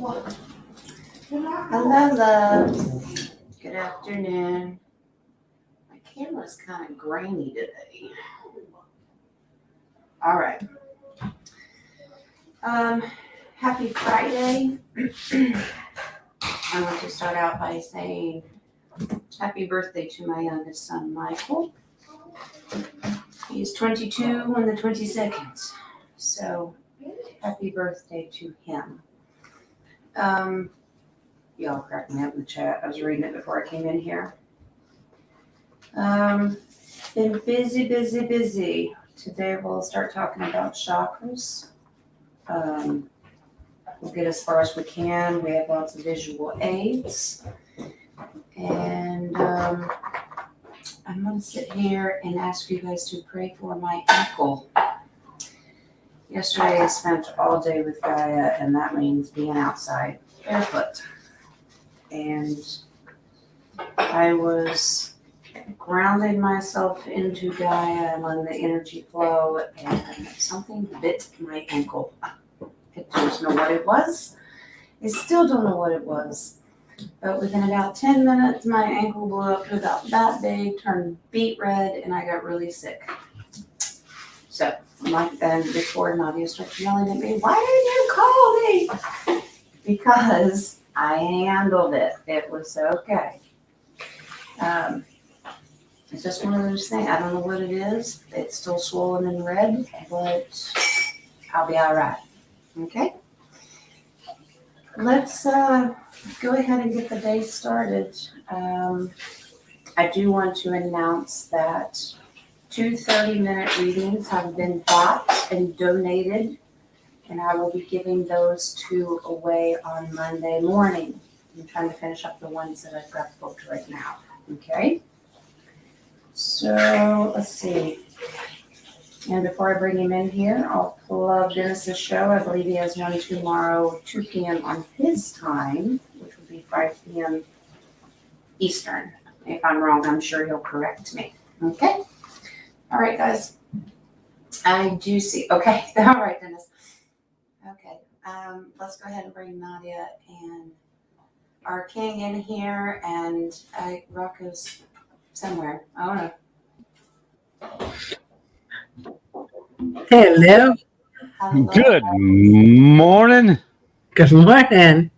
Hello, loves. Good afternoon. My camera's kind of grainy today. All right. Happy Friday. I want to start out by saying happy birthday to my youngest son, Michael. He's 22 on the 22nd. So happy birthday to him. Y'all cracked me up in the chat. I was reading it before I came in here. Been busy. Today we'll start talking about chakras. We'll get as far as we can. We have lots of visual aids. And I'm going to sit here and ask you guys to pray for my ankle. Yesterday I spent all day with Gaia, and that means being outside barefoot. And I was grounding myself into Gaia and letting the energy flow, and something bit my ankle. I don't know what it was. I still don't know what it was. But within about 10 minutes, my ankle blew up to about that big, turned beet red, and I got really sick. So, then before Nadia started yelling at me, why didn't you call me? Because I handled it. It was okay. It's just one of those things. I don't know what it is. It's still swollen and red, but I'll be all right. Okay? Let's go ahead and get the day started. I do want to announce that 2 30-minute readings have been bought and donated, and I will be giving those 2 away on Monday morning. I'm trying to finish up the ones that I've got booked right now. Okay? So, let's see. And before I bring him in here, I'll plug Dennis's show. I believe he has one tomorrow, 2 p.m. on his time, which will be 5 p.m. Eastern. If I'm wrong, I'm sure he'll correct me. Okay? All right, guys. I do see. Okay. All right, Dennis. Okay. Let's go ahead and bring Nadia and our king in here, and Rocco's somewhere. I don't know. Hello. Good morning. Good morning.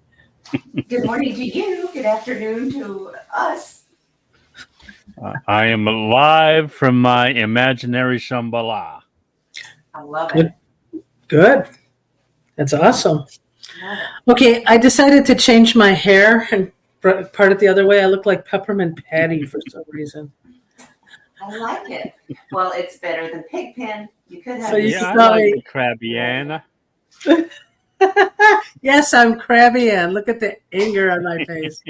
Good morning to you. Good afternoon to us. I am live from my imaginary Shambhala. I love it. Good. That's awesome. Okay, I decided to change my hair and part it the other way. I look like Peppermint Patty for some reason. I like it. Well, it's better than Pigpen. You could have. So you Yeah, I saw like me. the Krabby Ann. Yes, I'm crabby and look at the anger on my face.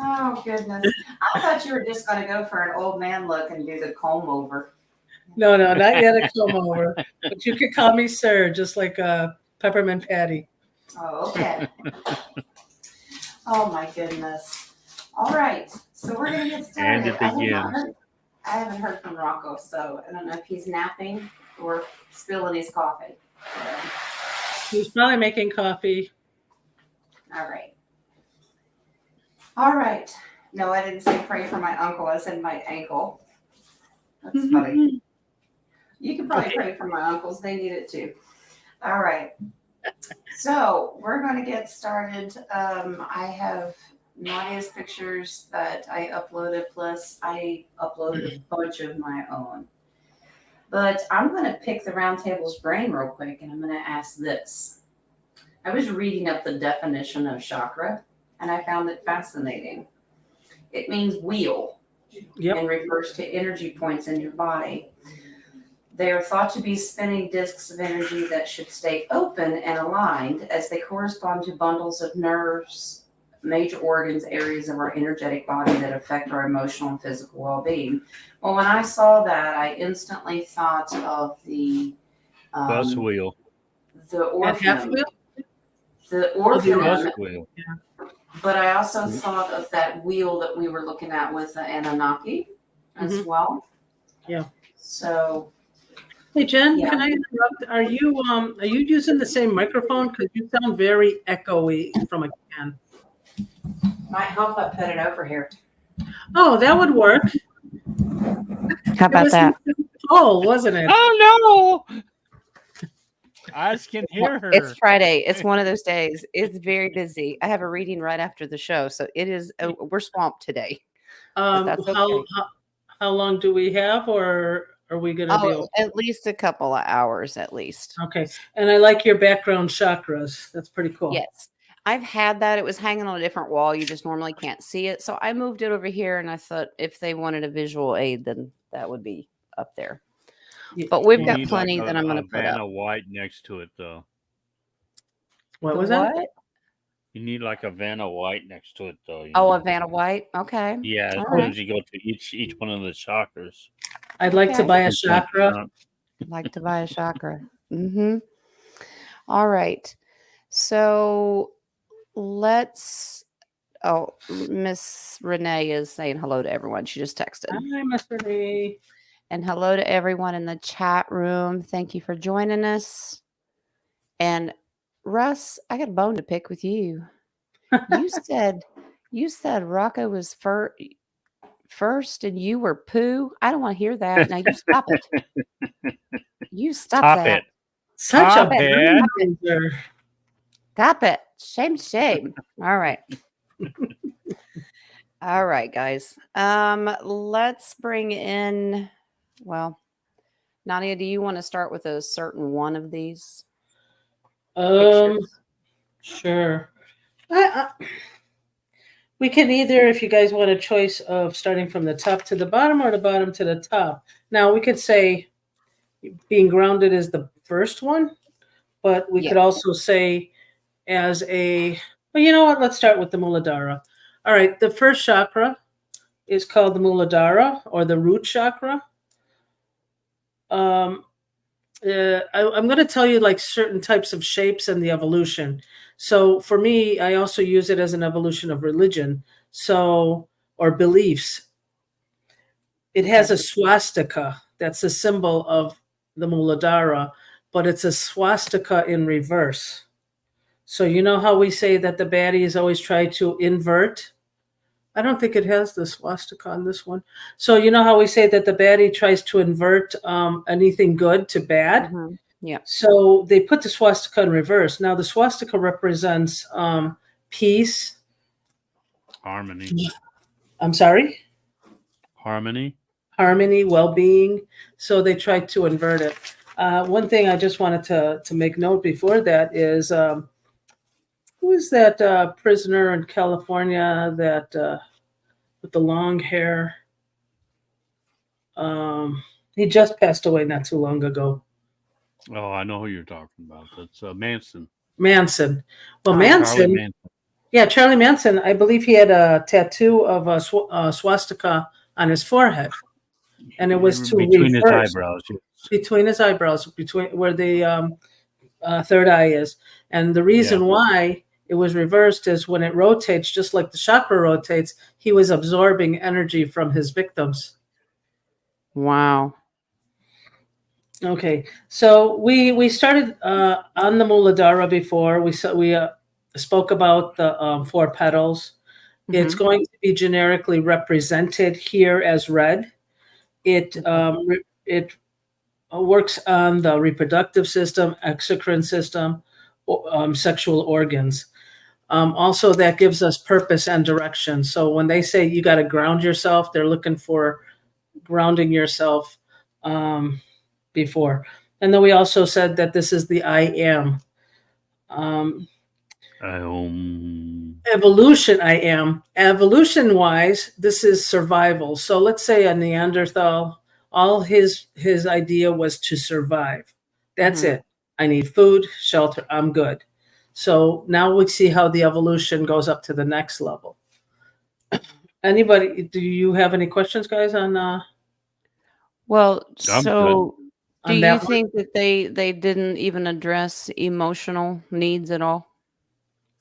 Oh, goodness. I thought you were just going to go for an old man look and do the comb over. No, not yet a come over. But you could call me sir, just like Peppermint Patty. Oh, okay. Oh, my goodness. All right. So we're going to get started. And it begins. I haven't heard from Rocco, so I don't know if he's napping or spilling his coffee. He's probably making coffee. All right. All right. No, I didn't say pray for my uncle. I said my ankle. That's funny. You can probably pray for my uncles. They need it too. All right. So we're going to get started. I have Nadia's pictures that I uploaded, plus I uploaded a bunch of my own. But I'm going to pick the round table's brain real quick, and I'm going to ask this. I was reading up the definition of chakra, and I found it fascinating. It means wheel. Yep. And refers to energy points in your body. They are thought to be spinning discs of energy that should stay open and aligned as they correspond to bundles of nerves, major organs, areas of our energetic body that affect our emotional and physical well-being. Well, when I saw that, I instantly thought of the Bus wheel. The Orpheum. The Bus Orpheum. wheel. But I also thought of that wheel that we were looking at with the Anunnaki as well. Yeah. So Hey Jen, Yeah. can I interrupt? Are you using the same microphone? Because you sound very echoey from a can. Might help I put it over here. Oh, that would work. How It about was that? full, wasn't it? Oh no! I can hear her. It's Friday. It's one of those days. It's very busy. I have a reading right after the show, so it is. We're swamped today. But that's okay. How long do we have, or are we going to be Oh, at least a couple of hours, at least. okay? And I like your background chakras. That's pretty cool. Yes, I've had that. It was hanging on a different wall. You just normally can't see it, so I moved it over here. And I thought if they wanted a visual aid, then that would be up there. But we've You got need plenty like that I'm going to put Vanna up. White next to it, though. What The was that? what? You need like a Vanna White next to it, though. You Oh, know? a Vanna White. Okay. Yeah, as All soon right. as you go to each one of the chakras. I'd like to Okay. buy a chakra. Like to buy a chakra. Mm-hmm. All right. So let's. Oh, Miss Renee is saying hello to everyone. She just texted. Hi, Miss Renee. And hello to everyone in the chat room. Thank you for joining us. And Russ, I got a bone to pick with you. You said Rocco was first and you were poo. I don't want to hear that. Now you stop it. You stop Top that. it. Such Stop a it. loser. Stop it. Shame, shame. All right. All right, guys. Let's bring in, well, Nadia, do you want to start with a certain one of these pictures? Sure. We can either, if you guys want a choice of starting from the top to the bottom or the bottom to the top. Now, we could say being grounded is the first one, but we could also say as a, well, you know what? Let's start with the Muladhara. All right. The first chakra is called the Muladhara or the root chakra. I'm going to tell you like certain types of shapes and the evolution. So for me, I also use it as an evolution of religion. So, or beliefs. It has a swastika. That's a symbol of the Muladhara, but it's a swastika in reverse. So you know how we say that the baddies always try to invert? I don't think it has the swastika on this one. So you know how we say that the baddie tries to invert anything good to bad? Mm-hmm. Yeah. So they put the swastika in reverse. Now the swastika represents peace. Harmony. I'm sorry? Harmony. Harmony, well-being. So they tried to invert it. One thing I just wanted to make note before that is who is that prisoner in California that with the long hair? He just passed away not too long ago. Oh, I know who you're talking about. That's Manson. Manson. Well, Charlie Manson. Manson. Yeah, Charlie Manson. I believe he had a tattoo of a swastika on his forehead, and it was to between reverse, his eyebrows. Yes. Between his eyebrows, between where the third eye is, and the reason why it was reversed is when it rotates, just like the chakra rotates, he was absorbing energy from his victims. Wow. Okay, so we started on the Muladhara before. We spoke about the 4 petals. Mm-hmm. It's going to be generically represented here as red. It works on the reproductive system, exocrine system, sexual organs. Also, that gives us purpose and direction. So when they say you got to ground yourself, they're looking for grounding yourself before. And then we also said that this is the I am. Evolution, I am. Evolution-wise, this is survival. So let's say a Neanderthal, all his idea was to survive. That's it. I need food, shelter, I'm good. So now we see how the evolution goes up to the next level. Anybody, do you have any questions, guys, on well, so do you think one? that they didn't even address emotional needs at all?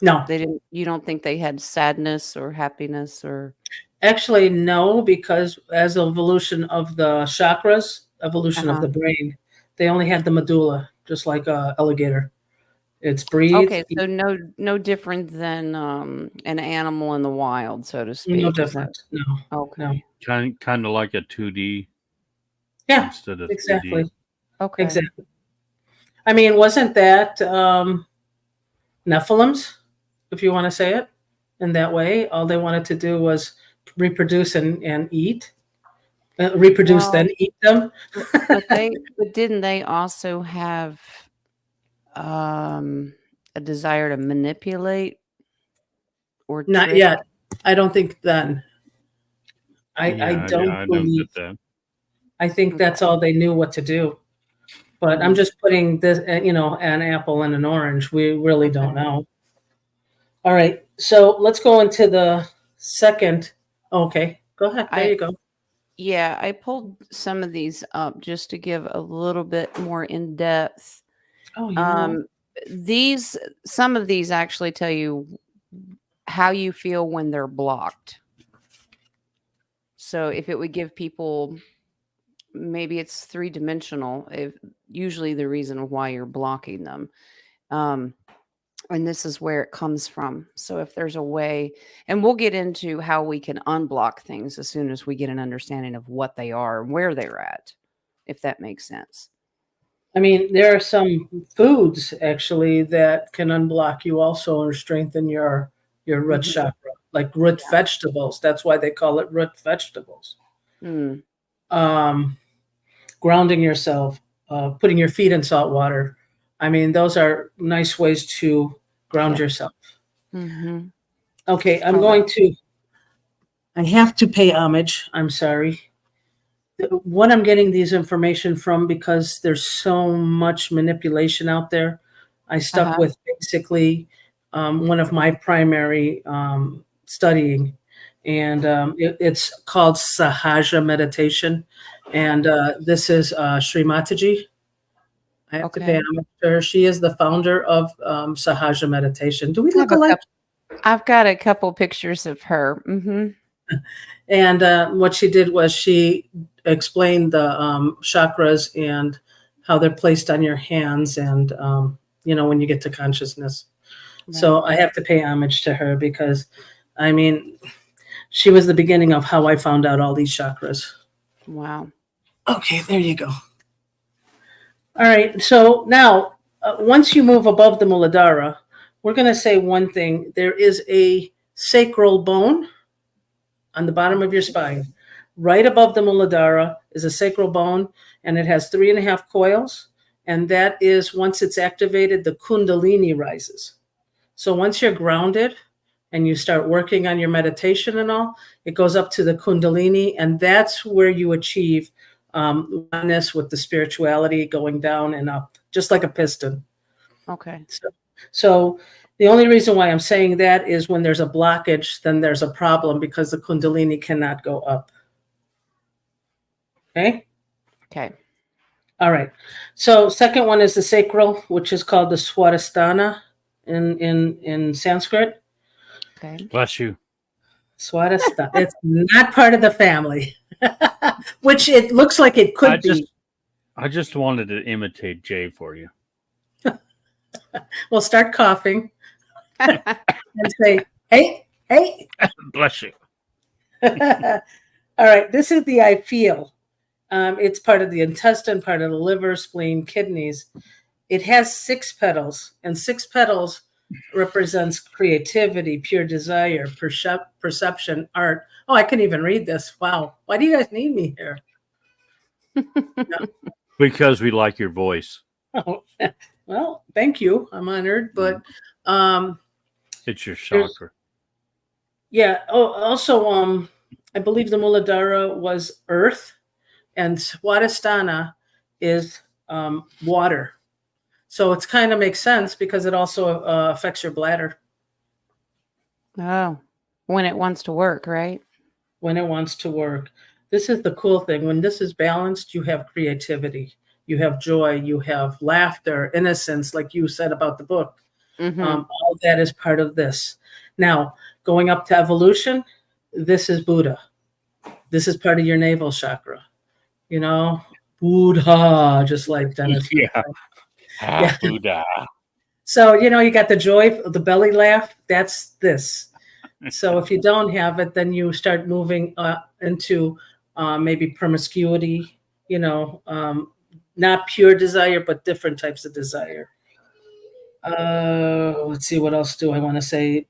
No. They didn't. You don't think they had sadness or happiness or? Actually, no, because as evolution of the chakras, evolution of the brain, They only had the medulla, just like a alligator. It's breathe, Okay, so no different than an animal in the wild, so to no speak. Is that different. No, no. okay? Kind of like a 2D Yeah, instead of 3D. exactly. Okay. Exactly. I mean, wasn't that Nephilims, if you want to say it in that way? All they wanted to do was reproduce and eat. Reproduce, Well, then eat them. but didn't they also have a desire to manipulate or Not trick? yet. I don't think then. I Yeah, don't I don't believe. get that. I think that's Okay. all they knew what to do. But I'm Mm, just putting this, an apple and an orange. We really don't okay. know. All right. So let's go into the second. Okay. Go ahead. There I you go. Yeah, I pulled some of these up just to give a little bit more in depth. Oh, you know what? Um, these Some of these actually tell you how you feel when they're blocked. So if it would give people, maybe it's three-dimensional, if usually the reason why you're blocking them. Um, and this is where it comes from. So if there's a way, and we'll get into how we can unblock things as soon as we get an understanding of what they are and where they're at, if that makes sense. I mean, there are some foods actually that can unblock you also or strengthen your root Mhm. chakra, like root vegetables. That's why they call it root vegetables. Mm, Um, Grounding yourself, putting your feet in salt water. I mean, those are nice ways to ground yeah. yourself. Mhm. Okay, I'm All right. going to, I have to pay homage. I'm sorry. What I'm getting these information from, because there's so much manipulation out there, I stuck Uh-huh. with basically one of my primary studying, and it's called Sahaja meditation, and this is Sri Mataji. I have to pay Okay. homage to her. She is the founder of Sahaja meditation. Do we I have look a alike? couple. I've got a couple pictures of her. Mhm. And what she did was she explained the chakras and how they're placed on your hands, and when you get to consciousness. Right. So I have to pay homage to her because, I mean, she was the beginning of how I found out all these chakras. Wow. Okay, there you go. All right. So now, once you move above the Muladhara, we're going to say one thing. There is a sacral bone on the bottom of your spine. Right above the Muladhara is a sacral bone, and it has 3.5 coils. And that is, once it's activated, the Kundalini rises. So once you're grounded and you start working on your meditation and all, it goes up to the Kundalini, and that's where you achieve oneness with the spirituality, going down and up, just like a piston. Okay. So the only reason why I'm saying that is when there's a blockage, then there's a problem because the Kundalini cannot go up. Okay. Okay. All right. So second one is the sacral, which is called the Swadhisthana in Sanskrit. Okay. Bless you. Swadhisthana. It's not part of the family, which it looks like it could be. I just wanted to imitate Jay for you. We'll start coughing and say, hey, hey. Bless you. All right. This is the I feel. It's part of the intestine, part of the liver, spleen, kidneys. It has 6 petals, and 6 petals represents creativity, pure desire, perception, art. Oh, I can even read this. Wow. Why do you guys need me here? Because we like your voice. Oh, well, thank you. I'm honored. But It's your chakra. yeah. Oh, also, I believe the Muladhara was earth, and Swadhisthana is water. So it's kind of makes sense because it also affects your bladder Oh, when it wants to work, right? when it wants to work. This is the cool thing. When this is balanced, you have creativity, you have joy, you have laughter, innocence, like you said about the book. Mm-hmm. All that is part of this. Now, going up to evolution, this is Buddha. This is part of your navel chakra. Buddha, just like Dennis. Yeah. Yeah. Buddha. So, you got the joy, the belly laugh. That's this. So if you don't have it, then you start moving into maybe promiscuity, not pure desire, but different types of desire. Let's see, what else do I want to say?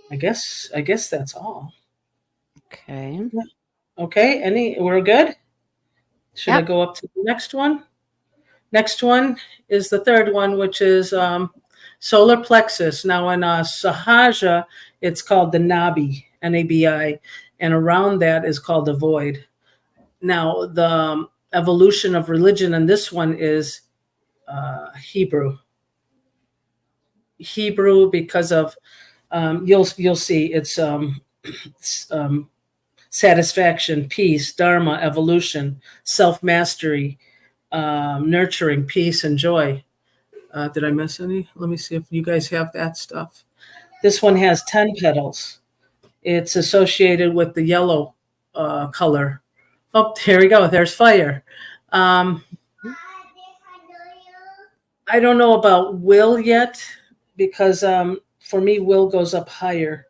I guess that's all. Okay. Okay, we're good? Should I Yep. go up to the next one? Next one is the third one, which is solar plexus. Now in Sahaja, it's called the Nabi, Nabi, and around that is called the void. Now the evolution of religion in this one is Hebrew. Hebrew because of you'll see it's satisfaction, peace, dharma, evolution, self-mastery, nurturing, peace, and joy. Did I miss any? Let me see if you guys have that stuff. This one has 10 petals. It's associated with the yellow color. Oh, here we go. There's fire. I don't know about will yet because for me, will goes up higher.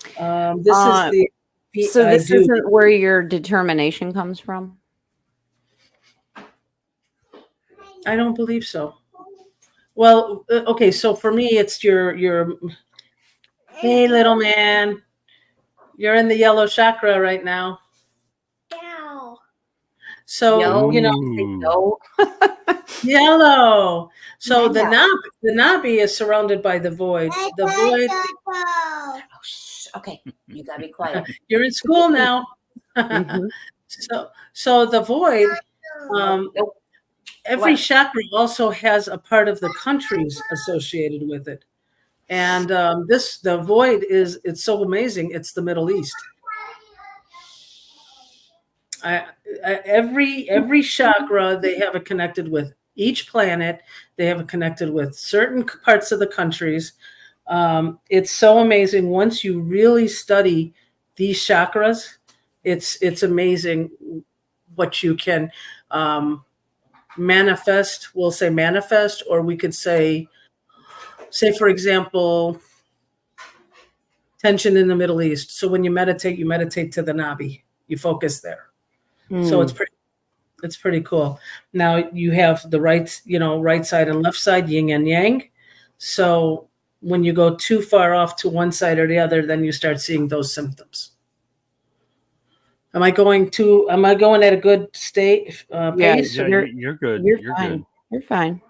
This is the So this isn't where your determination comes from? I don't believe so. Well, okay, so for me, it's your hey, little man, you're in the yellow chakra right now. So, No. yellow. So the Yeah. Nabi is surrounded by the void. The void. Oh, okay, you gotta be quiet. You're in school now. Mhm. So the void. Nope. Every What? chakra also has a part of the countries associated with it, and the void it's so amazing. It's the Middle East. Every chakra they have it connected with each planet. They have it connected with certain parts of the countries. It's so amazing once you really study these chakras. It's amazing what you can manifest. We'll say manifest, or we could say for example, tension in the Middle East. So when you meditate to the Nabi. You focus there. So it's pretty cool. Now you have the right side and left side, yin and yang. So when you go too far off to one side or the other, then you start seeing those symptoms. Am I going at a good pace? Yeah, you're good. You're You're fine. good. You're fine.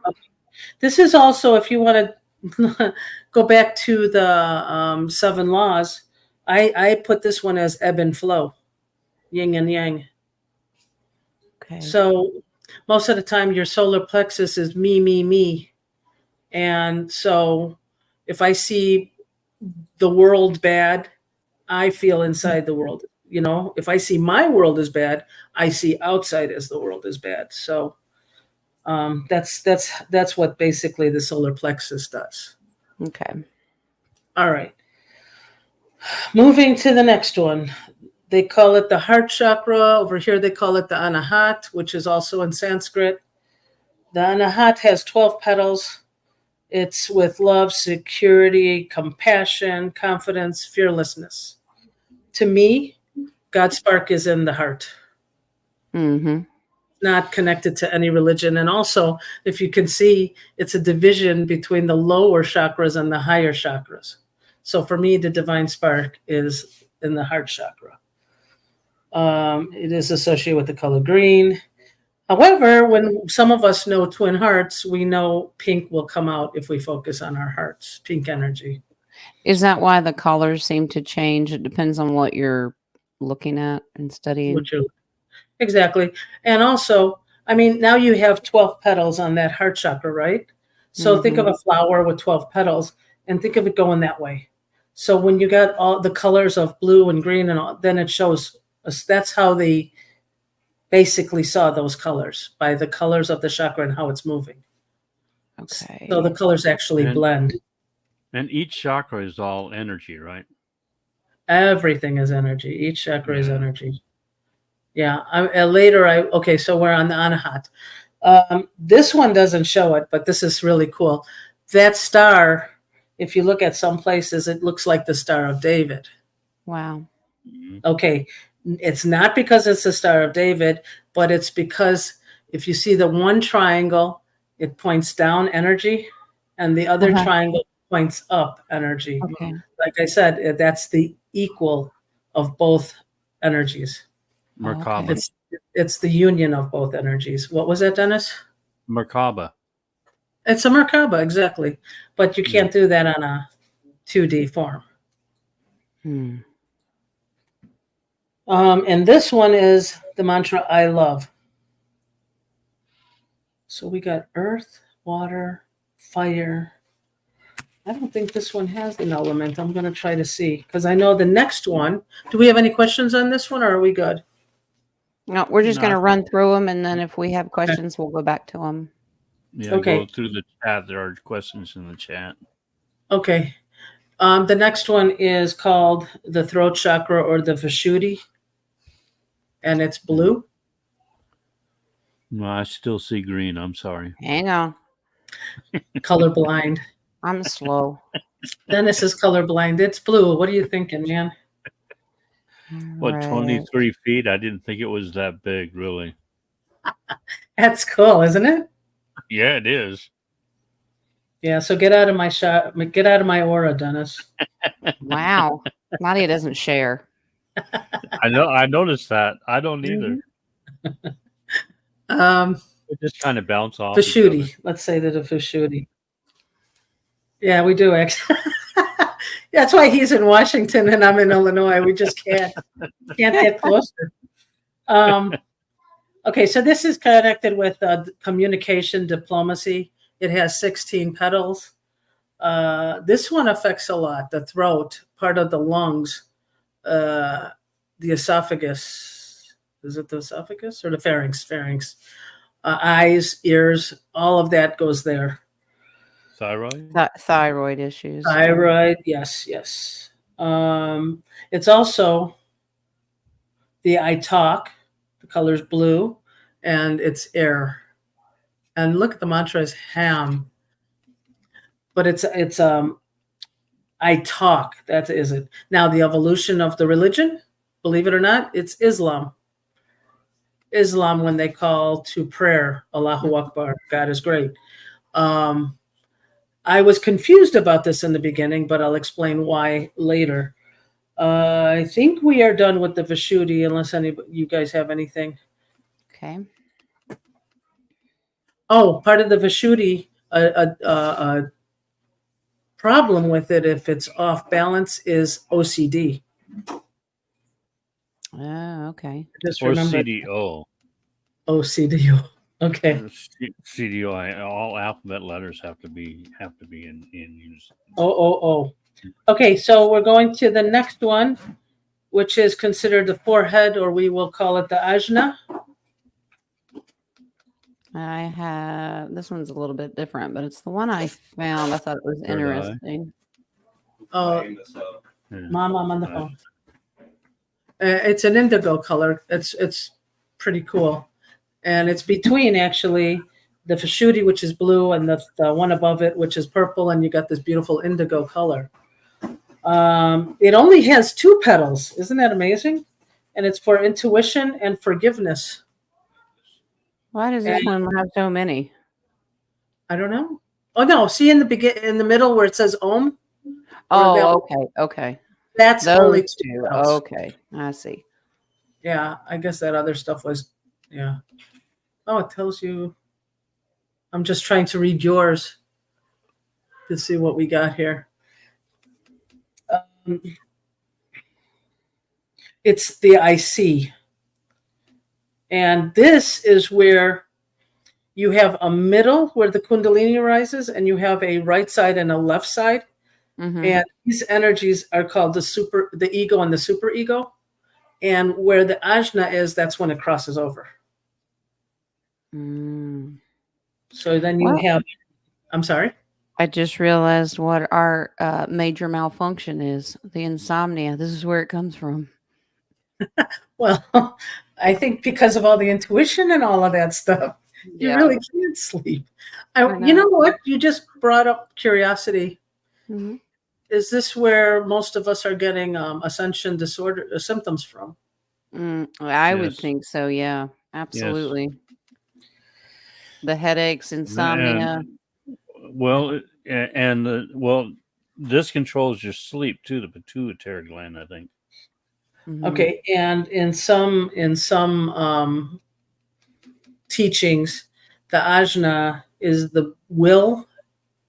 This is also, if you want to go back to the 7 laws, I put this one as ebb and flow, yin and yang. Okay. So most of the time your solar plexus is me. And so if I see the world bad, I feel inside the world. If I see my world as bad, I see outside as the world is bad. So that's what basically the solar plexus does. Okay. All right. Moving to the next one. They call it the heart chakra. Over here, they call it the anahat, which is also in Sanskrit. The anahat has 12 petals. It's with love, security, compassion, confidence, fearlessness. To me, God's spark is in the heart. Mm-hmm. Not connected to any religion. And also, if you can see, it's a division between the lower chakras and the higher chakras. So for me, the divine spark is in the heart chakra. It is associated with the color green. However, when some of us know twin hearts, we know pink will come out if we focus on our hearts, pink energy. Is that why the colors seem to change? It depends on what you're looking at and studying. Exactly. And also, now you have 12 petals on that heart chakra, right? So think of a flower with 12 petals and think of it going that way. So when you got all the colors of blue and green and all, then it shows us, that's how they basically saw those colors, by the colors of the chakra and how it's moving. Okay. So the colors actually blend. And each chakra is all energy, right? Everything is energy. Each chakra is energy. Yeah. Okay, so we're on the Anahat. This one doesn't show it, but this is really cool. That star, if you look at some places, it looks like the Star of David. Wow. Okay, it's not because it's the Star of David, but it's because if you see the one triangle, it points down energy, and the other triangle points up energy. Okay. Like I said, that's the equal of both energies. Merkaba. It's the union of both energies. What was that, Dennis? Merkaba. It's a Merkaba, exactly. But you can't do that on a 2D form. And this one is the mantra I love. So we got earth, water, fire. I don't think this one has an element. I'm going to try to see because I know the next one. Do we have any questions on this one or are we good? No, we're just going to run through them, and then if we have questions, we'll go back to them. Yeah, Okay. Go through the chat. There are questions in the chat. Okay. The next one is called the throat chakra or the Vishuddhi, and it's blue. No, I still see green. I'm sorry. Hang on. Colorblind. I'm slow. Dennis is colorblind. It's blue. What are you thinking, man? What, Right. 23 feet? I didn't think it was that big, really. That's cool, isn't it? Yeah, it is. Yeah, so get out of my shot. Get out of my aura, Dennis. Wow. Nadia doesn't share. I know. I noticed that. I don't either. It just kind of bounce off. Vishuddhi. Let's say that a Vishuddhi. Yeah, we do actually. That's why he's in Washington and I'm in Illinois. We just can't get closer. Okay, so this is connected with communication diplomacy. It has 16 petals. This one affects a lot. The throat, part of the lungs, the esophagus. Is it the esophagus or the pharynx? Pharynx. Eyes, ears, all of that goes there. Thyroid? Thyroid issues. Thyroid, yes. It's also the I talk, the color's blue, and it's air. And look at the mantra is ham. But it's I talk, that is it. Now the evolution of the religion, believe it or not, it's Islam. Islam, when they call to prayer, Allahu Akbar, God is great. I was confused about this in the beginning, but I'll explain why later. I think we are done with the Vishuddhi, unless you guys have anything. Okay. Oh, part of the Vishuddhi, a problem with it, if it's off balance, is OCD. Oh, okay. Just Or remember CDO. OCD. Okay. CDO. All alphabet letters have to be in use. Oh. Okay, so we're going to the next one, which is considered the forehead, or we will call it the ajna. I have this one's a little bit different, but it's the one I found. I thought it was interesting. Oh, Mom, I'm on the phone. It's an indigo color. It's pretty cool, and it's between actually the Vishuddhi, which is blue, and the one above it, which is purple, and you got this beautiful indigo color. It only has 2 petals. Isn't that amazing? And it's for intuition and forgiveness. Why does this one have so many? I don't know. Oh no! See in the middle where it says Om. Oh, okay. That's Those only 2. petals. Okay, I see. Yeah, I guess that other stuff was, yeah. Oh, it tells you. I'm just trying to read yours to see what we got here. It's the IC. And this is where you have a middle where the Kundalini rises, and you have a right side and a left side. Mm-hmm. And these energies are called the ego and the super ego. And where the ajna is, that's when it crosses over. So then you have, I'm sorry? I just realized what our major malfunction is, the insomnia. This is where it comes from. Well, I think because of all the intuition and all of that stuff, you really can't sleep. You know what? You just brought up curiosity. Mm-hmm. Is this where most of us are getting ascension disorder symptoms from? I would Yes. think so. Yeah, absolutely. The headaches, insomnia. Well, this controls your sleep too, the pituitary gland, I think. Mhm. Okay, and in some teachings, the ajna is the will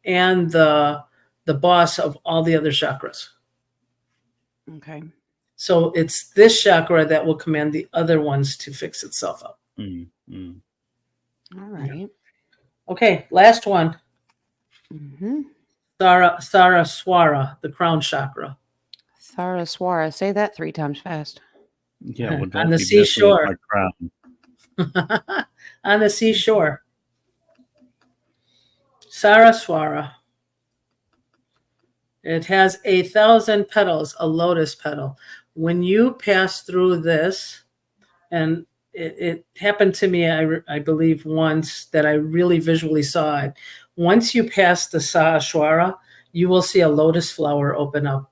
and the boss of all the other chakras. Okay. So it's this chakra that will command the other ones to fix itself up. Mm-hmm. All right. Okay, last one. Mm-hmm. Saraswara, the crown chakra. Saraswara. Say that 3 times fast. Yeah, well, On don't the be messing with seashore. my crown. On the seashore. Saraswara. It has 1,000 petals, a lotus petal. When you pass through this, and it happened to me, I believe, once that I really visually saw it. Once you pass the Saraswara, you will see a lotus flower open up,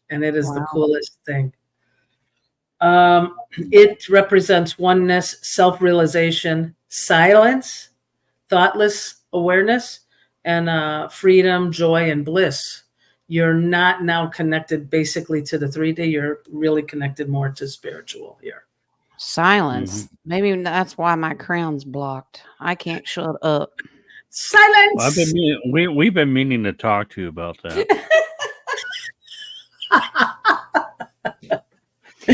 and it is the coolest thing. It represents oneness, self-realization, silence, thoughtless awareness, and freedom, joy, and bliss. You're not now connected basically to the 3D. You're really connected more to spiritual here. Silence. Maybe that's why my crown's blocked. I can't shut up. Silence. Well, we've been meaning to talk to you about that.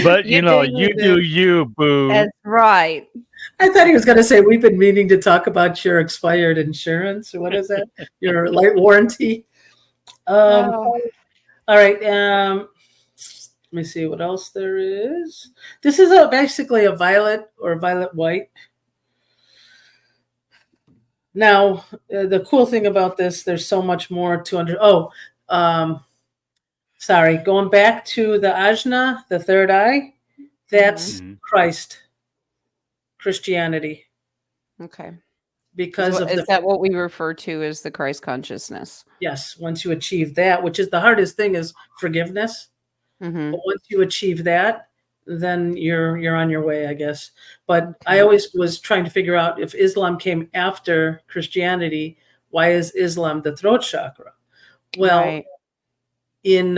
But you do you, boo. That's right. I thought he was going to say we've been meaning to talk about your expired insurance. What is that? Your light warranty. All right. Let me see what else there is. This is basically a violet or violet white. Now, the cool thing about this, there's so much more to sorry, going back to the ajna, the third eye, that's Christ, Christianity. Okay. Because is that what we refer to as the Christ consciousness? Yes. Once you achieve that, which is the hardest thing, is forgiveness. Mm-hmm. But once you achieve that, then you're on your way, I guess. But I always was trying to figure out if Islam came after Christianity, why is Islam the throat chakra? Well, in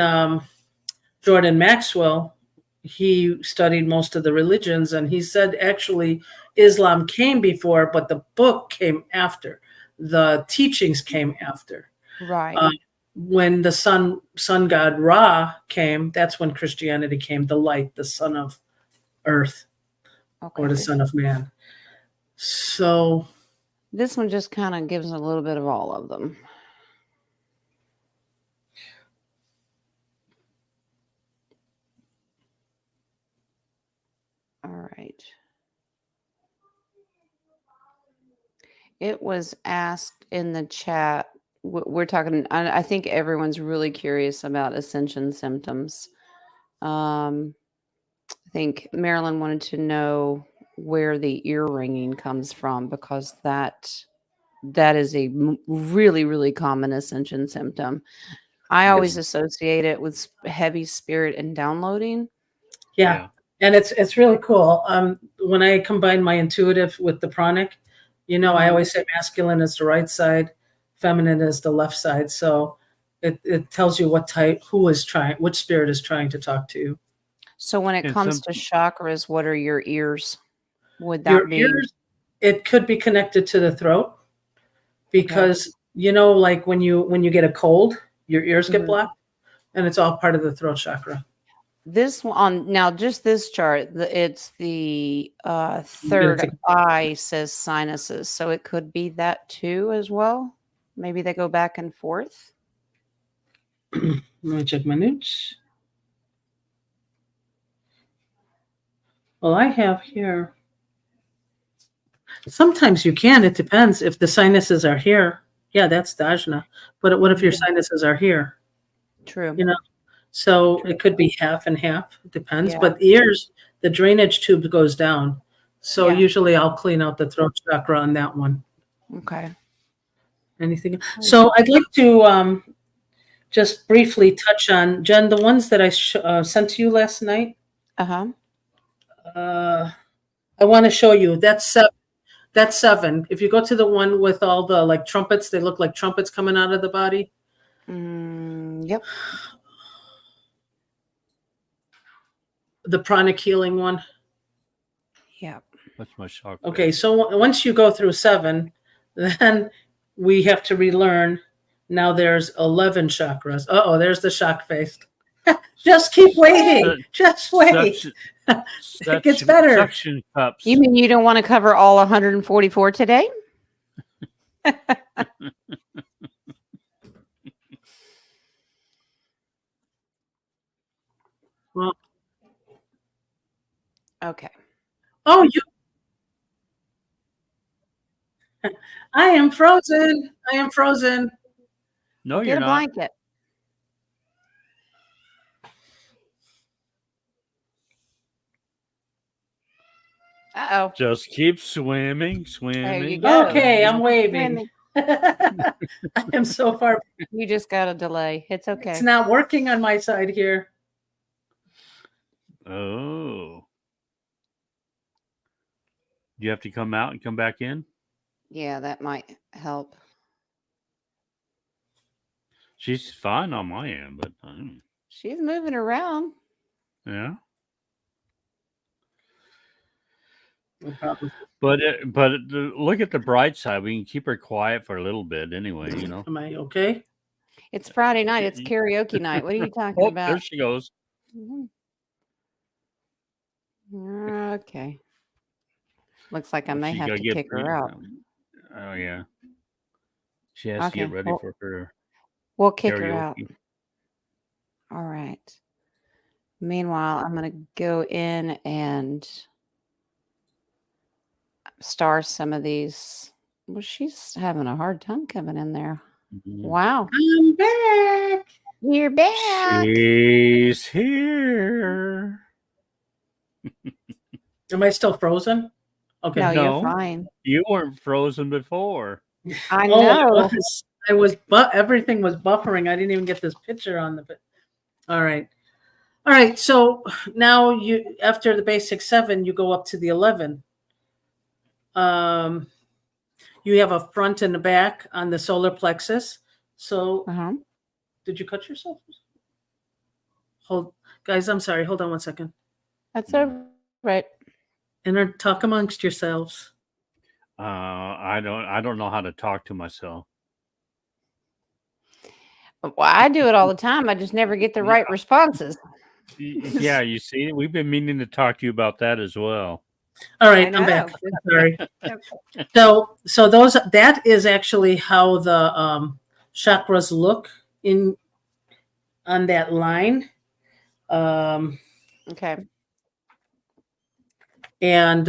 Jordan Maxwell, he studied most of the religions, and he said actually Islam came before, but the book came after. The teachings came after. Right. When the sun god Ra came, that's when Christianity came, the light, the son of earth, or the son of man. So this one just kind of gives a little bit of all of them. All right. It was asked in the chat. We're talking, I think everyone's really curious about ascension symptoms. I think Marilyn wanted to know where the ear ringing comes from, because that is a really, really common ascension symptom. I always associate it with heavy spirit and downloading. Yeah. And it's really cool. When I combine my intuitive with the pranic, I always say masculine is the right side, feminine is the left side. So it tells you what type, which spirit is trying to talk to you. So when it comes to chakras, what are your ears? Would that be? Ears, it could be connected to the throat, because like when you get a cold, your ears get blocked, and it's all part of the throat chakra. This one now, just this chart, it's the third eye says sinuses, so it could be that too as well. Maybe they go back and forth. Let me check my notes. Well, I have here. Sometimes you can. It depends if the sinuses are here. Yeah, that's the ajna. But what if your sinuses are here? True. So it could be half and half. It depends. Yeah. But the the drainage tube goes down. So Yeah. usually I'll clean out the throat chakra on that one. Okay. Anything? So I'd like to just briefly touch on, Jen, the ones that I sent to you last night. Uh-huh. I want to show you. That's 7. That's 7. If you go to the one with all the like trumpets, they look like trumpets coming out of the body. Yep. The pranic healing one. Yep. That's my shock. Okay, so once you go through 7, then we have to relearn. Now there's 11 chakras. Uh-oh, there's the shock face. Just keep waiting. Just wait. It gets better. Suction cups. You mean you don't want to cover all 144 today? Well, Okay. oh, I am frozen. I am frozen. No, Get you're a not. blanket. Uh-oh. Just keep swimming, There swimming. you go. Okay, I'm waving. Swimming. I am so far. You just got a delay. It's okay. It's not working on my side here. Oh. You have to come out and come back in? Yeah, that might help. She's fine on my end, but She's moving around. yeah. No problem. But look at the bright side. We can keep her quiet for a little bit anyway, you know. Am I okay? It's Friday night. It's karaoke night. What are you talking Oh, about? there she goes. Mhm. Okay. Looks like I may She's have gotta to get kick her ready. out. Oh yeah. She has to get Okay, ready well, for her We'll kick her out. karaoke. All right. Meanwhile, I'm going to go in and star some of these. Well, she's having a hard time coming in there. Mhm. Wow. I'm back. You're back. She's here. Am I still frozen? Okay. No, No. you're fine. You weren't frozen before. I Oh, know. I was, but everything was buffering. I didn't even get this picture on the. All right. All right. So now you, after the basic 7, you go up to the 11. You have a front and a back on the solar plexus. So Uh-huh. did you cut yourself? Hold, guys, I'm sorry. Hold on one second. That's all right. Talk amongst yourselves. I don't know how to talk to myself. Well, I do it all the time. I just never get the right responses. Yeah, you see, we've been meaning to talk to you about that as well. All right, I I'm back. know. Sorry. So that is actually how the chakras look on that line. Okay. And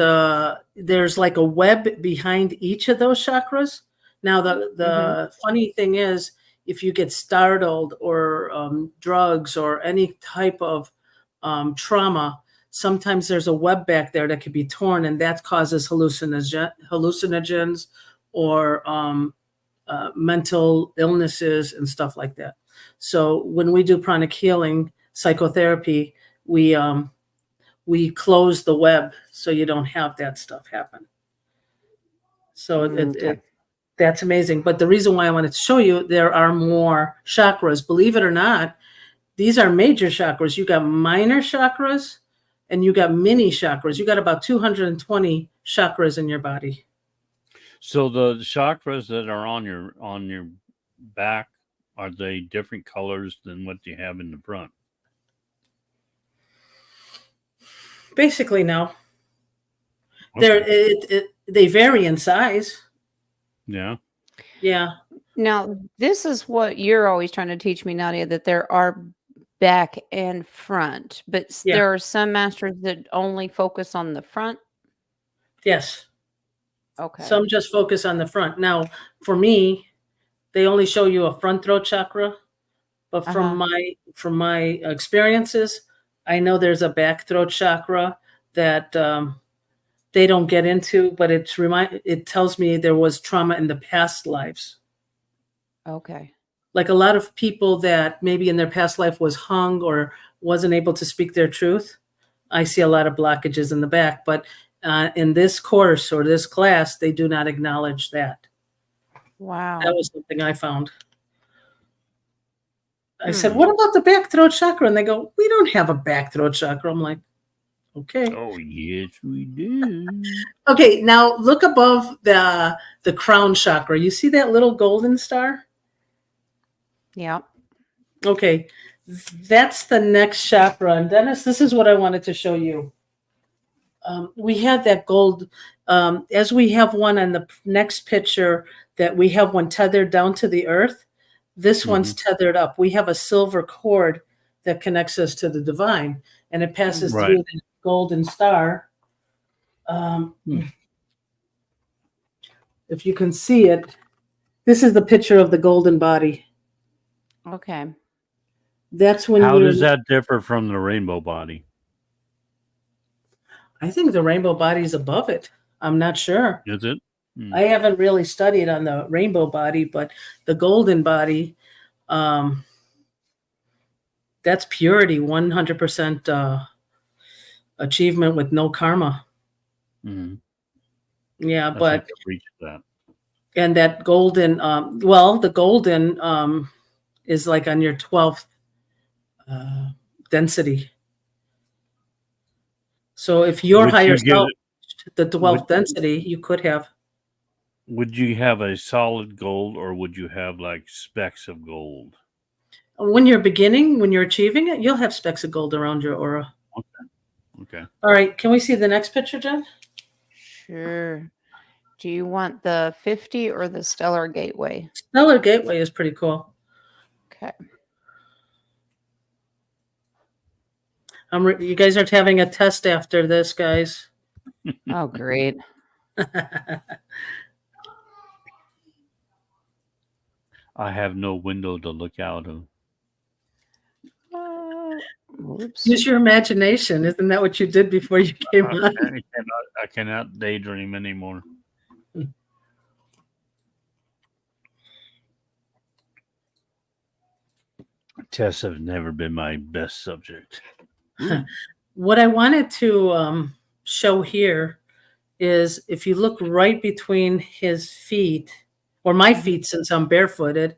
there's like a web behind each of those chakras. Now the funny thing is, if you get startled or drugs or any type of trauma, sometimes there's a web back there that could be torn, and that causes hallucinogens or mental illnesses and stuff like that. So when we do pranic healing psychotherapy, we close the web so you don't have that stuff happen. So that's amazing. But the reason why I wanted to show you, there are more chakras. Believe it or not, these are major chakras. You got minor chakras and you got mini chakras. You got about 220 chakras in your body. So the chakras that are on your back, are they different colors than what you have in the front? Basically, no. Okay. They vary in size. Yeah. Yeah. Now, this is what you're always trying to teach me, Nadia, that there are back and front, but there are some masters that only focus on the front. Yes. Okay. Some just focus on the front. Now, for me, they only show you a front throat chakra, but from my experiences, I know there's a back throat chakra, that they don't get into, but it tells me there was trauma in the past lives. Okay. Like a lot of people that maybe in their past life was hung or wasn't able to speak their truth. I see a lot of blockages in the back, but in this course or this class, they do not acknowledge that. Wow. That was something I found. I said, Hmm. what about the back throat chakra? And they go, we don't have a back throat chakra. I'm like, okay. Oh yes, we do. Okay, now look above the crown chakra. You see that little golden star? Yeah. Okay, that's the next chakra. And Dennis, this is what I wanted to show you. We have that gold, as we have one on the next picture, that we have one tethered down to the earth. This one's tethered up. We have a silver cord that connects us to the divine, and it passes Right. through the golden star. If you can see it, this is the picture of the golden body. Okay. That's when How you're. does that differ from the rainbow body? I think the rainbow body is above it. I'm not sure. Is it? I haven't really studied on the rainbow body, but the golden body, that's purity, 100% achievement with no karma. Mhm. Yeah, I think but I've reached that. and that golden, the golden is like on your 12th density. So if your Would higher you give self, it- the 12th density, you could have. Would you have a solid gold, or would you have like specks of gold? When you're beginning, when you're achieving it, you'll have specks of gold around your aura. Okay. All right, can we see the next picture, Jen? Sure. Do you want the 50 or the Stellar Gateway? Stellar Gateway is pretty cool. Okay. You guys are having a test after this, guys. Oh, great. I have no window to look out of. Oops. Use your imagination. Isn't that what you did before you came on? I cannot daydream anymore. Tests have never been my best subject. What I wanted to show here is if you look right between his feet, or my feet since I'm barefooted,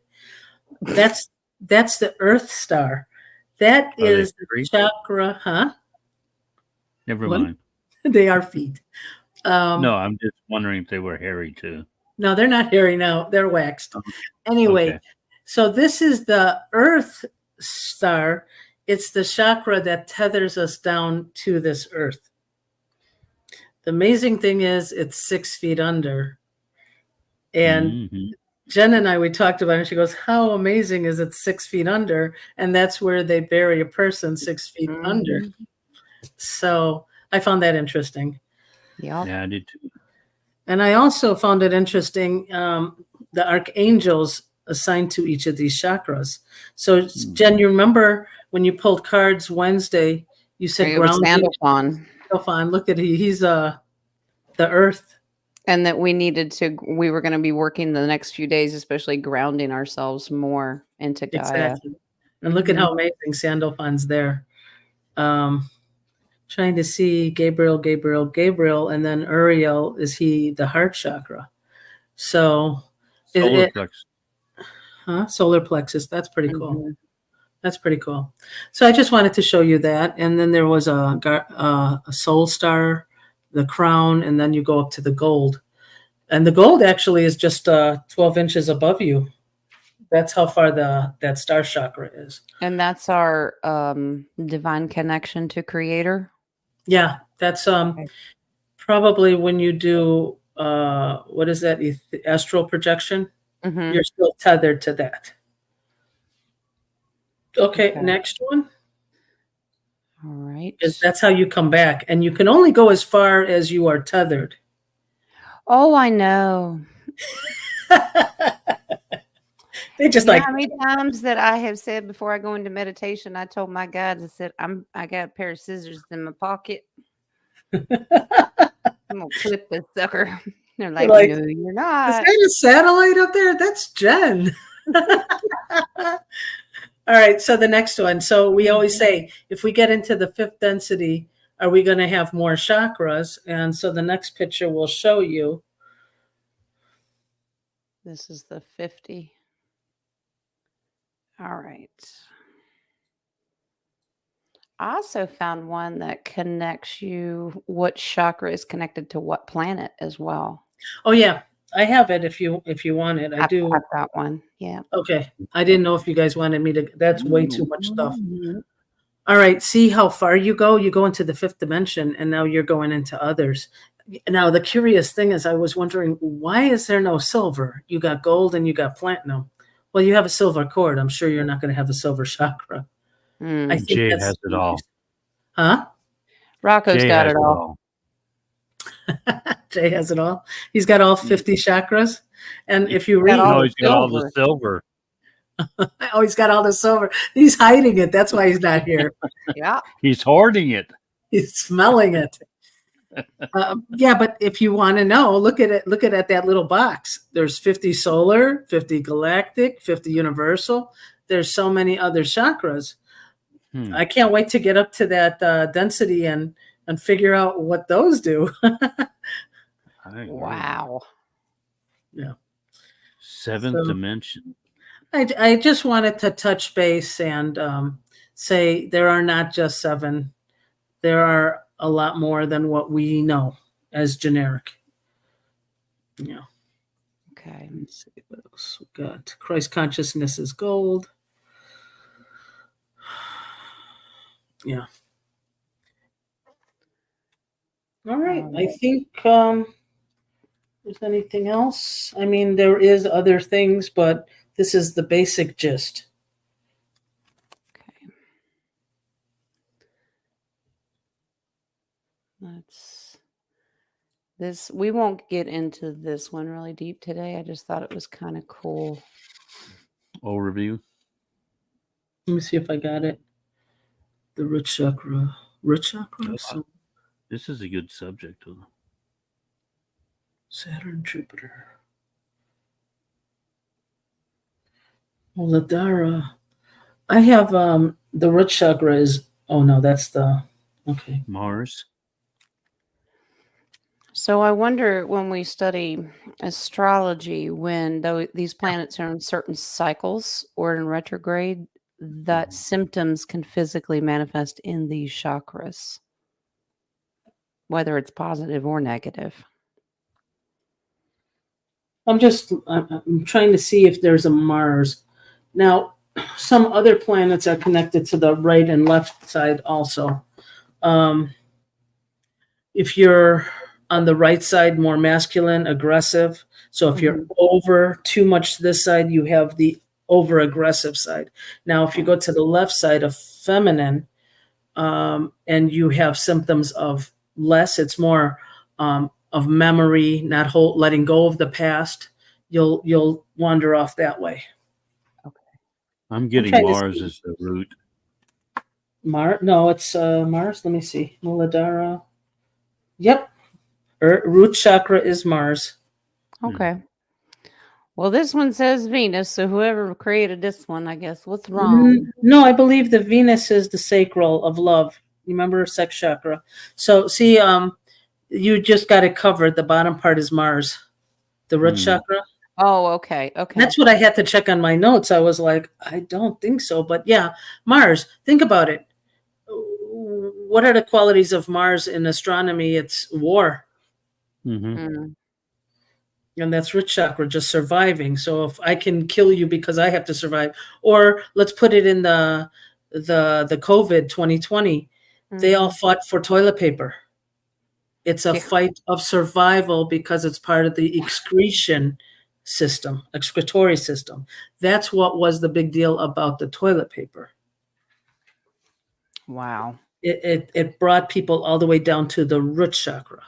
that's the Earth Star. That Are they is the hairy? chakra, huh? Never What? mind. They are feet. No, I'm just wondering if they were hairy too. No, they're not hairy now. They're waxed. Anyway, Okay. so this is the Earth Star. It's the chakra that tethers us down to this earth. The amazing thing is it's 6 feet under. And Mhm. Jen and I, we talked about it. And she goes, how amazing is it 6 feet under? And that's where they bury a person 6 feet under. So I found that interesting. Yep. Yeah, I did too. And I also found it interesting, the archangels assigned to each of these chakras. So Jen, you remember when you pulled cards Wednesday, you said It was grounding. Sandalphon. Look at he's the earth. And that we were going to be working the next few days, especially grounding ourselves more into Gaia. Exactly. And look at how amazing Sandalphon's there. Trying to see Gabriel, and then Uriel, is he the heart chakra? So Solar plexus. solar plexus. That's pretty cool. That's pretty cool. So I just wanted to show you that. And then there was a soul star, the crown, and then you go up to the gold. And the gold actually is just 12 inches above you. That's how far that star chakra is. And that's our divine connection to Creator. Yeah, that's probably when you do what is that? Astral projection. Mhm. You're still tethered to that. Okay, next one. All right. That's how you come back, and you can only go as far as you are tethered. Oh, I know. They just You know like how many times that I have said before I go into meditation, I told my guides, I said, I got a pair of scissors in my pocket. I'm gonna clip this sucker. They're like, like, no, you're is not. that a satellite up there? That's Jen. All right, so the next one. So we always say, if we get into the fifth density, are we going to have more chakras? And so the next picture will show you. This is the 50. All right. I also found one that connects you what chakra is connected to what planet as well. Oh yeah, I have it if you want it. I do. I've got one. Yeah. Okay. I didn't know if you guys wanted me to. That's way too much stuff. Mhm. All right. See how far you go? You go into the fifth dimension and now you're going into others. Now, the curious thing is, I was wondering, why is there no silver? You got gold and you got platinum. Well, you have a silver cord. I'm sure you're not going to have a silver chakra. Mm. I think Jay that's has it all. Huh? Rocco's Jay got has it all. Jay has it all. He's got all 50 chakras. And if you Got read, all No, the he's got all the silver. silver. oh, he's got all the silver. He's hiding it. That's why he's not here. Yeah. He's hoarding it. He's smelling it. Yeah, but if you want to know, look at it. Look at that little box. There's 50 solar, 50 galactic, 50 universal. There's so many other chakras. Hmm. I can't wait to get up to that density and figure out what those do. I agree. Wow. Yeah. Seventh So- dimension. I just wanted to touch base and say there are not just 7. There are a lot more than what we know as generic. Yeah. Okay. Let's see what else we got. Christ consciousness is gold. Yeah. All right. I think there's anything else. I mean, there is other things, but this is the basic gist. Okay. We won't get into this one really deep today. I just thought it was kind of cool. Overview. Let me see if I got it. The root chakra. Root chakra? So This is a good subject. Huh? Saturn, Jupiter. Muladhara. I have the root chakra is, oh no, that's the, okay. Mars. So I wonder when we study astrology, when these planets are in certain cycles or in retrograde, that symptoms can physically manifest in these chakras, whether it's positive or negative. I'm trying to see if there's a Mars. Now, some other planets are connected to the right and left side also. If you're on the right side, more masculine, aggressive. So if you're over too much this side, you have the over aggressive side. Now, if you go to the left side of feminine, and you have symptoms of less, it's more of memory, not letting go of the past. You'll wander off that way. I'm getting trying to Mars see. as the root. No, it's Mars. Let me see. Muladhara. Yep. Root chakra is Mars. Okay. Well, this one says Venus, so whoever created this one, I guess, what's wrong? No, I believe the Venus is the sacral of love. Remember, sex chakra. So see, you just got it covered. The bottom part is Mars, the root chakra. Oh, okay. Okay. That's what I had to check on my notes. I was like, I don't think so, but yeah, Mars. Think about it. What are the qualities of Mars in astronomy? It's war. Mm-hmm. And that's root chakra, just surviving. So if I can kill you because I have to survive, or let's put it in the COVID 2020, they all fought for toilet paper. It's a fight of survival because it's part of the excretion system, excretory system. That's what was the big deal about the toilet paper. Wow. It brought people all the way down to the root chakra.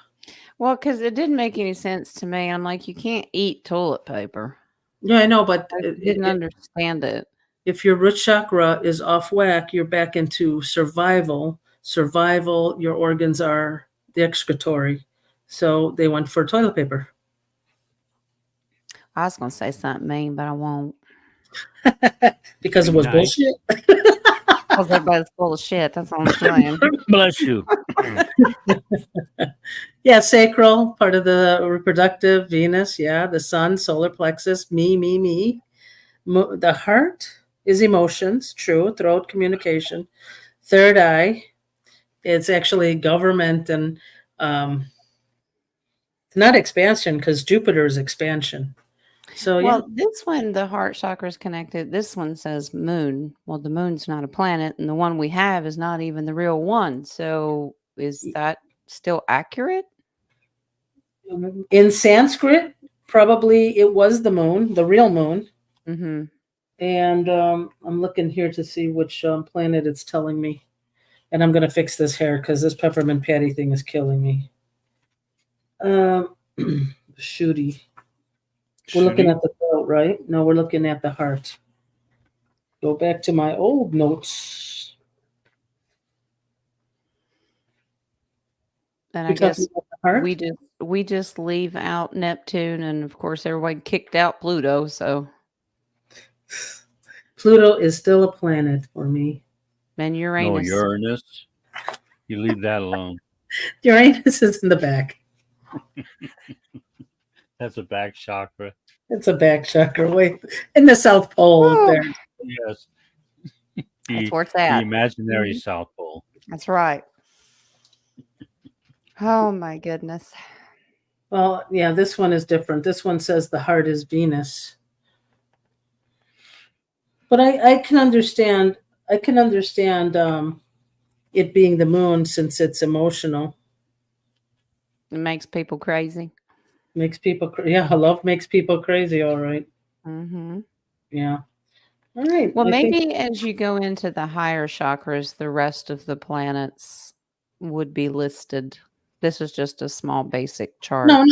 Well, because it didn't make any sense to me. I'm like, you can't eat toilet paper. Yeah, I know, but I didn't understand it. If your root chakra is off whack, you're back into survival. Survival, your organs are the excretory. So they went for toilet paper. I was going to say something mean, but I won't. Because it was Nice. bullshit. Because everybody's full of shit. That's all I'm saying. Bless you. Yeah, sacral, part of the reproductive, Venus, yeah, the sun, solar plexus, me. The heart is emotions, true, throat, communication. Third eye, it's actually government and not expansion because Jupiter is expansion. So yeah, Well, this one, the heart chakra is connected. This one says moon. Well, the moon's not a planet, and the one we have is not even the real one. So is that still accurate? in Sanskrit, probably it was the moon, the real moon. Mm-hmm. And I'm looking here to see which planet it's telling me. And I'm going to fix this hair because this peppermint patty thing is killing me. Shooty. We're looking at the throat, right? No, we're looking at the heart. Go back to my old notes. And I You're talking guess about the heart? we just leave out Neptune, and of course everybody kicked out Pluto. So Pluto is still a planet for me. and No, Uranus. Uranus. You leave that alone. Uranus is in the back. That's a back chakra. It's a back chakra. Wait, in the South Pole Oh. there. Yes. That's The, where it's the at. imaginary South Pole. That's right. Oh my goodness. Well, yeah, this one is different. This one says the heart is Venus. But I can understand. I can understand it being the moon since it's emotional. It makes people crazy. Makes people, yeah, love makes people crazy. All right. Mm-hmm. Yeah. All right. Well, I think- maybe as you go into the higher chakras, the rest of the planets would be listed. This is just a small basic chart. no.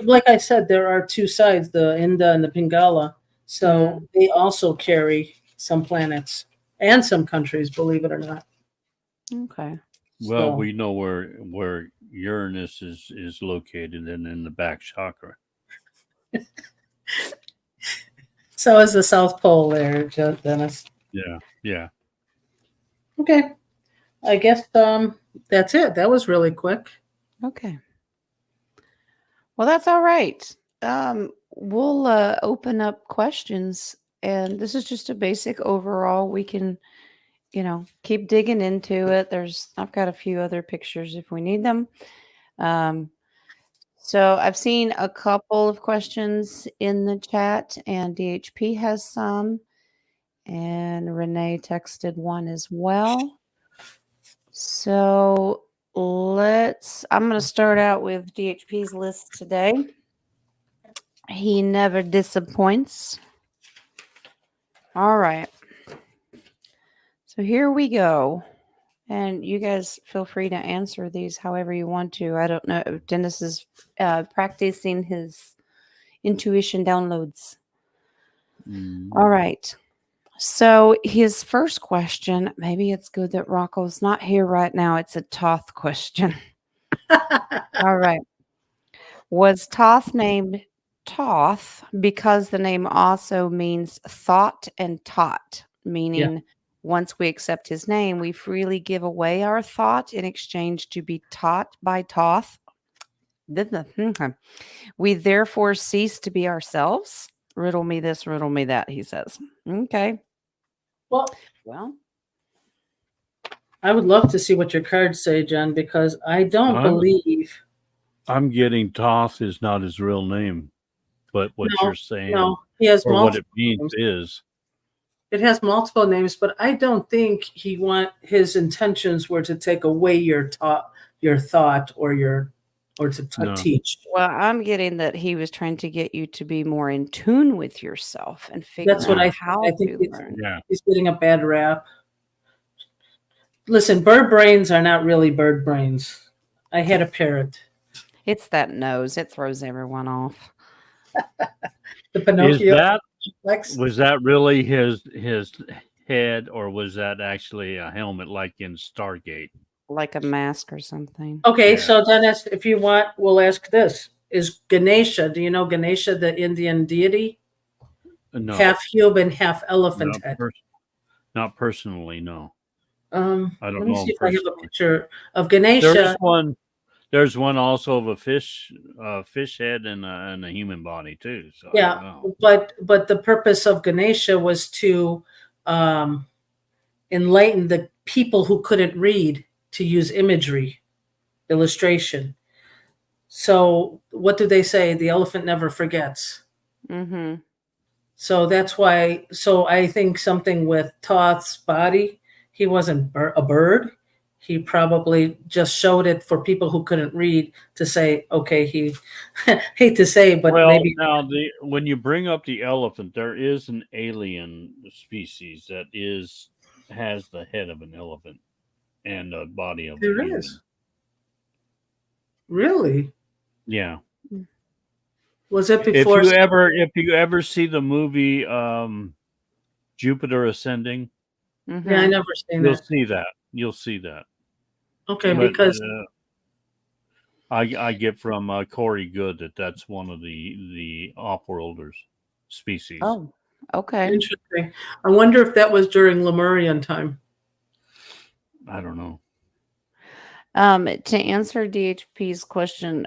Like I said, there are two sides, the Inda and the Pingala. So they also carry some planets and some countries, believe it or not. Okay. Well, So- we know where Uranus is located and in the back chakra. So is the South Pole there, Dennis. Yeah. Okay. I guess that's it. That was really quick. Okay. Well, that's all right. We'll open up questions, and this is just a basic overall. We can, keep digging into it. I've got a few other pictures if we need them. So I've seen a couple of questions in the chat, and DHP has some, and Renee texted one as well. So I'm going to start out with DHP's list today. He never disappoints. All right. So here we go. And you guys feel free to answer these however you want to. I don't know if Dennis is practicing his intuition downloads. All right. So his first question, maybe it's good that Rocco's not here right now. It's a Toth question. All right. Was Toth named Toth because the name also means thought and taught, meaning once we accept his name, we freely give away our thought in exchange to be taught by Toth. We therefore cease to be ourselves. Riddle me this, riddle me that, he says. Okay. Well, I would love to see what your cards say, Jen, because I don't Huh? believe. I'm getting Toth is not his real name, but what No, you're saying No, he has or what it multiple. means is It has multiple names, but I don't think his intentions were to take away your thought, or to No. teach. well, I'm getting that he was trying to get you to be more in tune with yourself and figure That's what out I how think to it's- learn. yeah. He's getting a bad rap. Listen, bird brains are not really bird brains. I had a parrot. It's that nose. It throws everyone off. The Is Pinocchio that complex. was that really his head, or was that actually a helmet like in Stargate? like a mask or something. Okay, Yeah. so then if you want, we'll ask this. Is Ganesha, do you know Ganesha, the Indian deity? No, Half human, half elephant not, head. not personally. No, I Let don't me know see him if I have a personally. picture of There is Ganesha. one. There's one also of a fish head and a human body too. So I Yeah, don't know. but the purpose of Ganesha was to um, enlighten the people who couldn't read to use imagery, illustration. So what do they say? The elephant never forgets. Mm-hmm. So that's why. So I think something with Toth's body, he wasn't a bird. He probably just showed it for people who couldn't read to say, okay, he hate to say, but Well, maybe now when you bring up the elephant, there is an alien species that has the head of an elephant and the body of a there human. is. Really? Yeah. Was it If before? you ever see the movie Jupiter Ascending, Mm-hmm. Yeah, I never seen you'll that. see that. You'll see that. Okay, But because I get from Corey Good that's one of the off-worlders species. Oh, okay. interesting. I wonder if that was during Lemurian time. I don't know. To answer DHP's question,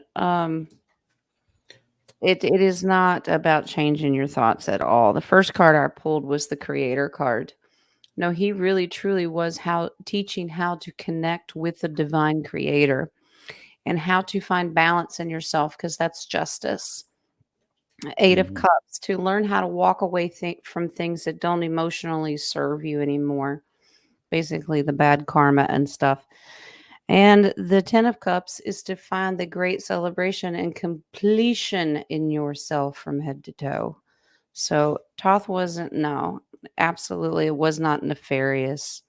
it is not about changing your thoughts at all. The first card I pulled was the creator card. No, he really truly was teaching how to connect with the divine creator and how to find balance in yourself, because that's justice. 8 of Mhm. Cups, to learn how to walk away from things that don't emotionally serve you anymore. Basically, the bad karma and stuff. And the 10 of Cups is to find the great celebration and completion in yourself from head to toe. So Toth wasn't, no, absolutely, it was not nefarious.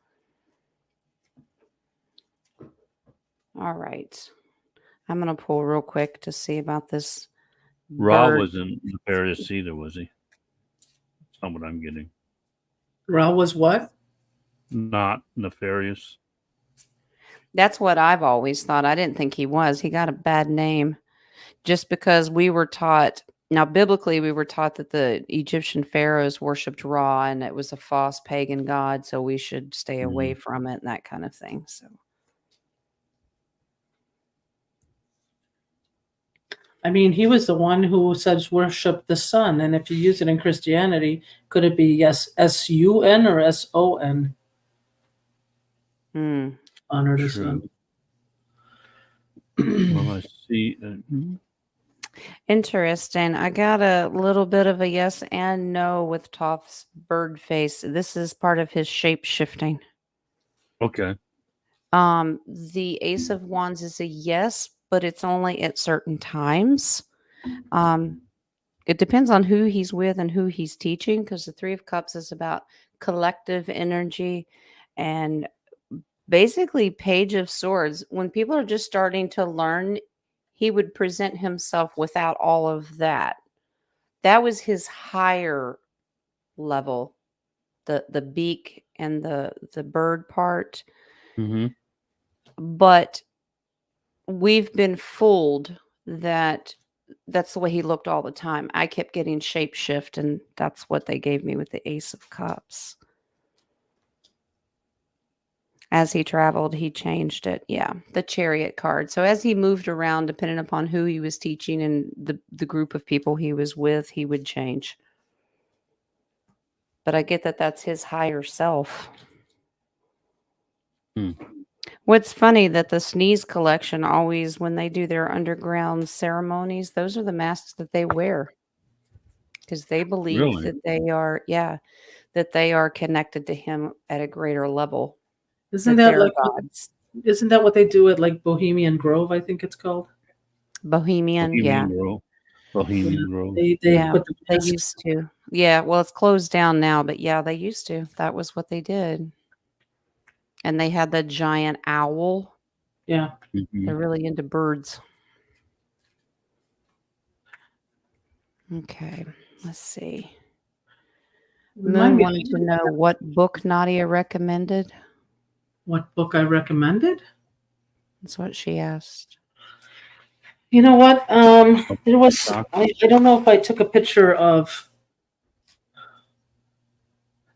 All right. I'm going to pull real quick to see about this Ra bird. wasn't nefarious either, was he? That's not what I'm getting. Ra was what? Not nefarious. That's what I've always thought. I didn't think he was. He got a bad name just because we were taught. Now, biblically, we were taught that the Egyptian pharaohs worshipped Ra and it was a false pagan god, so we should stay away from it and that kind of thing. So, I mean, he was the one who says worship the sun, and if you use it in Christianity, could it be yes SUN or SON? Honor the sun. Well, I see. Interesting. I got a little bit of a yes and no with Toth's bird face. This is part of his shape shifting. Okay. The Ace of Wands is a yes, but it's only at certain times. It depends on who he's with and who he's teaching, because the Three of Cups is about collective energy and basically Page of Swords. When people are just starting to learn, he would present himself without all of that. That was his higher level, the beak and the bird part. Mm-hmm. But we've been fooled that that's the way he looked all the time. I kept getting shape shift, and that's what they gave me with the Ace of Cups. As he traveled, he changed it. Yeah, the Chariot card. So as he moved around, depending upon who he was teaching and the group of people he was with, he would change. But I get that that's his higher self. What's funny that the Sneeze collection always, when they do their underground ceremonies, those are the masks that they wear because they believe Really? that they are, that they are connected to him at a greater level. Isn't that that they're like gods? isn't that what they do at like Bohemian Grove? I think it's called Bohemian, yeah. Bohemian Grove. They Yeah, put the they masks. used to. Yeah, well, it's closed down now, but yeah, they used to. That was what they did. And they had the giant owl. Yeah. Mhm. They're really into birds. Okay, let's see. Remind Moon me wanted to know what book Nadia recommended. what book I recommended. That's what she asked. You know what? There was, I don't know if I took a picture of,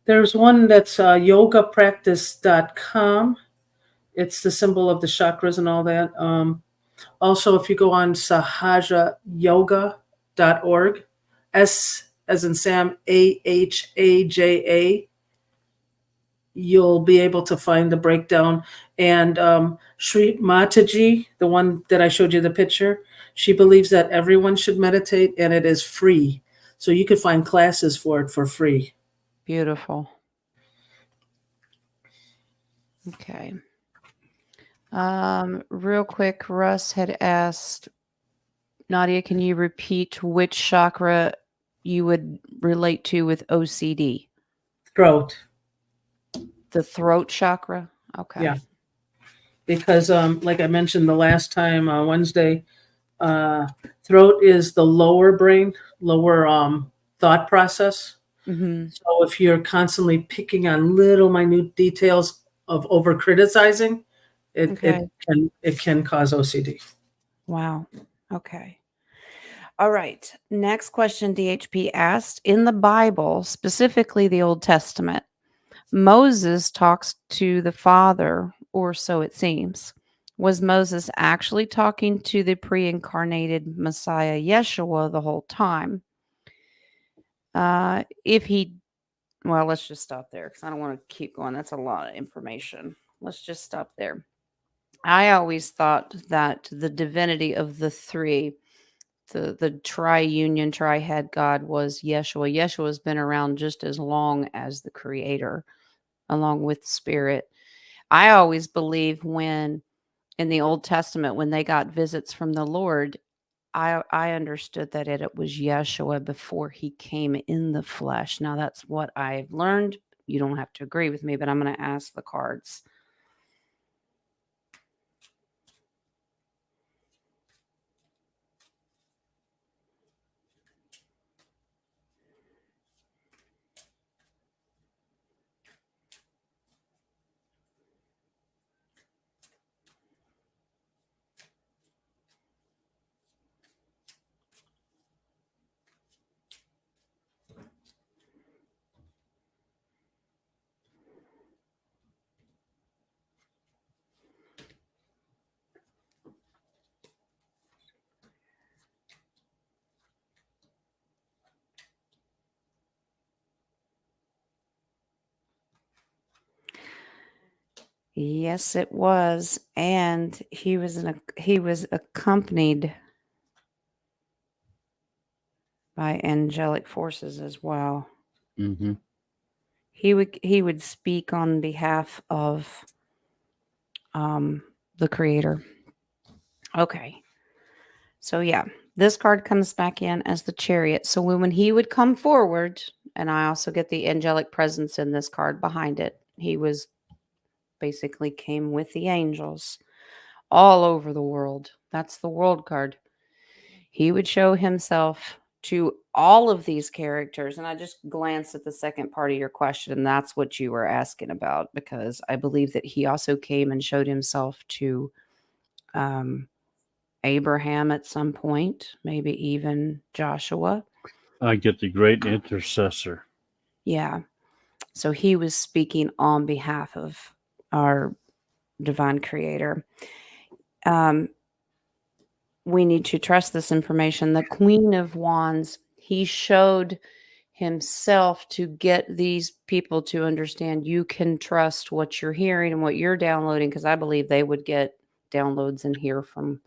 there's one that's yogapractice.com. It's the symbol of the chakras and all that. Also, if you go on sahajayoga.org, S as in Sam, AHAJA, you'll be able to find the breakdown. And Sri Mataji, the one that I showed you the picture, she believes that everyone should meditate and it is free. So you could find classes for it for free. Beautiful. Okay. Real quick, Russ had asked, Nadia, can you repeat which chakra you would relate to with OCD? Throat. The throat chakra? Okay. Yeah. Because like I mentioned the last time, Wednesday, throat is the lower brain, lower thought process. Mm-hmm. So if you're constantly picking on little minute details of over criticizing, it can cause OCD. Wow. Okay. All right. Next question DHP asked, in the Bible, specifically the Old Testament, Moses talks to the Father, or so it seems. Was Moses actually talking to the pre-incarnated Messiah Yeshua the whole time? Well, let's just stop there because I don't want to keep going. That's a lot of information. Let's just stop there. I always thought that the divinity of the three, the tri-union, tri-head God was Yeshua. Yeshua has been around just as long as the creator, along with spirit. I always believe when in the Old Testament, when they got visits from the Lord, I understood that it was Yeshua before he came in the flesh. Now that's what I've learned. You don't have to agree with me, but I'm going to ask the cards. Yes, it was, and he was accompanied by angelic forces as well. Mm-hmm. He would speak on behalf of the creator. Okay. So yeah, this card comes back in as the Chariot. So when he would come forward, and I also get the angelic presence in this card behind it, he was basically came with the angels all over the world. That's the world card. He would show himself to all of these characters. And I just glanced at the second part of your question, and that's what you were asking about, because I believe that he also came and showed himself to Abraham at some point, maybe even Joshua. I get the great intercessor. Yeah. So he was speaking on behalf of our divine creator. We need to trust this information. The Queen of Wands, he showed himself to get these people to understand you can trust what you're hearing and what you're downloading, because I believe they would get downloads and hear from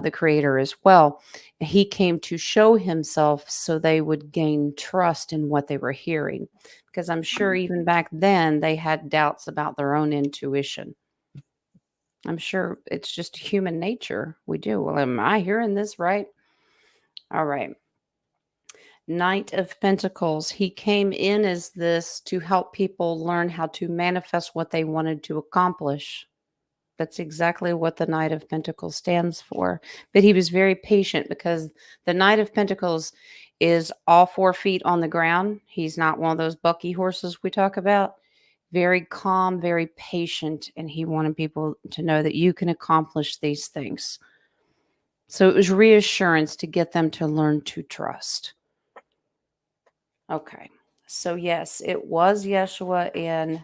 the creator as well. He came to show himself so they would gain trust in what they were hearing, because I'm sure even back then they had doubts about their own intuition. I'm sure it's just human nature. We do. Well, am I hearing this right? All right. Knight of Pentacles. He came in as this to help people learn how to manifest what they wanted to accomplish. That's exactly what the Knight of Pentacles stands for. But he was very patient, because the Knight of Pentacles is all 4 feet on the ground. He's not one of those bucky horses we talk about. very calm, very patient, and he wanted people to know that you can accomplish these things. So it was reassurance to get them to learn to trust. Okay. So yes, it was Yeshua, and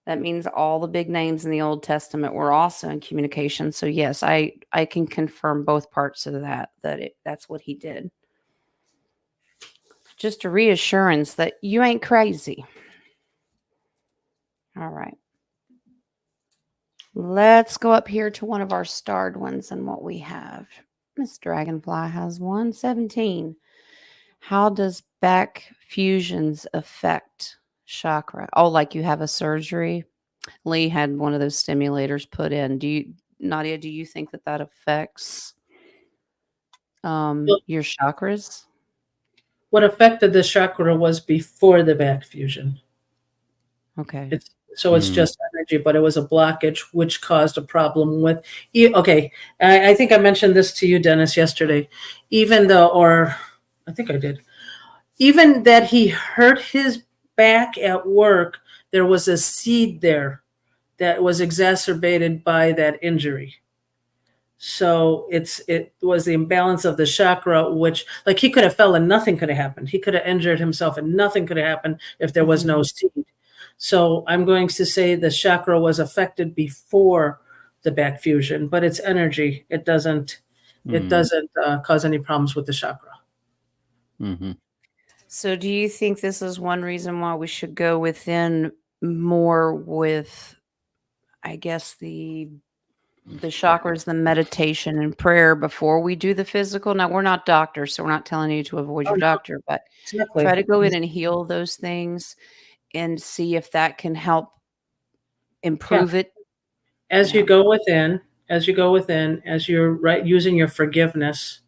that means all the big names in the Old Testament were also in communication. So yes, I can confirm both parts of that's what he did. Just a reassurance that you ain't crazy. All right. Let's go up here to one of our starred ones and what we have. Miss Dragonfly has 117. How does back fusions affect chakra? Oh, like you have a surgery? Lee had one of those stimulators put in. Nadia, do you think that affects your chakras? What affected the chakra was before the back fusion. Okay. It's just energy, but it was a blockage which caused a problem with. Okay, I think I mentioned this to you, Dennis, yesterday. Even though, or I think I did, even that he hurt his back at work, there was a seed there that was exacerbated by that injury. So it was the imbalance of the chakra, which, like, he could have fell and nothing could have happened. He could have injured himself and nothing could have happened if there was no seed. So I'm going to say the chakra was affected before the back fusion, but it's energy. It doesn't cause any problems with the chakra. Mm-hmm. So do you think this is one reason why we should go within more with, I guess, the chakras, the meditation and prayer before we do the physical? Now, we're not doctors, so we're not telling you to avoid your doctor, but Exactly. try to go in and heal those things and see if that can help improve it. As you go within, as you're using your forgiveness,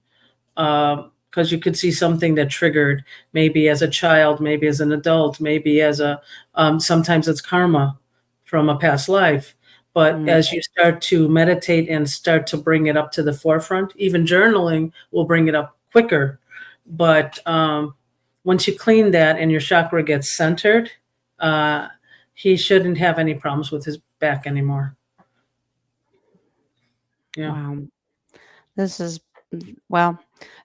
because you could see something that triggered, maybe as a child, maybe as an adult, maybe as sometimes it's karma from a past life. But as you start to meditate and start to bring it up to the forefront, even journaling will bring it up quicker. But once you clean that and your chakra gets centered, he shouldn't have any problems with his back anymore. Yeah. Wow. This is, well,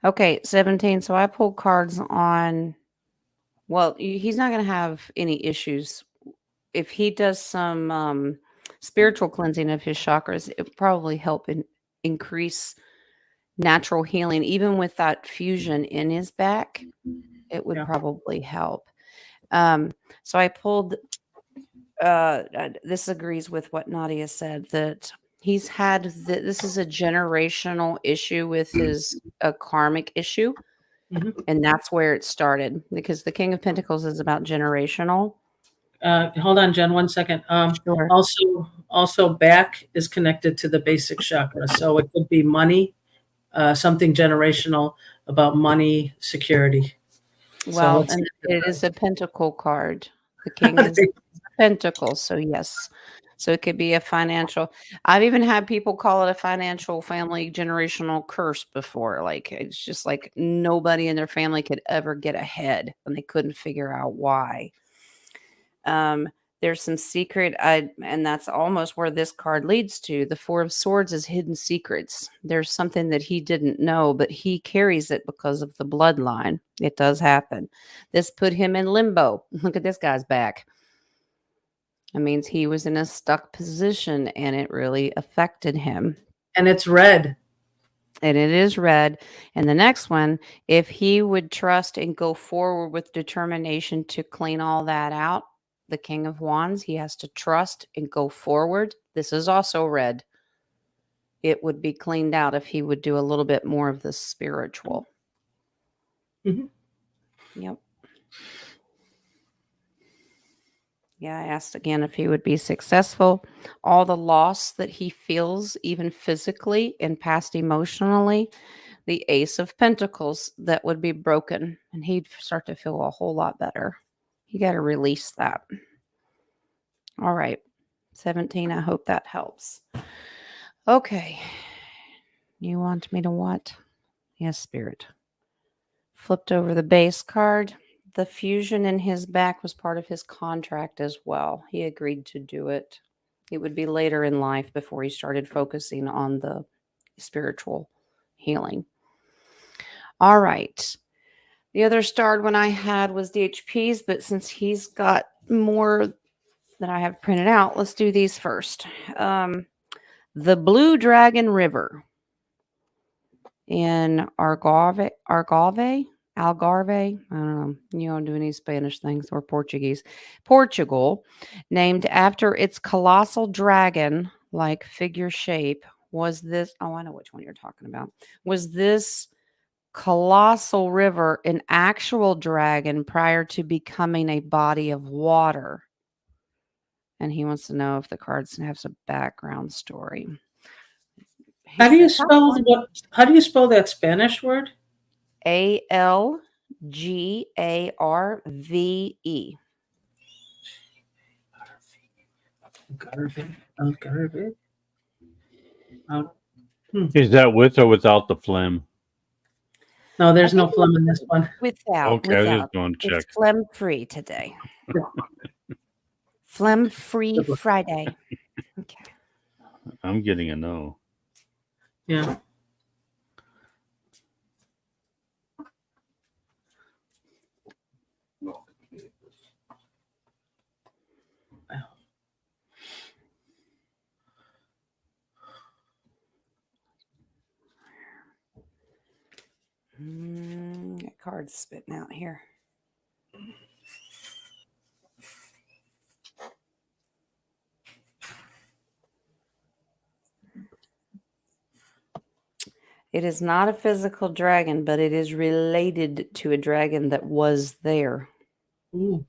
okay, 17. So I pulled cards on, well, he's not going to have any issues. If he does some spiritual cleansing of his chakras, it would probably help increase natural healing. Even with that fusion in his back, it would probably help. So I pulled, this agrees with what Nadia said, that he's had, this is a generational issue with a karmic issue. And that's where it started, because the King of Pentacles is about generational. Hold on, Jen, 1 second. Sure. Also back is connected to the basic chakra. So it could be money, something generational about money, security. Well, and it is a pentacle card. The king is pentacles. So yes. So it could be a financial. I've even had people call it a financial family generational curse before. Like, it's just like nobody in their family could ever get ahead and they couldn't figure out why. There's some secret, and that's almost where this card leads to. The Four of Swords is hidden secrets. There's something that he didn't know, but he carries it because of the bloodline. It does happen. This put him in limbo. Look at this guy's back. That means he was in a stuck position, and it really affected him. And it's red. And it is red. And the next one, if he would trust and go forward with determination to clean all that out, the King of Wands, he has to trust and go forward. This is also red. It would be cleaned out if he would do a little bit more of the spiritual. Yep. Yeah, I asked again if he would be successful. All the loss that he feels, even physically and past emotionally, the Ace of Pentacles, that would be broken, and he'd start to feel a whole lot better. You got to release that. All right. 17, I hope that helps. Okay. You want me to what? Yes, Spirit. Flipped over the base card. the fusion in his back was part of his contract as well. He agreed to do it. It would be later in life before he started focusing on the spiritual healing. All right. The other starred one I had was DHP's, but since he's got more that I have printed out, let's do these first. The Blue Dragon River in Algarve. I don't know. You don't do any Spanish things or Portuguese. Portugal, named after its colossal dragon like figure shape, was this. Oh, I know which one you're talking about. Was this colossal river an actual dragon prior to becoming a body of water? And he wants to know if the cards have some background story. How do you spell that Spanish word? Algarve. Algarve. Is that with or without the phlegm? No, there's no phlegm in this one. Without. Okay, I was just going to check. It's phlegm free today. Phlegm free Friday. Okay. I'm getting a no. Yeah. That card's spitting out here. It is not a physical dragon, but it is related to a dragon that was there. Ooh.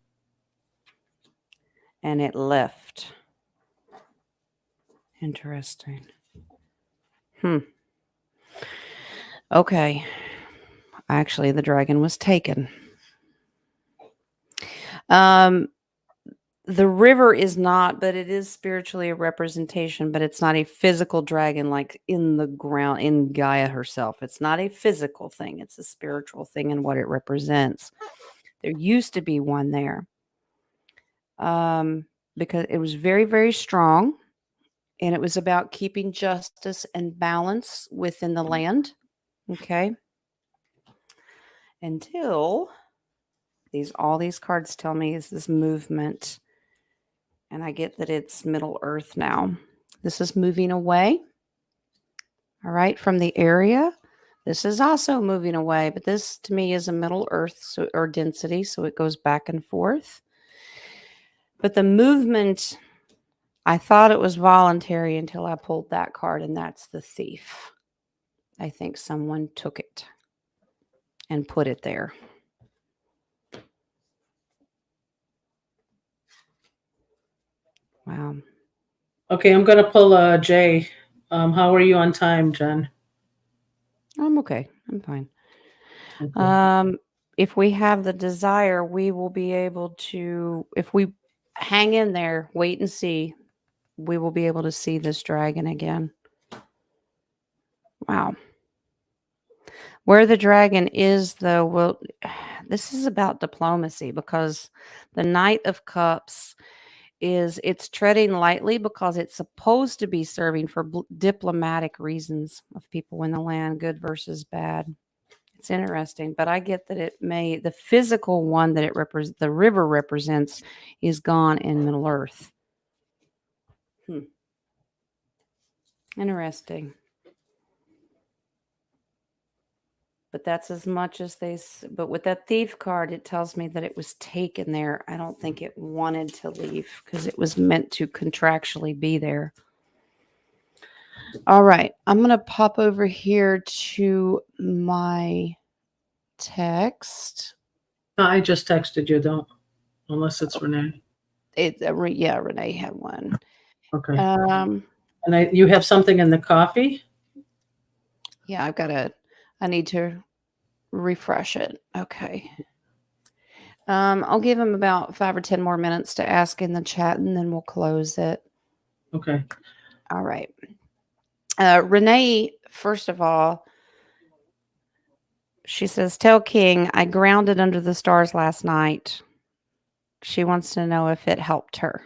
And it left. Interesting. Okay. Actually, the dragon was taken. The river is not, but it is spiritually a representation, but it's not a physical dragon like in the ground, in Gaia herself. It's not a physical thing. It's a spiritual thing and what it represents. There used to be one there because it was very, very strong, and it was about keeping justice and balance within the land. Okay. Until all these cards tell me is this movement. And I get that it's Middle Earth now. This is moving away. All right, from the area. This is also moving away, but this to me is a Middle Earth or density, so it goes back and forth. But the movement, I thought it was voluntary until I pulled that card, and that's the thief. I think someone took it and put it there. Wow. Okay, I'm gonna pull Jay. How are you on time, Jen? I'm okay. I'm fine. Okay. If we have the desire, we will be able to, if we hang in there, wait and see, we will be able to see this dragon again. Wow. Where the dragon is, though, well, this is about diplomacy because the Knight of Cups it's treading lightly because it's supposed to be serving for diplomatic reasons of people in the land, good versus bad. It's interesting, but I get that the physical one that the river represents is gone in Middle Earth. Interesting. But that's as much as but with that thief card, it tells me that it was taken there. I don't think it wanted to leave because it was meant to contractually be there. All right. I'm going to pop over here to my text. I just texted you, don't, unless it's Renee. Yeah, Renee had one. Okay. And you have something in the coffee? Yeah, I need to refresh it. Okay. I'll give him about 5 or 10 more minutes to ask in the chat, and then we'll close it. Okay. All right. Renee, first of all, She says, "Tell King I grounded under the stars last night." She wants to know if it helped her.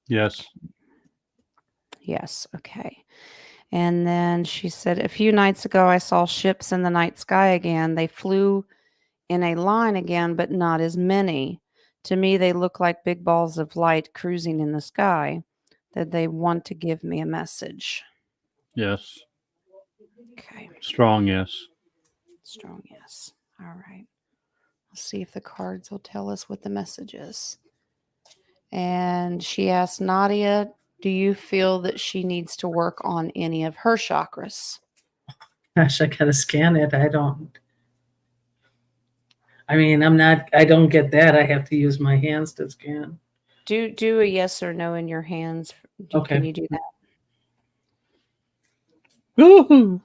Yes. Yes. Okay. And then she said, "A few nights ago, I saw ships in the night sky again. They flew in a line again, but not as many. To me, they look like big balls of light cruising in the sky. That they want to give me a message." Yes. Okay. Strong yes. Strong yes. All right. Let's see if the cards will tell us what the message is. And she asked Nadia, "Do you feel that she needs to work on any of her chakras?" Gosh, I gotta scan it. I don't. I mean, I don't get that. I have to use my hands to scan. Do a yes or no in your hands. Okay. Can you do that? Woohoo!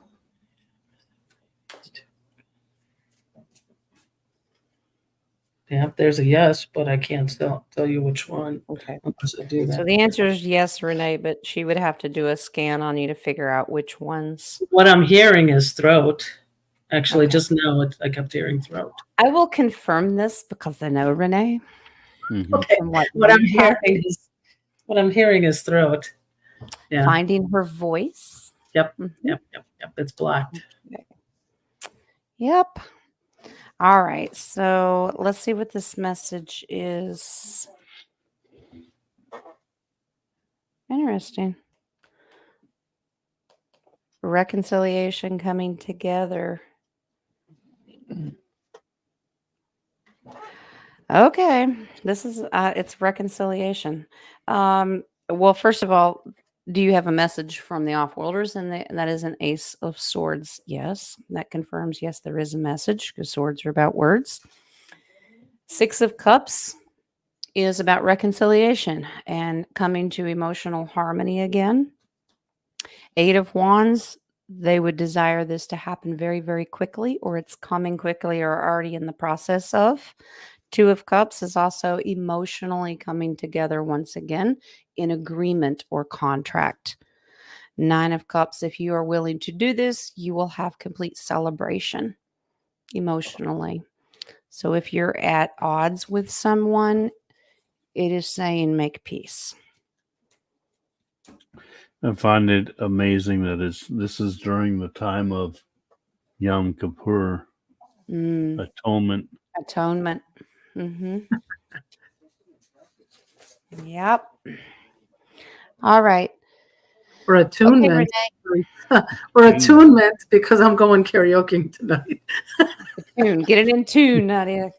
Yeah, there's a yes, but I can't tell you which one Okay. unless I do So that. the answer is yes, Renee, but she would have to do a scan on you to figure out which ones. What I'm hearing is throat. Actually, Okay. just now I kept hearing throat. I will confirm this because I know Renee. Mhm. Okay. From what What I'm we have, hearing is throat. Yeah. finding her voice. Yep. Mhm. Yep. It's blocked. Yep. All right. So let's see what this message is. Interesting. Reconciliation coming together. Okay. This is it's reconciliation. Well, first of all, do you have a message from the off-worlders? And that is an Ace of Swords. Yes. That confirms, yes, there is a message because swords are about words. Six of Cups is about reconciliation and coming to emotional harmony again. Eight of Wands, they would desire this to happen very, very quickly, or it's coming quickly or already in the process of. Two of Cups is also emotionally coming together once again in agreement or contract. Nine of Cups, if you are willing to do this, you will have complete celebration emotionally. So if you're at odds with someone, it is saying make peace. I find it amazing that this is during the time of Yom Kippur atonement. Atonement. Mm-hmm. Yep. All right. Or Okay, attunement. Renee. Or attunement because I'm going karaoke tonight. Tune. Get it in tune, Nadia.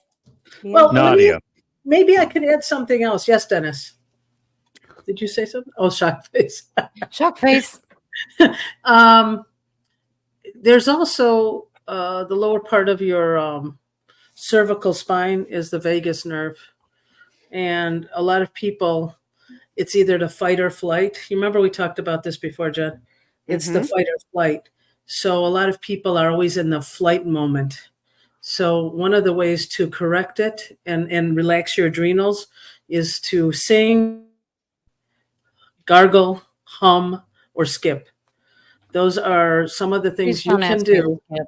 Yeah. Well, Nadia. maybe I could add something else. Yes, Dennis. Did you say something? Oh, shock face. Shock face. There's also the lower part of your cervical spine is the vagus nerve. And a lot of people, it's either the fight or flight. You remember we talked about this before, Jen? It's the fight or flight. So a lot of people are always in the flight moment. So one of the ways to correct it and relax your adrenals is to sing, gargle, hum, or skip. Those are some of the things Please you don't can ask me to do. skip.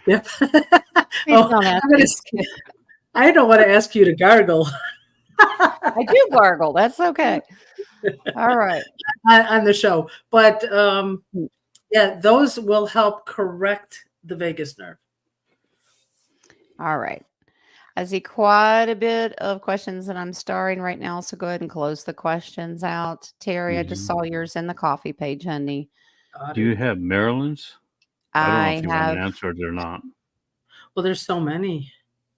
Yep. Please don't ask me to skip. I don't want to ask you to gargle I do gargle. That's okay. All right. on the show, but yeah, those will help correct the vagus nerve. All right. I see quite a bit of questions that I'm starring right now, so go ahead and close the questions out. Terry, I just saw yours in the coffee page, honey. Do you have Maryland's? I don't know I if you want have. to answer it or not. Well, there's so many.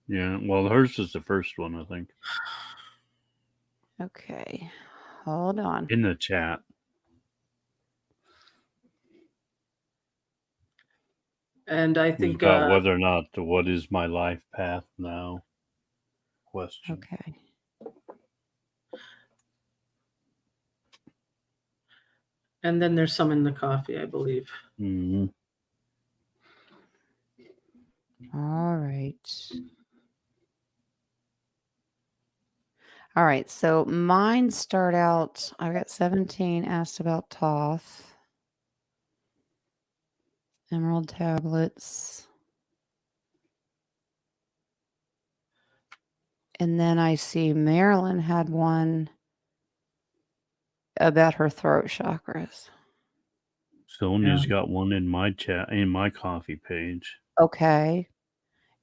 Yeah, well, hers is the first one, I think, Okay. Hold on. in the chat. And I It's think about whether or not what is my life path now question. Okay. and then there's some in the coffee, I believe. Mm-hmm. All right. All right. So mine start out, I got 17 asked about Toth. Emerald tablets. And then I see Marilyn had one about her throat chakras. Sonia's Yeah. got one in my chat, in my coffee page. Okay.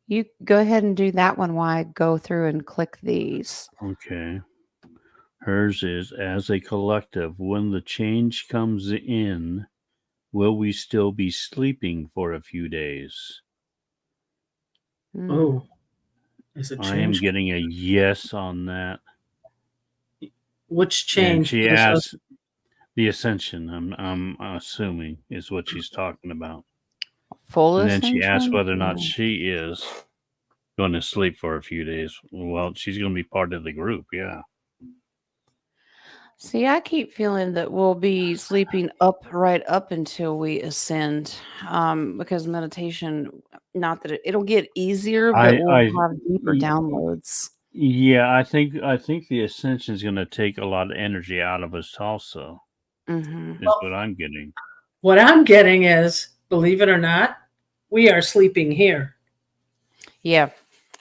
You go ahead and do that one while I go through and click these. Okay. Hers is, as a collective, when the change comes in, will we still be sleeping for a few days? Mm. Oh, is it I am changed? getting a yes on that. Which And change? she This was- asked the ascension, I'm assuming, is what she's talking about. Full And then she asked ascension? whether or not No. she is going to sleep for a few days. Well, she's going to be part of the group, yeah. See, I keep feeling that we'll be sleeping right up until we ascend, because meditation, not that it'll get easier, but we'll have deeper downloads. Yeah, I think the ascension is going to take a lot of energy out of us also. Mm-hmm. Is what I'm getting. What I'm getting is, believe it or not, we are sleeping here. Yeah,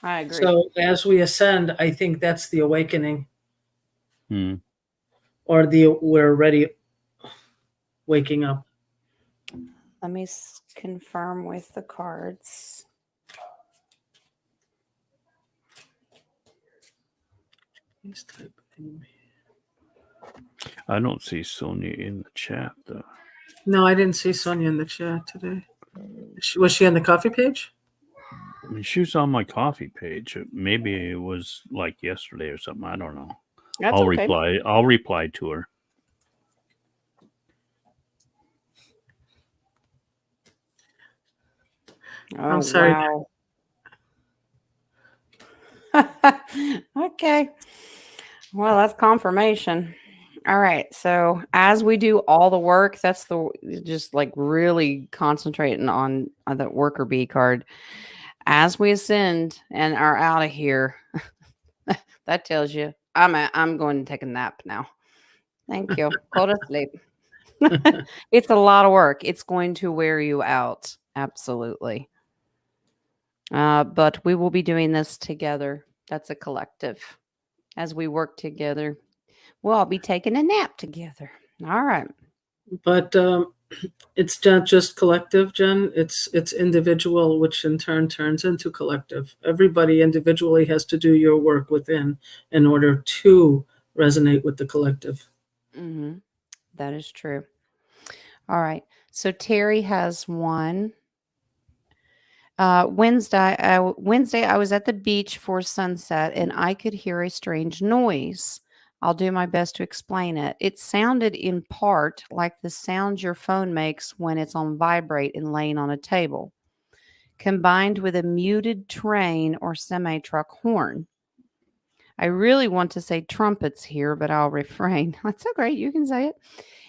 I agree. So as we ascend, I think that's the awakening, or we're already waking up. Let me confirm with the cards. I don't see Sonia in the chat though. No, I didn't see Sonia in the chat today. Was she on the coffee page? I mean, she was on my coffee page. Maybe it was like yesterday or something. I don't know. That's I'll okay. reply. I'll reply to her. Oh, I'm sorry. Wow. Okay. Well, that's confirmation. All right. So as we do all the work, that's just like really concentrating on the worker bee card. As we ascend and are out of here, that tells you I'm going to take a nap now. Thank you. Go to sleep. It's a lot of work. It's going to wear you out. Absolutely. But we will be doing this together. That's a collective. As we work together, we'll all be taking a nap together. All right. But it's not just collective, Jen. It's individual, which in turn turns into collective. Everybody individually has to do your work within in order to resonate with the collective. Mm-hmm. That is true. All right. So Terry has one. Wednesday, I was at the beach for sunset and I could hear a strange noise. I'll do my best to explain it. It sounded in part like the sound your phone makes when it's on vibrate and laying on a table, combined with a muted train or semi-truck horn. I really want to say trumpets here, but I'll refrain. That's so great. You can say it.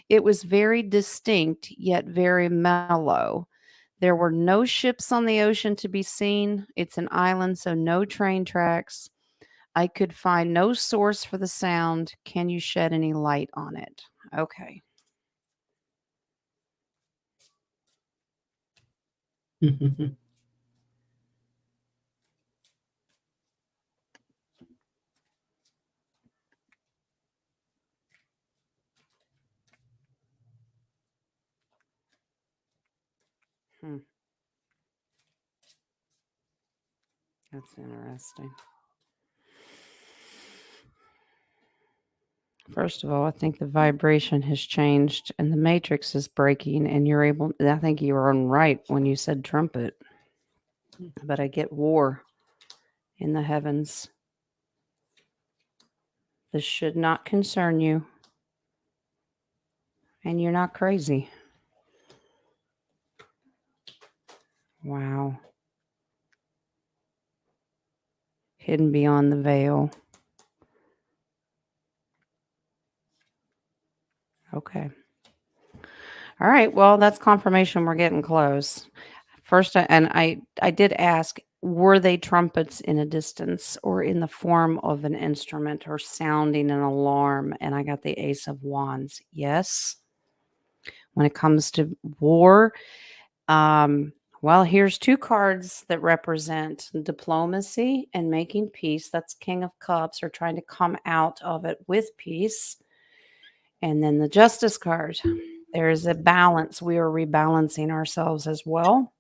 It was very distinct, yet very mellow. There were no ships on the ocean to be seen. It's an island, so no train tracks. I could find no source for the sound. Can you shed any light on it? Okay. That's interesting. First of all, I think the vibration has changed and the matrix is breaking, and I think you were right when you said trumpet. But I get war in the heavens. This should not concern you. And you're not crazy. Wow. Hidden beyond the veil. Okay. All right. Well, that's confirmation we're getting close. First, I did ask, were they trumpets in a distance or in the form of an instrument or sounding an alarm? And I got the Ace of Wands. Yes. When it comes to war, Well, here's two cards that represent diplomacy and making peace. That's King of Cups, or trying to come out of it with peace. And then the Justice card. There's a balance. We are rebalancing ourselves as well.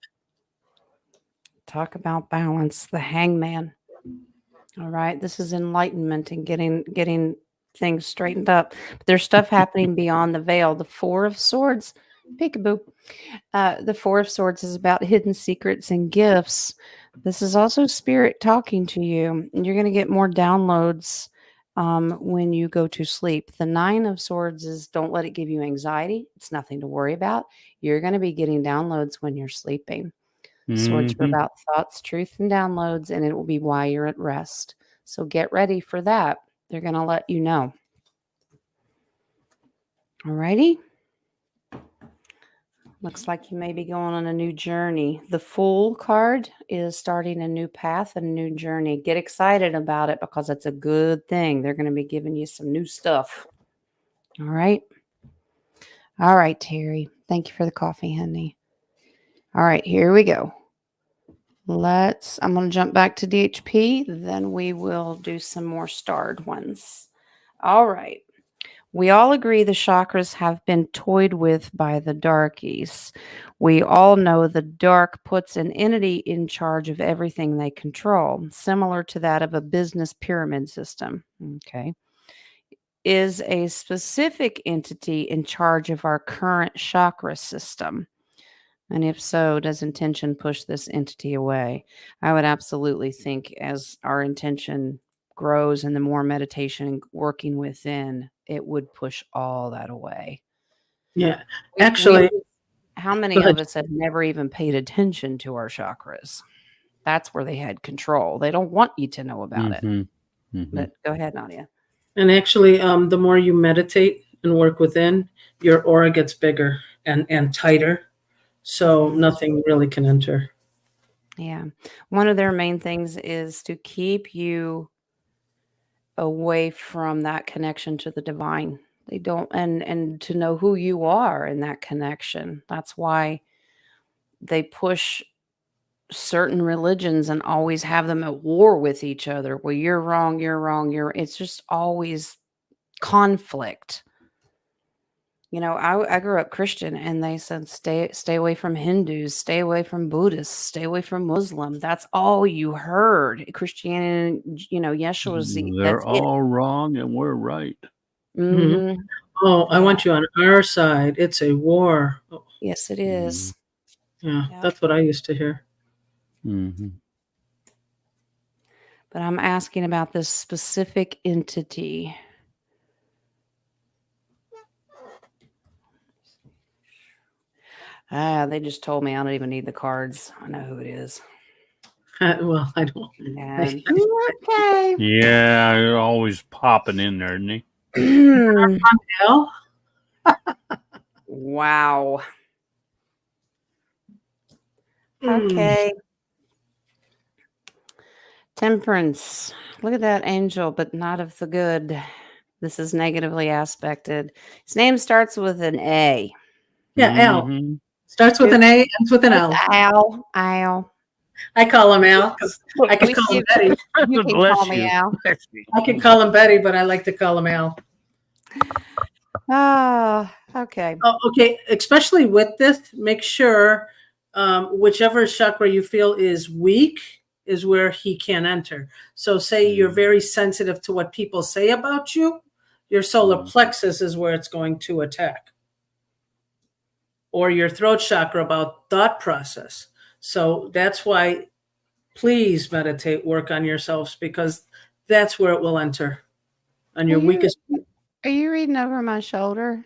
Talk about balance. The Hangman. All right. This is enlightenment and getting things straightened up. But there's stuff happening beyond the veil. The Four of Swords. Peekaboo. The Four of Swords is about hidden secrets and gifts. This is also spirit talking to you. And you're going to get more downloads when you go to sleep. The Nine of Swords is don't let it give you anxiety. It's nothing to worry about. You're going to be getting downloads when you're sleeping. Swords are Mhm. about thoughts, truth, and downloads, and it will be while you're at rest. So get ready for that. They're going to let you know. All righty. Looks like you may be going on a new journey. The Fool card is starting a new path and a new journey. Get excited about it because it's a good thing. They're going to be giving you some new stuff. All right. All right, Terry. Thank you for the coffee, honey. All right, here we go. I'm going to jump back to DHP. Then we will do some more starred ones. All right. We all agree the chakras have been toyed with by the darkies. We all know the dark puts an entity in charge of everything they control, similar to that of a business pyramid system. Okay. Is a specific entity in charge of our current chakra system? And if so, does intention push this entity away? I would absolutely think as our intention grows and the more meditation working within, it would push all that away. Yeah. We- Actually, how many go ahead. of us have never even paid attention to our chakras? That's where they had control. They don't want you to know about it. Mhm. Mhm. But go ahead, Nadia. And actually, the more you meditate and work within, your aura gets bigger and tighter. So nothing really can enter. Yeah. One of their main things is to keep you away from that connection to the divine. They don't and to know who you are in that connection. That's why they push certain religions and always have them at war with each other. Well, you're wrong, it's just always conflict. You know, I grew up Christian and they said stay away from Hindus, stay away from Buddhists, stay away from Muslim. That's all you heard. Christianity, Yeshua's They're that's it. all wrong and we're right. Mhm. Oh, I Yeah. want you on our side. It's a war. Oh, Yes, it is. yeah, Yeah. that's what I used to hear. Mhm. But I'm asking about this specific entity. They just told me I don't even need the cards. I know who it is. Well, I don't. And okay. Yeah, you're always popping in there, isn't he? Hell? Wow. Mm. Okay. Temperance. Look at that angel, but not of the good. This is negatively aspected. His name starts with an A. Yeah, Al. Mhm. Starts with an A, ends with an L. Al. Al. I call him Al because I could We call him do- Betty. You can Bless call me you. Al. Bless you. I could call him Betty, but I like to call him Al. Ah, okay. Oh, okay, especially with this, make sure whichever chakra you feel is weak is where he can enter. So say you're very sensitive to what people say about you, your solar plexus is where it's going to attack. Or your throat chakra about thought process. So that's why please meditate, work on yourselves because that's where it will enter. On your weakest. Are you reading over my shoulder,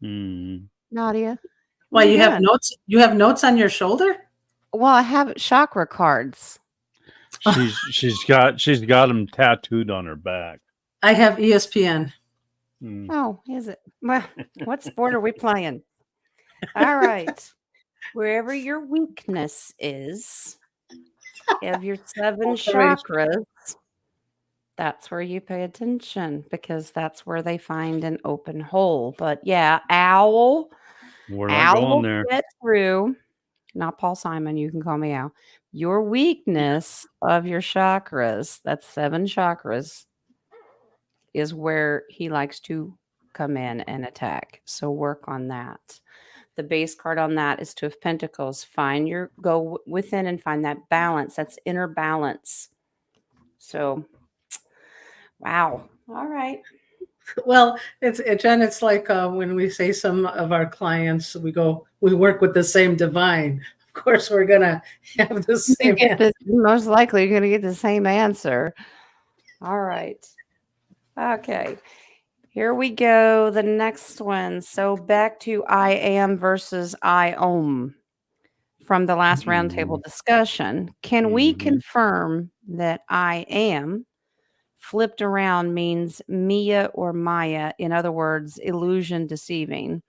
Mm. Nadia? Why What are you have doing? notes? You have notes on your shoulder? Well, I have chakra cards. She's got them tattooed on her back. I have ESPN. Mm. Oh, is it? Well, what sport are we playing? All right. Wherever your weakness is, of your 7 chakras, that's where you pay attention because that's where they find an open hole. But yeah, owl We're not will going there. get through. not Paul Simon. You can call me Al. Your weakness of your chakras, that's 7 chakras, is where he likes to come in and attack. So work on that. The base card on that is Two of Pentacles. Within and find that balance. That's inner balance. So, wow. All right. Well, Jen, it's like when we say some of our clients, we work with the same divine. Of course, we're gonna have the same answer. Most likely you're going to get the same answer. All right. Okay. Here we go. The next one. So back to I am versus I own from the last roundtable discussion. Can we confirm that I am flipped around means Mia or Maya? In other words, illusion, deceiving.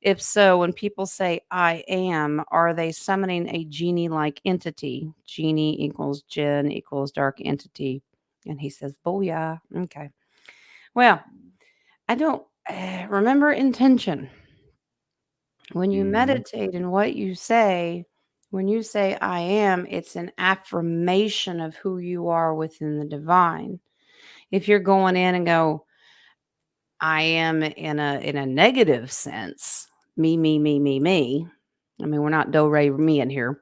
If so, when people say I am, are they summoning a genie-like entity? Genie equals Jinn equals dark entity. And he says, booyah. Okay. Well, I don't remember intention. When you meditate in what you say, when you say I am, it's an affirmation of who you are within the divine. If you're going in and go, I am in a negative sense, me. I mean, we're not do re me in here.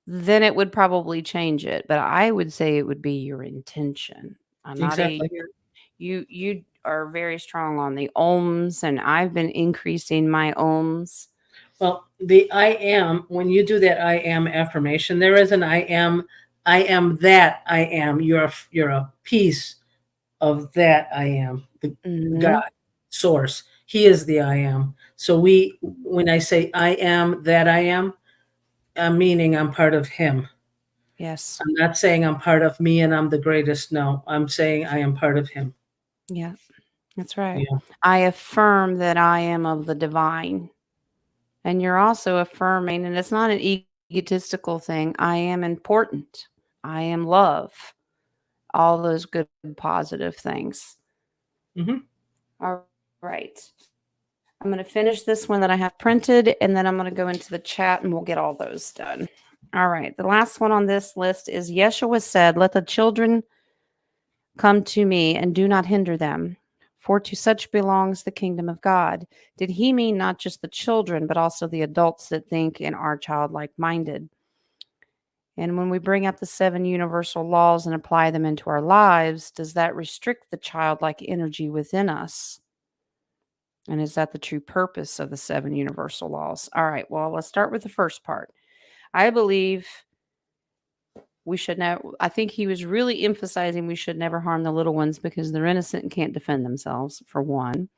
Then it would probably change it. But I would say it would be your intention. I'm not Exactly. you are very strong on the ohms, and I've been increasing my ohms. Well, the I am, when you do that I am affirmation, there is an I am that I am. You're a piece of that I am, the God source. He is the I am. So when I say I am that I am, I'm meaning I'm part of him. Yes. I'm not saying I'm part of me and I'm the greatest. No, I'm saying I am part of him. Yeah, that's right. Yeah. I affirm that I am of the divine. And you're also affirming, and it's not an egotistical thing, I am important. I am love. All those good, positive things. Mm-hmm. All right. I'm going to finish this one that I have printed, and then I'm going to go into the chat and we'll get all those done. All right. The last one on this list is Yeshua said, let the children come to me and do not hinder them, for to such belongs the kingdom of God. Did he mean not just the children, but also the adults that think and are childlike minded? And when we bring up the 7 universal laws and apply them into our lives, does that restrict the childlike energy within us? And is that the true purpose of the 7 universal laws? All right, well, let's start with the first part. I believe we should never, I think he was really emphasizing we should never harm the little ones because they're innocent and can't defend themselves, for one.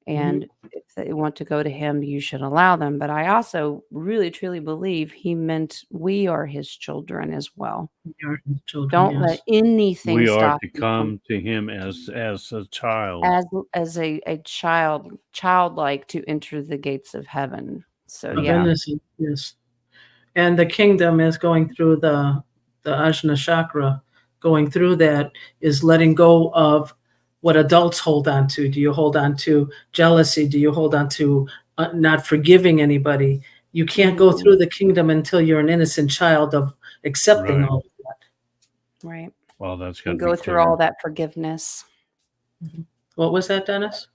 And if they want to go to him, you should allow them. But I also really, truly believe he meant we are his children as well. Your children, Don't yes. let anything We are stop to you come to him as a child. as a childlike to enter the gates of heaven. So Of yeah. innocence, yes. And the kingdom is going through the Ajna chakra. Going through that is letting go of what adults hold on to. Do you hold on to jealousy? Do you hold on to not forgiving anybody? You can't go through the kingdom until you're an innocent child of accepting Right. all of that. Right. Well, that's got And to go be through clear. all that forgiveness. What was that, Dennis?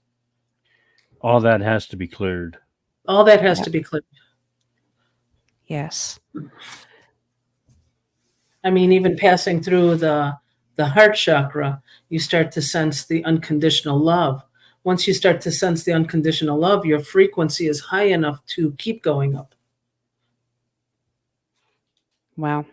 All that has to be cleared. All that has to be clear. Yes. I mean, even passing through the heart chakra, you start to sense the unconditional love. Once you start to sense the unconditional love, your frequency is high enough to keep going up. Wow.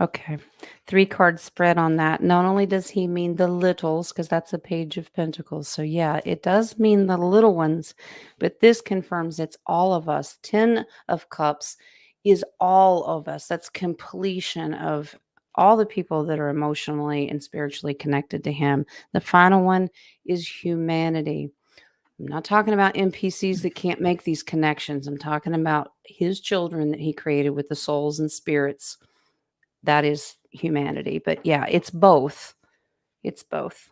Okay. 3 card spread on that. Not only does he mean the littles, because that's a page of pentacles. So yeah, it does mean the little ones, but this confirms it's all of us. 10 of cups is all of us. That's completion of all the people that are emotionally and spiritually connected to him. The final one is humanity. I'm not talking about NPCs that can't make these connections. I'm talking about his children that he created with the souls and spirits. That is humanity. But yeah, it's both. It's both.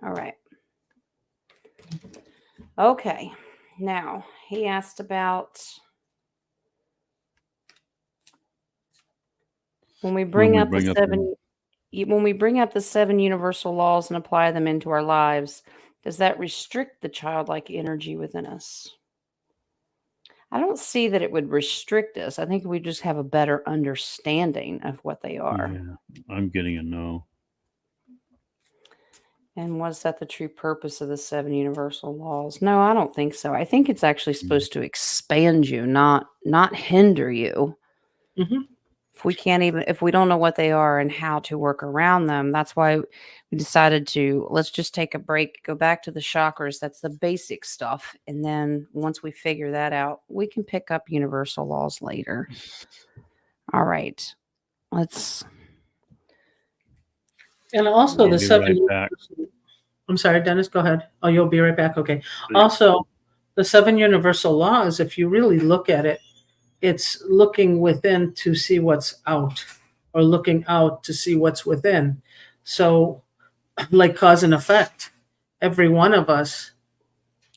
All right. Okay. Now, he asked about When we When bring we up the bring up seven, when we bring up the 7 universal laws and apply them into our lives, does that restrict the childlike energy within us? I don't see that it would restrict us. I think we just have a better understanding of what they are. yeah, I'm getting a no. And was that the true purpose of the 7 universal laws? No, I don't think so. I think it's actually supposed to expand you, not hinder you. Hmm. If we don't know what they are and how to work around them, that's why we decided to let's just take a break, go back to the chakras. That's the basic stuff. And then once we figure that out, we can pick up universal laws later. All right. And also I'll the be 7. right back. I'm sorry, Dennis, go ahead. Oh, you'll be right back. Okay. Yeah. Also, the 7 universal laws, if you really look at it, it's looking within to see what's out, or looking out to see what's within. So, like cause and effect, every one of us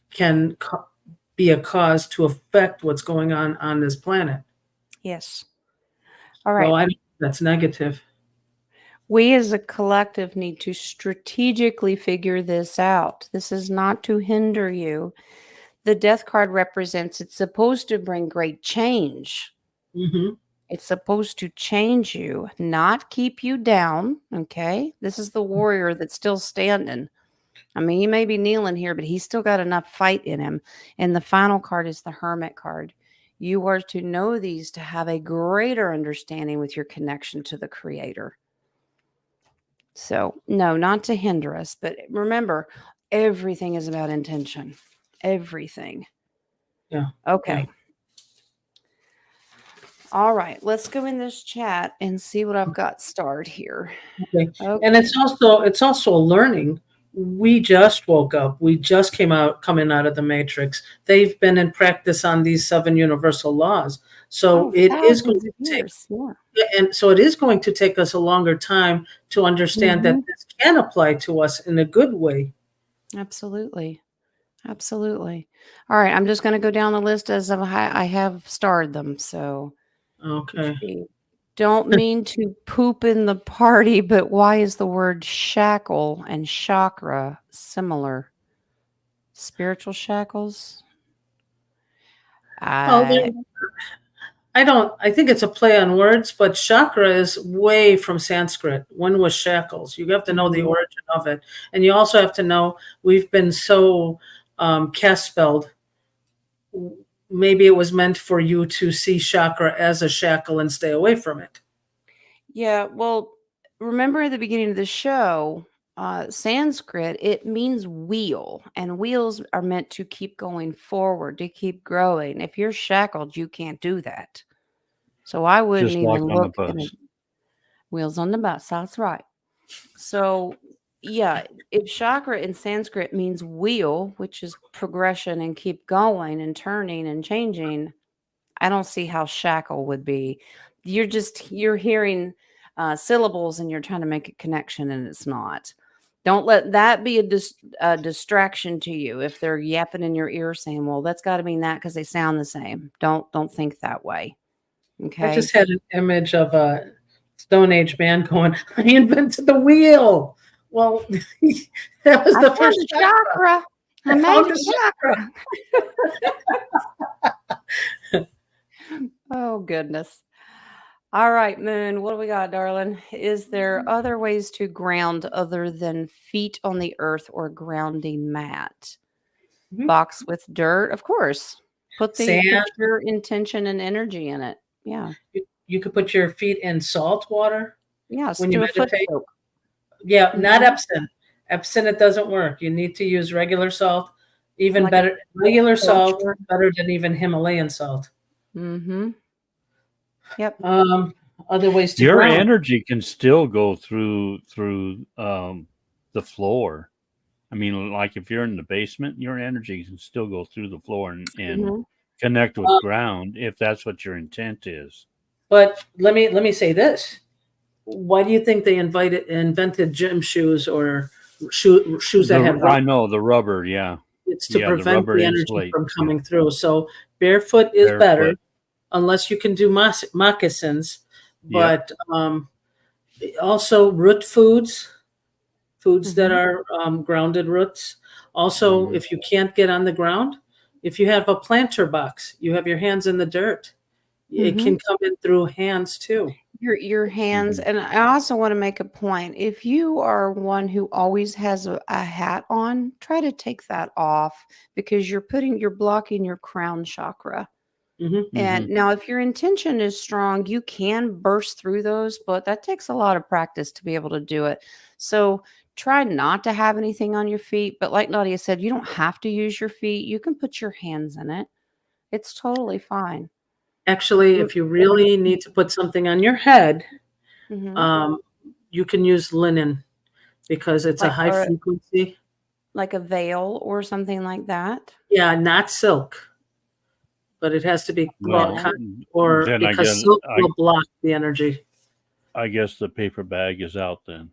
can be a cause to affect what's going on this planet. Yes. All right. Well, I think that's negative. We as a collective need to strategically figure this out. This is not to hinder you. The death card represents it's supposed to bring great change. Mm-hmm. It's supposed to change you, not keep you down. Okay. This is the warrior that's still standing. I mean, he may be kneeling here, but he's still got enough fight in him. And the final card is the Hermit card. You are to know these to have a greater understanding with your connection to the Creator. So, no, not to hinder us, but remember, everything is about intention. Everything. Yeah. Okay. Yeah. All right. Let's go in this chat and see what I've got starred here. Okay. Okay. And it's also a learning. We just woke up. We just coming out of the matrix. They've been in practice on these 7 universal laws. So it is going thousands to of take, years. Yeah. and so it is going to take us a longer time to understand that Mhm. this can apply to us in a good way. Absolutely. Absolutely. All right. I'm just going to go down the list as I have starred them. So, Okay. don't mean to poop in the party, but why is the word shackle and chakra similar? Spiritual shackles? Well, I think it's a play on words, but chakra is way from Sanskrit. When was shackles? You have to know the origin of it. And you also have to know we've been so cast spelled. Maybe it was meant for you to see chakra as a shackle and stay away from it. Yeah, well, remember at the beginning of the show, Sanskrit, it means wheel, and wheels are meant to keep going forward, to keep growing. If you're shackled, you can't do that. So I wouldn't Just even walk on the look at bus. it. Wheels on the bus. That's right. So, yeah, if chakra in Sanskrit means wheel, which is progression and keep going and turning and changing, I don't see how shackle would be. You're hearing syllables and you're trying to make a connection and it's not. Don't let that be a distraction to you. If they're yapping in your ear saying, well, that's got to mean that because they sound the same. Don't think that way. Okay. I just had an image of a Stone Age man going, I invented the wheel. Well, that was the first chakra. I made found a chakra. Oh, goodness. All right, Moon, what do we got, darling? Is there other ways to ground other than feet on the earth or grounding mat? Mhm. Box with dirt, of course. Put Sand. your intention and energy in it. Yeah. You could put your feet in salt water Yes. when you Do a foot meditate. soak. Yeah, not Mhm. Epsom. Epsom, it doesn't work. You need to use regular salt. Even Like a better, regular salt culture. better than even Himalayan salt. Mm-hmm. Yep. Other ways to Your ground. energy can still go through the floor. I mean, like if you're in the basement, your energy can still go through the floor and Mhm. connect with ground if that's what your intent is. But let me say this. Why do you think they invented gym shoes or shoes that had rubber? I know the rubber, yeah. It's to the prevent rubber the energy insulate, from coming through. So barefoot is Barefoot. better, unless you can do moccasins. but also root foods that are grounded roots. Also, if you can't get on the ground, if you have a planter box, you have your hands in the dirt. It can come in through hands too. Your hands, and I also want to make a point. If you are one who always has a hat on, try to take that off because you're blocking your crown chakra. And now, if your intention is strong, you can burst through those, but that takes a lot of practice to be able to do it. So try not to have anything on your feet. But like Nadia said, you don't have to use your feet. You can put your hands in it. It's totally fine. Actually, if you really need to put something on your head, Mhm. you can use linen because it's a high frequency. Like a veil or something like that. Yeah, not silk, but it has to be cotton, or then because silk will block the energy. I guess the paper bag is out then.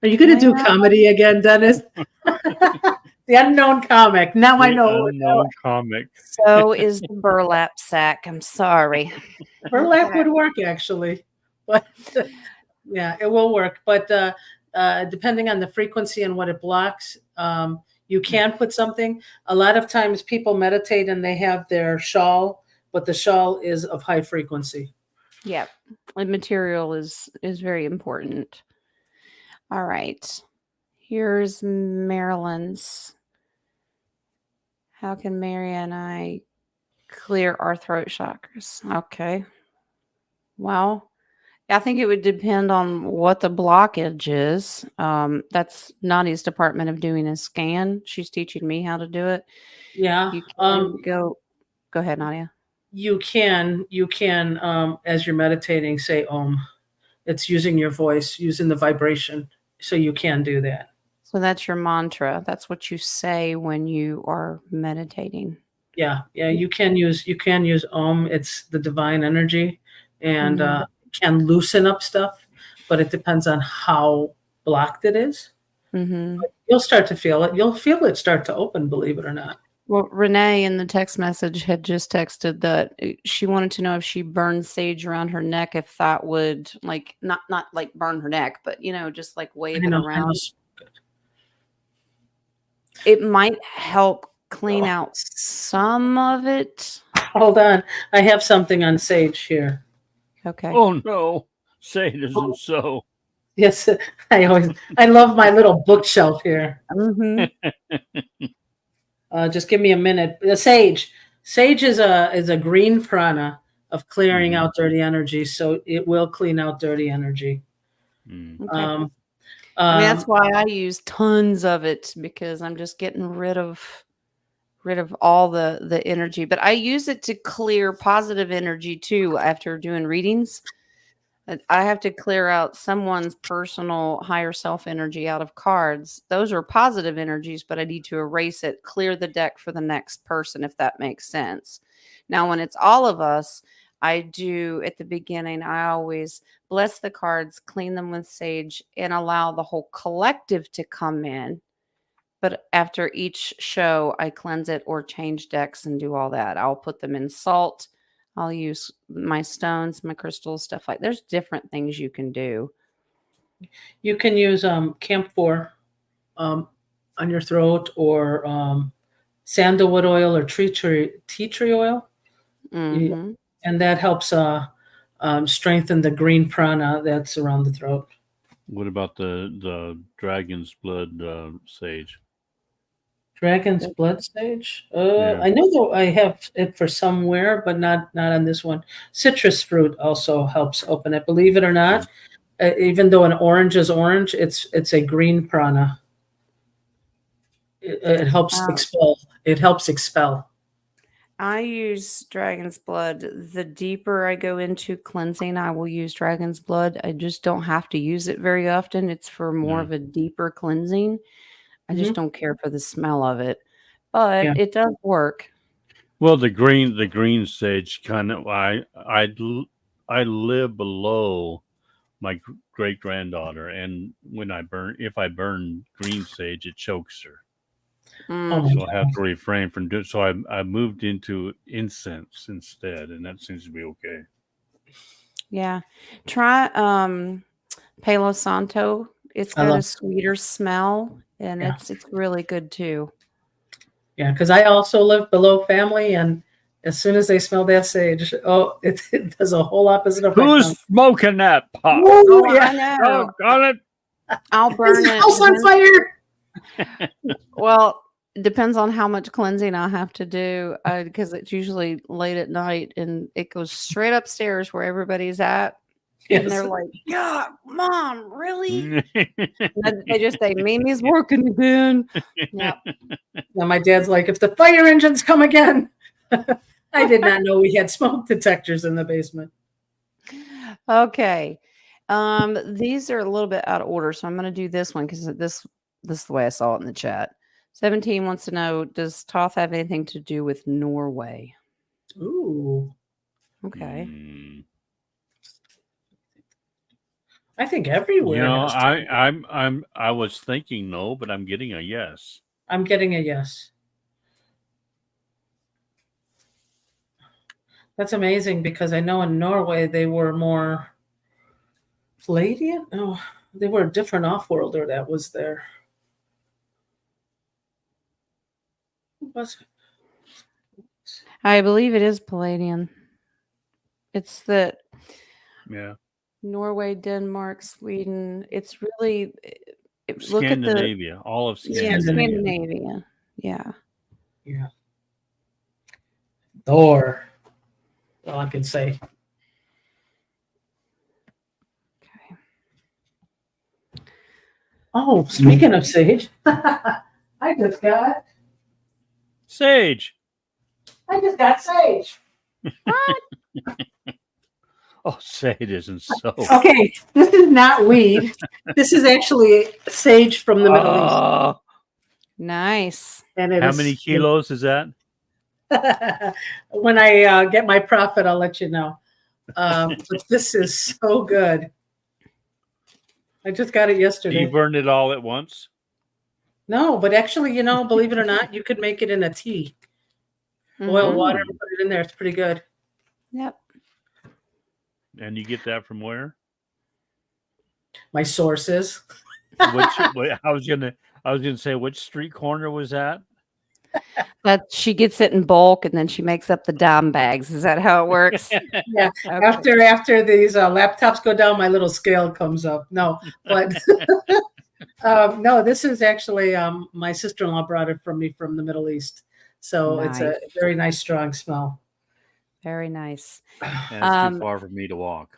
Are you going to do comedy again, Dennis? The unknown comic. Now I know. Unknown comic. So is the burlap sack. I'm sorry. Burlap would work actually, but yeah, it will work. But depending on the frequency and what it blocks, you can put something. A lot of times people meditate and they have their shawl, but the shawl is of high frequency. Yep. The material is very important. All right. Here's Marilyn's. How can Mary and I clear our throat chakras? Okay. Well, I think it would depend on what the blockage is. That's Nadia's department of doing a scan. She's teaching me how to do it. Yeah. You can go ahead, Nadia. You can, as you're meditating, say Om. It's using your voice, using the vibration. So you can do that. So that's your mantra. That's what you say when you are meditating. Yeah. You can use Om. It's the divine energy, and can loosen up stuff, but it depends on how blocked it is. You'll start to feel it. You'll feel it start to open, believe it or not. Well, Renee in the text message had just texted that she wanted to know if she burned sage around her neck, if that would like not like burn her neck, but just like wave it around. It might help clean out some of it. Hold on. I have something on sage here. Okay. Oh no. Say it isn't so. Yes, I love my little bookshelf here. Just give me a minute. The sage is a green prana of clearing out dirty energy, so it will clean out dirty energy. Okay. That's why I use tons of it, because I'm just getting rid of all the energy. But I use it to clear positive energy too. After doing readings, I have to clear out someone's personal higher self energy out of cards. Those are positive energies, but I need to erase it, clear the deck for the next person, if that makes sense. Now, when it's all of us, I do at the beginning, I always bless the cards, clean them with sage, and allow the whole collective to come in. But after each show, I cleanse it or change decks and do all that. I'll put them in salt. I'll use my stones, my crystals, stuff like. There's different things you can do. You can use camphor on your throat, or sandalwood oil, or tea tree oil, and that helps strengthen the green prana that's around the throat. What about the dragon's blood sage? Dragon's blood sage? I know that I have it for somewhere, but not on this one. Citrus fruit also helps open it. Believe it or not, even though an orange is orange, it's a green prana. It helps expel. It helps expel. I use dragon's blood. The deeper I go into cleansing, I will use dragon's blood. I just don't have to use it very often. It's for more of a deeper cleansing. I just don't care for the smell of it, but it does work. Well, the green sage kind of, I live below my great granddaughter, and if I burn green sage, it chokes her. So I have to refrain from doing. So I moved into incense instead, and that seems to be okay. Yeah. Try Palo Santo. It's I got a love, sweeter smell and Yeah. it's really good too. yeah, because I also live below family, and as soon as they smell that sage, it does a whole opposite effect on Who's smoking that pot? Woo, Oh, yeah. I know. Oh, got it. I'll Is burn the it. house on fire? Well, it depends on how much cleansing I have to do because it's usually late at night and it goes straight upstairs where everybody's at. And they're Yes. like, "Yeah, Mom, really?" And they just say, "Mimi's working again." Yep. Now my dad's like, if the fire engines come again. I did not know we had smoke detectors in the basement. Okay. These are a little bit out of order, so I'm going to do this one because this is the way I saw it in the chat. 17 wants to know, does Toth have anything to do with Norway? Ooh, Okay. Mm. I think everywhere You know, has. I was thinking no, but I'm getting a yes. I'm getting a yes. That's amazing because I know in Norway they were more Palladian. Oh, they were a different off-worlder that was there. Who was it? I believe it is Palladian. It's the Yeah. Norway, Denmark, Sweden. It's really look at the Scandinavia, all of yeah, Scandinavia. Scandinavia. Yeah. Yeah. Thor. All I can say. Okay. Oh, speaking of sage, I just got Sage. sage. Oh, say it isn't so. Okay, this is not weed. This is actually sage from the Middle East, Oh, Nice. and it how is. many kilos is that? When I get my profit, I'll let you know. But this is so good. I just got it Do yesterday. you burn it all at once? No, but actually, believe it or not, you could make it in a tea. Boil Mhm. water and put it in there. It's pretty good. Yep. And you get that from where? My sources. I was gonna say, which street corner was that? That she gets it in bulk and then she makes up the dime bags. Is that how it works? Yeah. Okay. After these laptops go down, my little scale comes up. No, but no, this is actually my sister-in-law brought it from me from the Middle East. So it's a Nice. very nice, strong smell. Very nice. And it's too far for me to walk.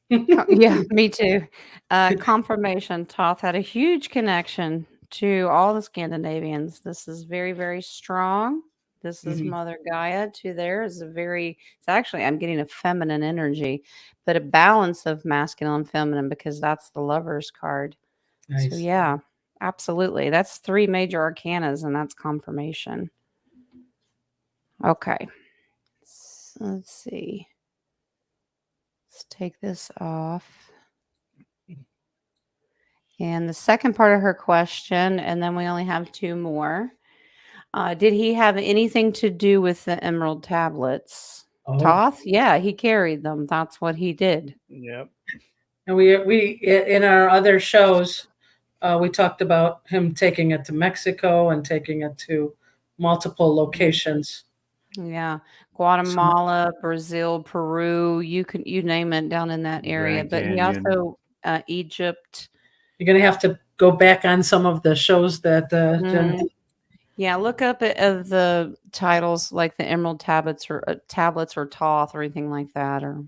Yeah, me too. Confirmation. Toth had a huge connection to all the Scandinavians. This is very, very strong. This is Mhm. Mother Gaia to there is it's actually, I'm getting a feminine energy, but a balance of masculine and feminine because that's the Lover's card. Nice. So yeah, absolutely. That's 3 major arcanas and that's confirmation. Okay. So let's see. Let's take this off. And the second part of her question, and then we only have 2 more. Did he have anything to do with the emerald tablets? Oh. Toth? Yeah, he carried them. That's what he did. Yep. And we in our other shows, we talked about him taking it to Mexico and taking it to multiple locations. Yeah. Guatemala, Brazil, Peru, you name it down in that area. Grand But he Canyon. also Egypt. You're gonna have to go back on some of the shows that Jen. Yeah, look up of the titles like the Emerald Tablets or Toth or anything like that, or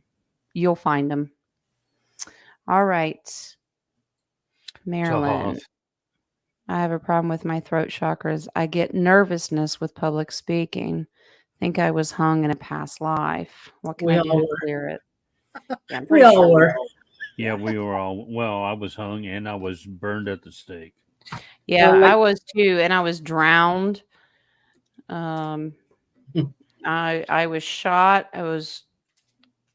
you'll find them. All right, Marilyn. Toth. I have a problem with my throat chakras. I get nervousness with public speaking. Think I was hung in a past life. What can We I do all to were. clear it? Yeah, I'm We pretty all sure were. Yeah, we were all. Well, I was hung and I was burned at the stake. Yeah, Well, I was too, and I was drowned. I was shot. I was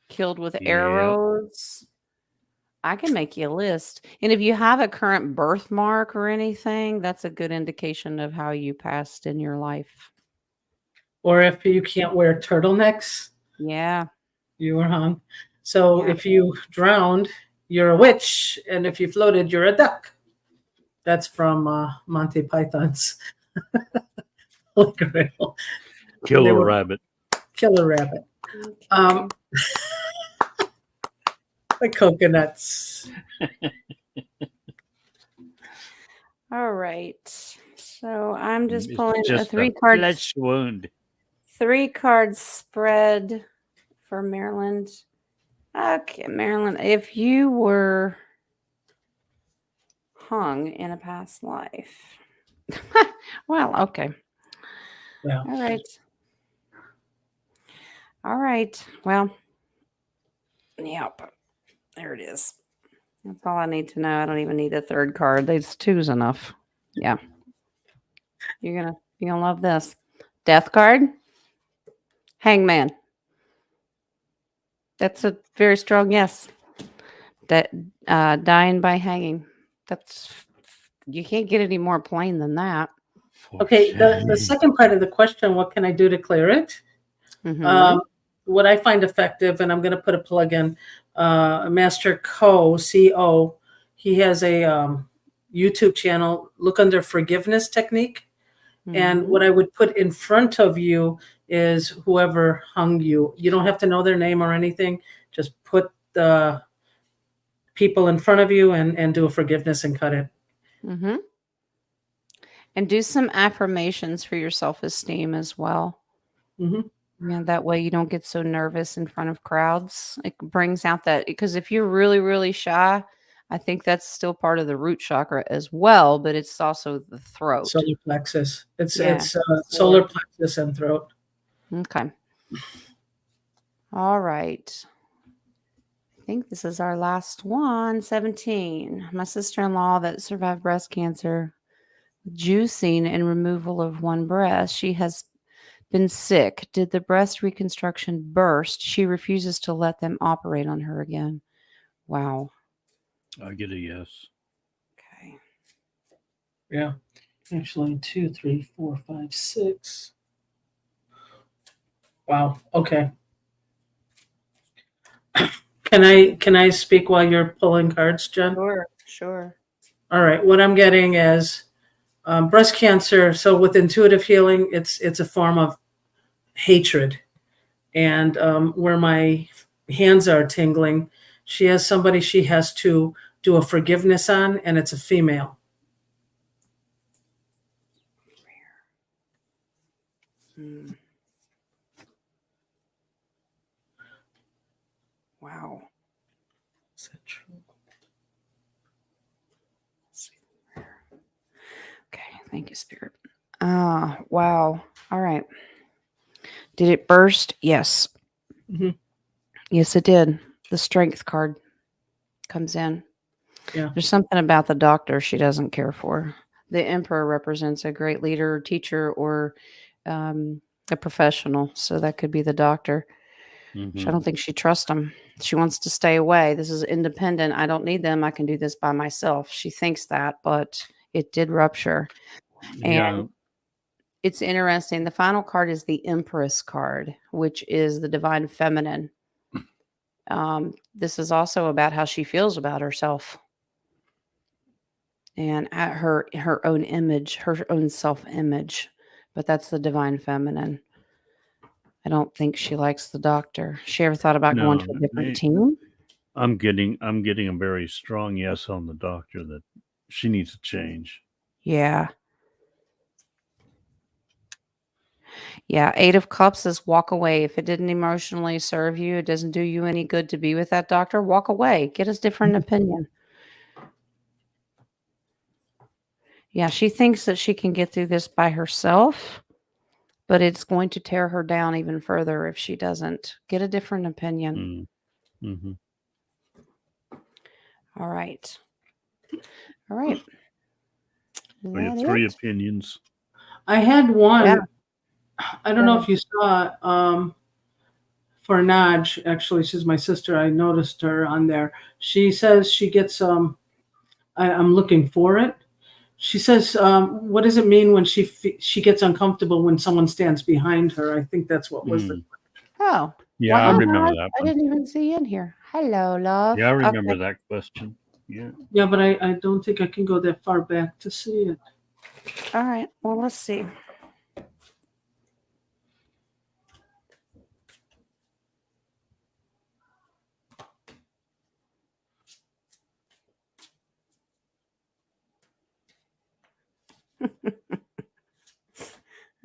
killed with Yep. arrows. I can make you a list. And if you have a current birthmark or anything, that's a good indication of how you passed in your life. Or if you can't wear turtlenecks, Yeah. you were hung. So Yeah. if you drowned, you're a witch, and if you floated, you're a duck. That's from Monty Python's Holy Grail. Kill They a were rabbit. killer rabbit. Um, the coconuts. All right. So I'm just It's pulling a just a 3-card flesh wound. 3-card spread for Maryland. Okay, Maryland, if you were hung in a past life. Well, okay. Yeah. All right. All right. Well, yep. There it is. That's all I need to know. I don't even need a 3rd card. These 2's enough. Yeah. You're gonna love this. Death card. Hangman. That's a very strong yes. That dying by hanging. That's you can't get any more plain than that. Okay, the second part of the question, what can I do to clear it? Mhm. What I find effective, and I'm going to put a plug in, Master Co. He has a YouTube channel. Look under forgiveness technique. And Mhm. what I would put in front of you is whoever hung you. You don't have to know their name or anything. Just put the people in front of you and do a forgiveness and cut it. Mhm. And do some affirmations for your self-esteem as well. Mhm. Yeah, that way you don't get so nervous in front of crowds. It brings out that because if you're really, really shy, I think that's still part of the root chakra as well, but it's also the throat. Solar plexus. It's Yeah. it's solar plexus and throat. Okay. All right. I think this is our last one, 17. My sister-in-law that survived breast cancer, juicing and removal of one breast. She has been sick. Did the breast reconstruction burst? She refuses to let them operate on her again. Wow. I get a yes. Okay. Yeah. Actually, 2, 3, 4, 5, 6. Wow. Okay. Can I speak while you're pulling cards, Jen? Sure. All right. What I'm getting is breast cancer. So with intuitive healing, it's a form of hatred, and where my hands are tingling, she has somebody she has to do a forgiveness on, and it's a female. Hmm. Wow. Is that true? Okay. Thank you, Spirit. Wow. All right. Did it burst? Yes. Mhm. Yes, it did. The strength card comes in. Yeah. There's something about the doctor she doesn't care for. The emperor represents a great leader, teacher, or a professional. So that could be the doctor. I don't think she trusts them. She wants to stay away. This is independent. I don't need them. I can do this by myself. She thinks that, but it did rupture. Yeah. And it's interesting. The final card is the Empress card, which is the divine feminine. This is also about how she feels about herself and at her own image, her own self-image. But that's the divine feminine. I don't think she likes the doctor. She ever thought about going to a different team? I'm getting a very strong yes on the doctor that she needs to change. Yeah. Yeah, 8 of Cups is walk away. If it didn't emotionally serve you, it doesn't do you any good to be with that doctor, walk away. Get a different opinion. Yeah, she thinks that she can get through this by herself, but it's going to tear her down even further if she doesn't. Get a different opinion. Mm-hmm. All right. All right. Is We have that 3 it? opinions. I had one. Yeah. I don't know if you saw it. For Naj, actually, she's my sister. I noticed her on there. She says she gets I'm looking for it. She says, what does it mean when she gets uncomfortable when someone stands behind her? I think that's what was the. Oh, Yeah, I Wow, remember that I one. didn't even see you in here. Hello, love. Yeah, I remember Okay. that question. Yeah. Yeah, but I don't think I can go that far back to see it. All right. Well, let's see.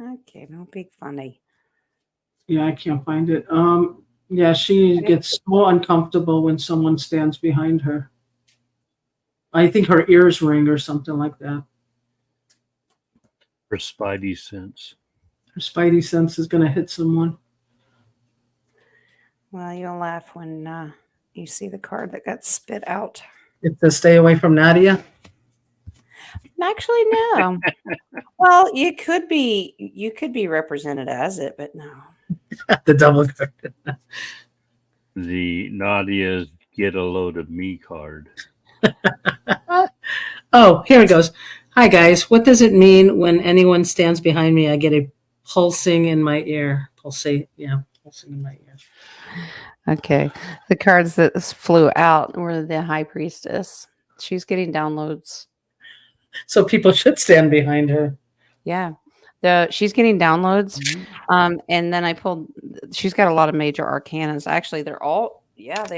Okay, no big funny. Yeah, I can't find it. Yeah, she gets so uncomfortable when someone stands behind her. I think her ears ring or something like that. Her spidey sense. Her spidey sense is going to hit someone. Well, you'll laugh when you see the card that got spit out. It's to stay away from Nadia. Actually, no. Well, you could be represented as it, but no. The double card. The Nadia's get a load of me card. Oh, here it goes. Hi, guys. What does it mean when anyone stands behind me? I get a pulsing in my ear. Pulsing in my ear. Okay. The cards that flew out were the High Priestess. She's getting downloads. So people should stand behind her. Yeah. She's getting downloads. And then she's got a lot of major arcanas. Actually, they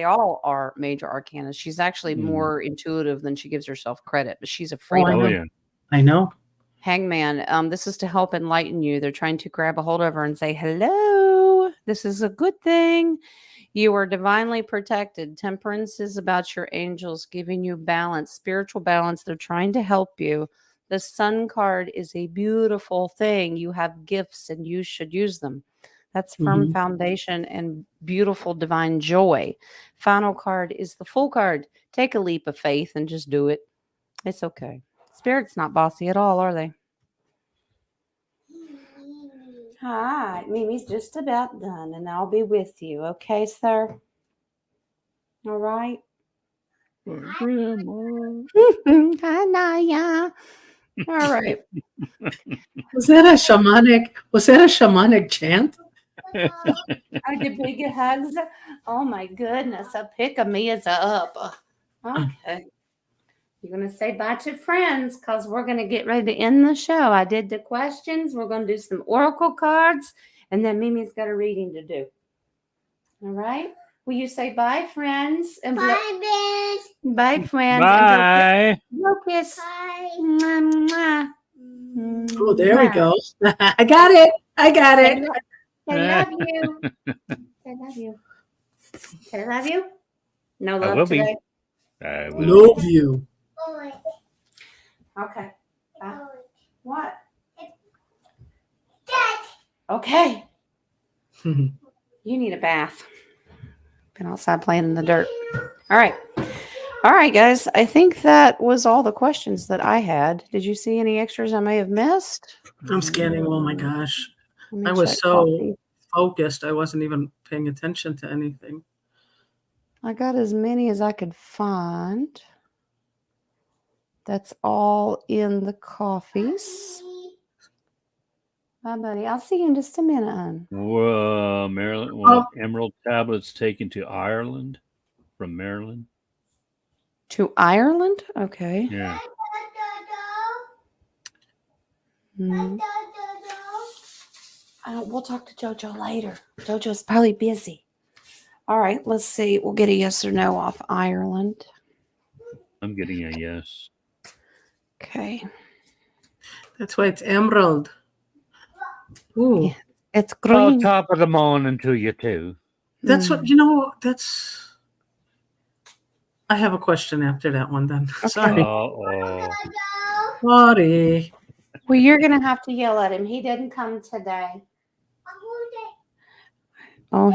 all are major arcanas. She's actually more intuitive than she gives herself credit, but she's afraid of Oh, it. yeah. I know. Hangman, this is to help enlighten you. They're trying to grab a hold of her and say, hello, this is a good thing. You are divinely protected. Temperance is about your angels giving you balance, spiritual balance. They're trying to help you. The Sun card is a beautiful thing. You have gifts and you should use them. That's firm foundation and beautiful divine joy. Final card is the Fool card. Take a leap of faith and just do it. It's okay. Spirit's not bossy at all, are they? Hi, Mimi's just about done, and I'll be with you. Okay, sir? All right? Grandma. Hi, Naya. All right. Was that a shamanic chant? I get big hugs. Oh, my goodness. A pick of me is up. Okay. You're going to say bye to friends because we're going to get ready to end the show. I did the questions. We're going to do some oracle cards, and then Mimi's got a reading to do. All right? Will you say bye, friends? And Bye, friends. bye, friends. Bye. Blow kiss. Bye. Mwah, mwah. Oh, there we go. I got it. Say love you. Say love you. Say love you. No I love will be. today. I will. Love you. Oh, Okay. Bye. oh. What? Dad. Okay. You need a bath. Been outside playing in the dirt. All right. All right, guys. I think that was all the questions that I had. Did you see any extras I may have missed? I'm scanning. Oh my gosh. Let me I was check so coffee. focused. I wasn't even paying attention to anything. I got as many as I could find. That's all in the coffees. Bye, buddy. I'll see you in just a minute, hon. Maryland. Well, Emerald tablets taken to Ireland from Maryland. To Ireland? Okay. Yeah. Hmm. We'll talk to JoJo later. JoJo's probably busy. All right, let's see. We'll get a yes or no off Ireland. I'm getting a yes. Okay. That's why it's emerald. Ooh. Yeah. It's Well, green. top of the morning to you too. That's what I have a question after that one then. Sorry. Uh-oh. Sorry. Well, you're going to have to yell at him. He didn't come today. Oh,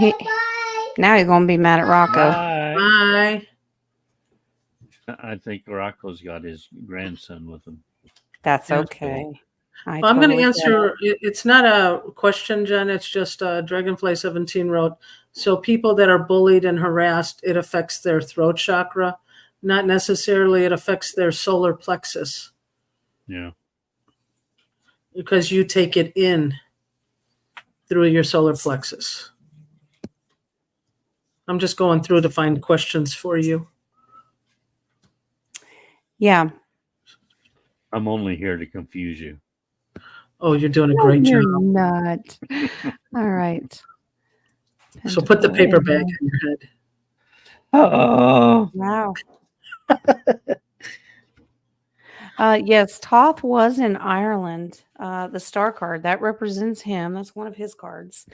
now he's going to be mad at Rocco. Bye. Bye. I think Rocco's got his grandson with him. That's Yeah. okay. Well, I'm going to totally get answer. It's not a question, Jen. It's just Dragonfly 17 wrote. So people that are bullied and harassed, it affects their throat chakra. Not necessarily it affects their solar plexus Yeah. because you take it in through your solar plexus. I'm just going through to find questions for you. Yeah. I'm only here to confuse you. Oh, you're doing a No, great you're job. not. All right. So put the paper back Pentacle. on your head. Oh, wow. Yes, Toth was in Ireland. The star card that represents him. That's one of his cards.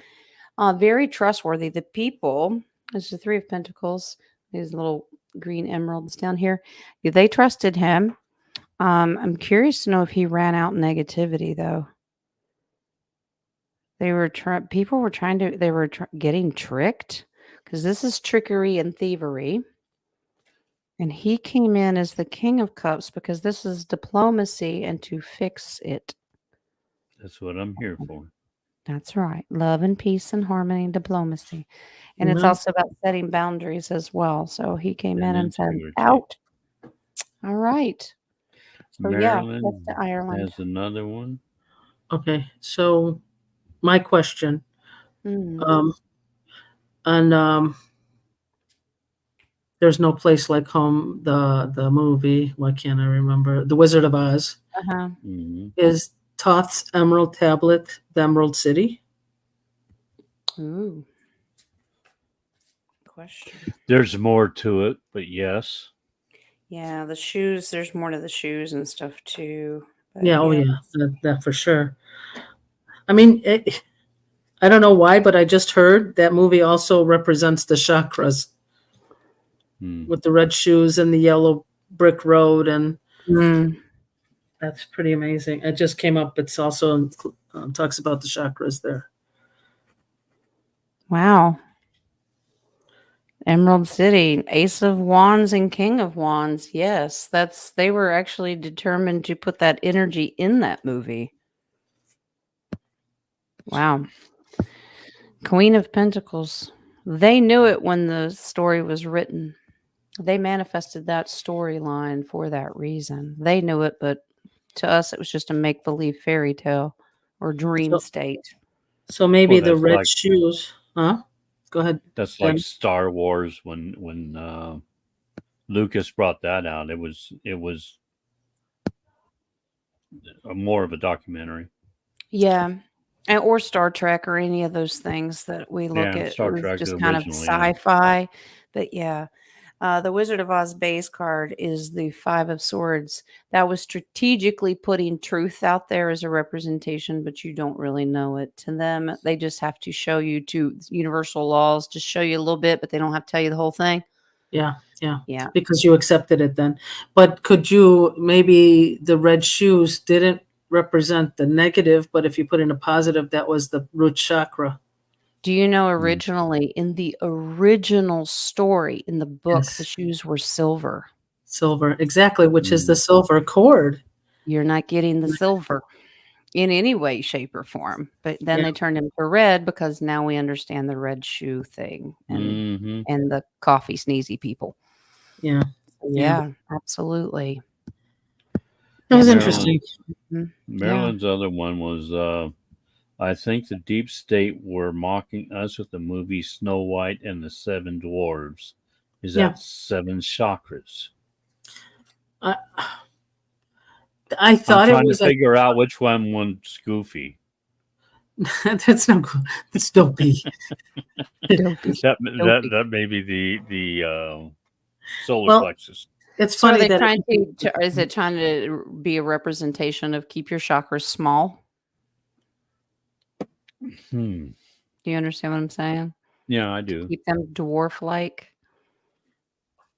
Very trustworthy. The people, there's the Three of Pentacles, these little green emeralds down here. They trusted him. I'm curious to know if he ran out negativity though. People were trying to, getting tricked because this is trickery and thievery. And he came in as the King of Cups because this is diplomacy and to fix it. That's what I'm here for. That's right. Love and peace and harmony and diplomacy. And it's Mhm. also about setting boundaries as well. So he came in And and said, integrity. out. All right. So yeah, that's Maryland to Ireland. has another one. Okay, so my question, Mm. and there's no place like home. The movie. Why can't I remember? The Wizard of Oz. Uh-huh. Hmm. Is Thoth's Emerald Tablet the Emerald City? Ooh. Question. There's more to it, but yes. Yeah, the shoes, there's more to the shoes and stuff too. But Yeah. Oh, yeah. That for sure. I mean, I don't know why, but I just heard that movie also represents the chakras Hmm. with the red shoes and the yellow brick road, and Mm. that's pretty amazing. It just came up. It's also talks about the chakras there. Wow. Emerald City, Ace of Wands and King of Wands. Yes, they were actually determined to put that energy in that movie. Wow. Queen of Pentacles. They knew it when the story was written. They manifested that storyline for that reason. They knew it, but to us, it was just a make believe fairy tale or dream So, state. so maybe Well, the that's red like shoes, huh? Go ahead. that's Jen. like Star Wars when Lucas brought that out. It was more of a documentary. Yeah. Or Star Trek or any of those things that we look Yeah, at. It Star was Trek just kind of originally. Yeah. sci-fi. But yeah. The Wizard of Oz base card is the Five of Swords. That was strategically putting truth out there as a representation, but you don't really know it. To them, they just have to show you to universal laws, just show you a little bit, but they don't have to tell you the whole thing. Yeah, yeah, Yeah. because you accepted it then. But could you maybe the red shoes didn't represent the negative, but if you put in a positive, that was the root chakra. Do you know Mm. originally in the original story in the book, the Yes. shoes were silver? Silver, exactly, which is the Mm. silver cord. You're not getting the silver in any way, shape, or form. But then Yeah. they turned him to red because now we understand the red shoe thing Hmm. and the coffee sneezy people. Yeah, Yeah, absolutely. that was Yes, interesting. Mhm. Maryland's other one was I think the deep state were mocking us with the movie Snow White and the Seven Dwarves. Is Yeah. that seven chakras? I I'm thought it trying to was like figure out which one one's goofy. that's no good. That's dopey. Dopey. That may be the solar Well, plexus. it's So are funny they that trying is it trying to be a representation of keep your chakras small? Hmm. Do you understand what I'm saying? Yeah, I do. Keep them dwarf-like?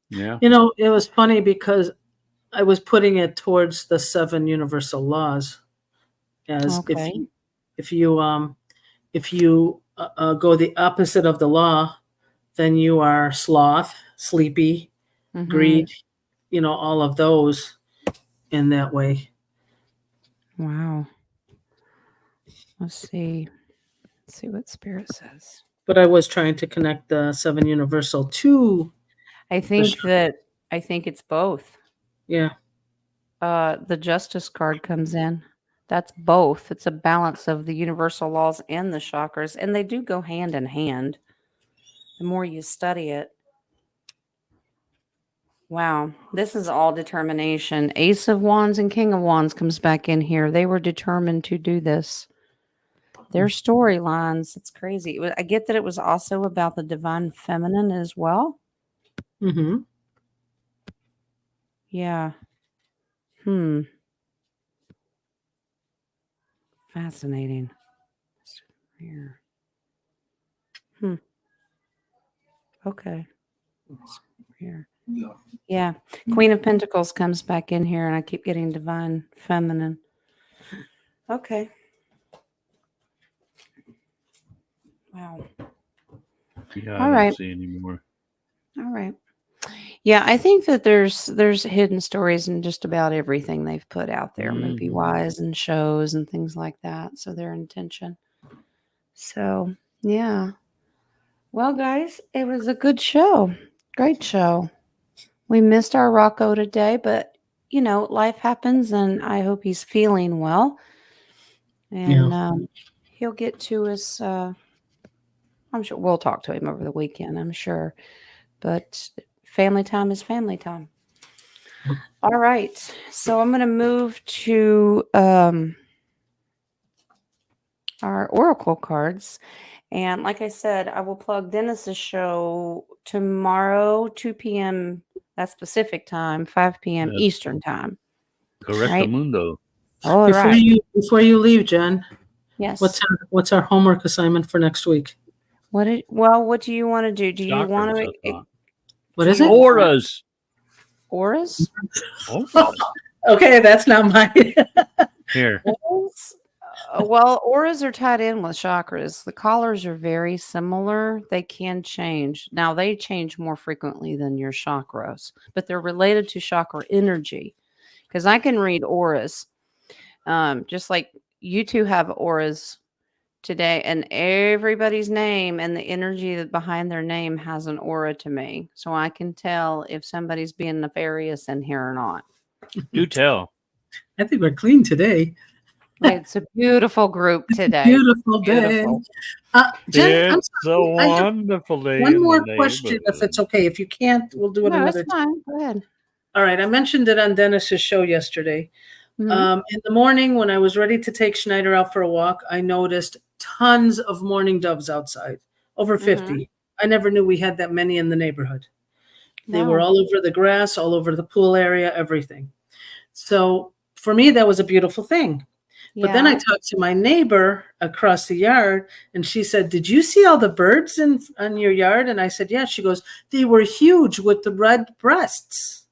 Yeah. it was funny because I was putting it towards the seven universal laws as Okay. if you go the opposite of the law, then you are sloth, sleepy, Mhm. greed, all of those in that way. Wow. Let's see. Let's see what Spirit says. But I was trying to connect the seven universal to I think it's both. yeah. The Justice card comes in. That's both. It's a balance of the universal laws and the chakras, and they do go hand in hand. the more you study it. Wow, this is all determination. Ace of Wands and King of Wands comes back in here. They were determined to do this. Their storylines, it's crazy. I get that it was also about the divine feminine as well. Mm-hmm. Yeah. Fascinating. Here. Okay. Here. Yeah. Queen of Pentacles comes back in here, and I keep getting divine feminine. Okay. Wow. Yeah, All I right. don't see any more. All right. Yeah, I think that there's hidden stories in just about everything they've put out there, movie wise and shows and things like that. So their intention. So yeah. Well, guys, it was a good show. Great show. We missed our Rocco today, but life happens, and I hope he's feeling well. And he'll get to us. I'm sure we'll talk to him over the weekend, I'm sure. But family time is family time. All right. So I'm going to move to our Oracle cards. And like I said, I will plug Dennis's show tomorrow, 2 p.m. That's Pacific time, 5 p.m. That's Eastern time. Correcto Right. mundo. All right. Before you leave, Jen, Yes. what's our homework assignment for next week? What do you want to do? Do you want Chakras, I to thought. What is it? Auras. auras? Auras. Okay, that's not my. Here. Auras? Well, auras are tied in with chakras. The collars are very similar. They can change. Now, they change more frequently than your chakras, but they're related to chakra energy. Because I can read auras, just like you two have auras today, and everybody's name and the energy behind their name has an aura to me. So I can tell if somebody's being nefarious in here or not. Do tell. I think we're clean today. It's a beautiful group today. Beautiful day. Beautiful. Jen, I'm It's a wonderful day. one in more the question, if it's neighborhood. okay. If you can't, we'll do it No, another it's time. fine. Go ahead. All right. I mentioned it on Dennis's show yesterday. Mhm. In the morning, when I was ready to take Schneider out for a walk, I noticed tons of mourning doves outside, over 50. I never knew we had that many in the neighborhood. They were Wow. all over the grass, all over the pool area, everything. So for me, that was a beautiful thing. But then I talked to my neighbor across the yard, and she said, "Did you see all the birds on your yard?" And I said, "Yeah." She goes, "They were huge with the red breasts."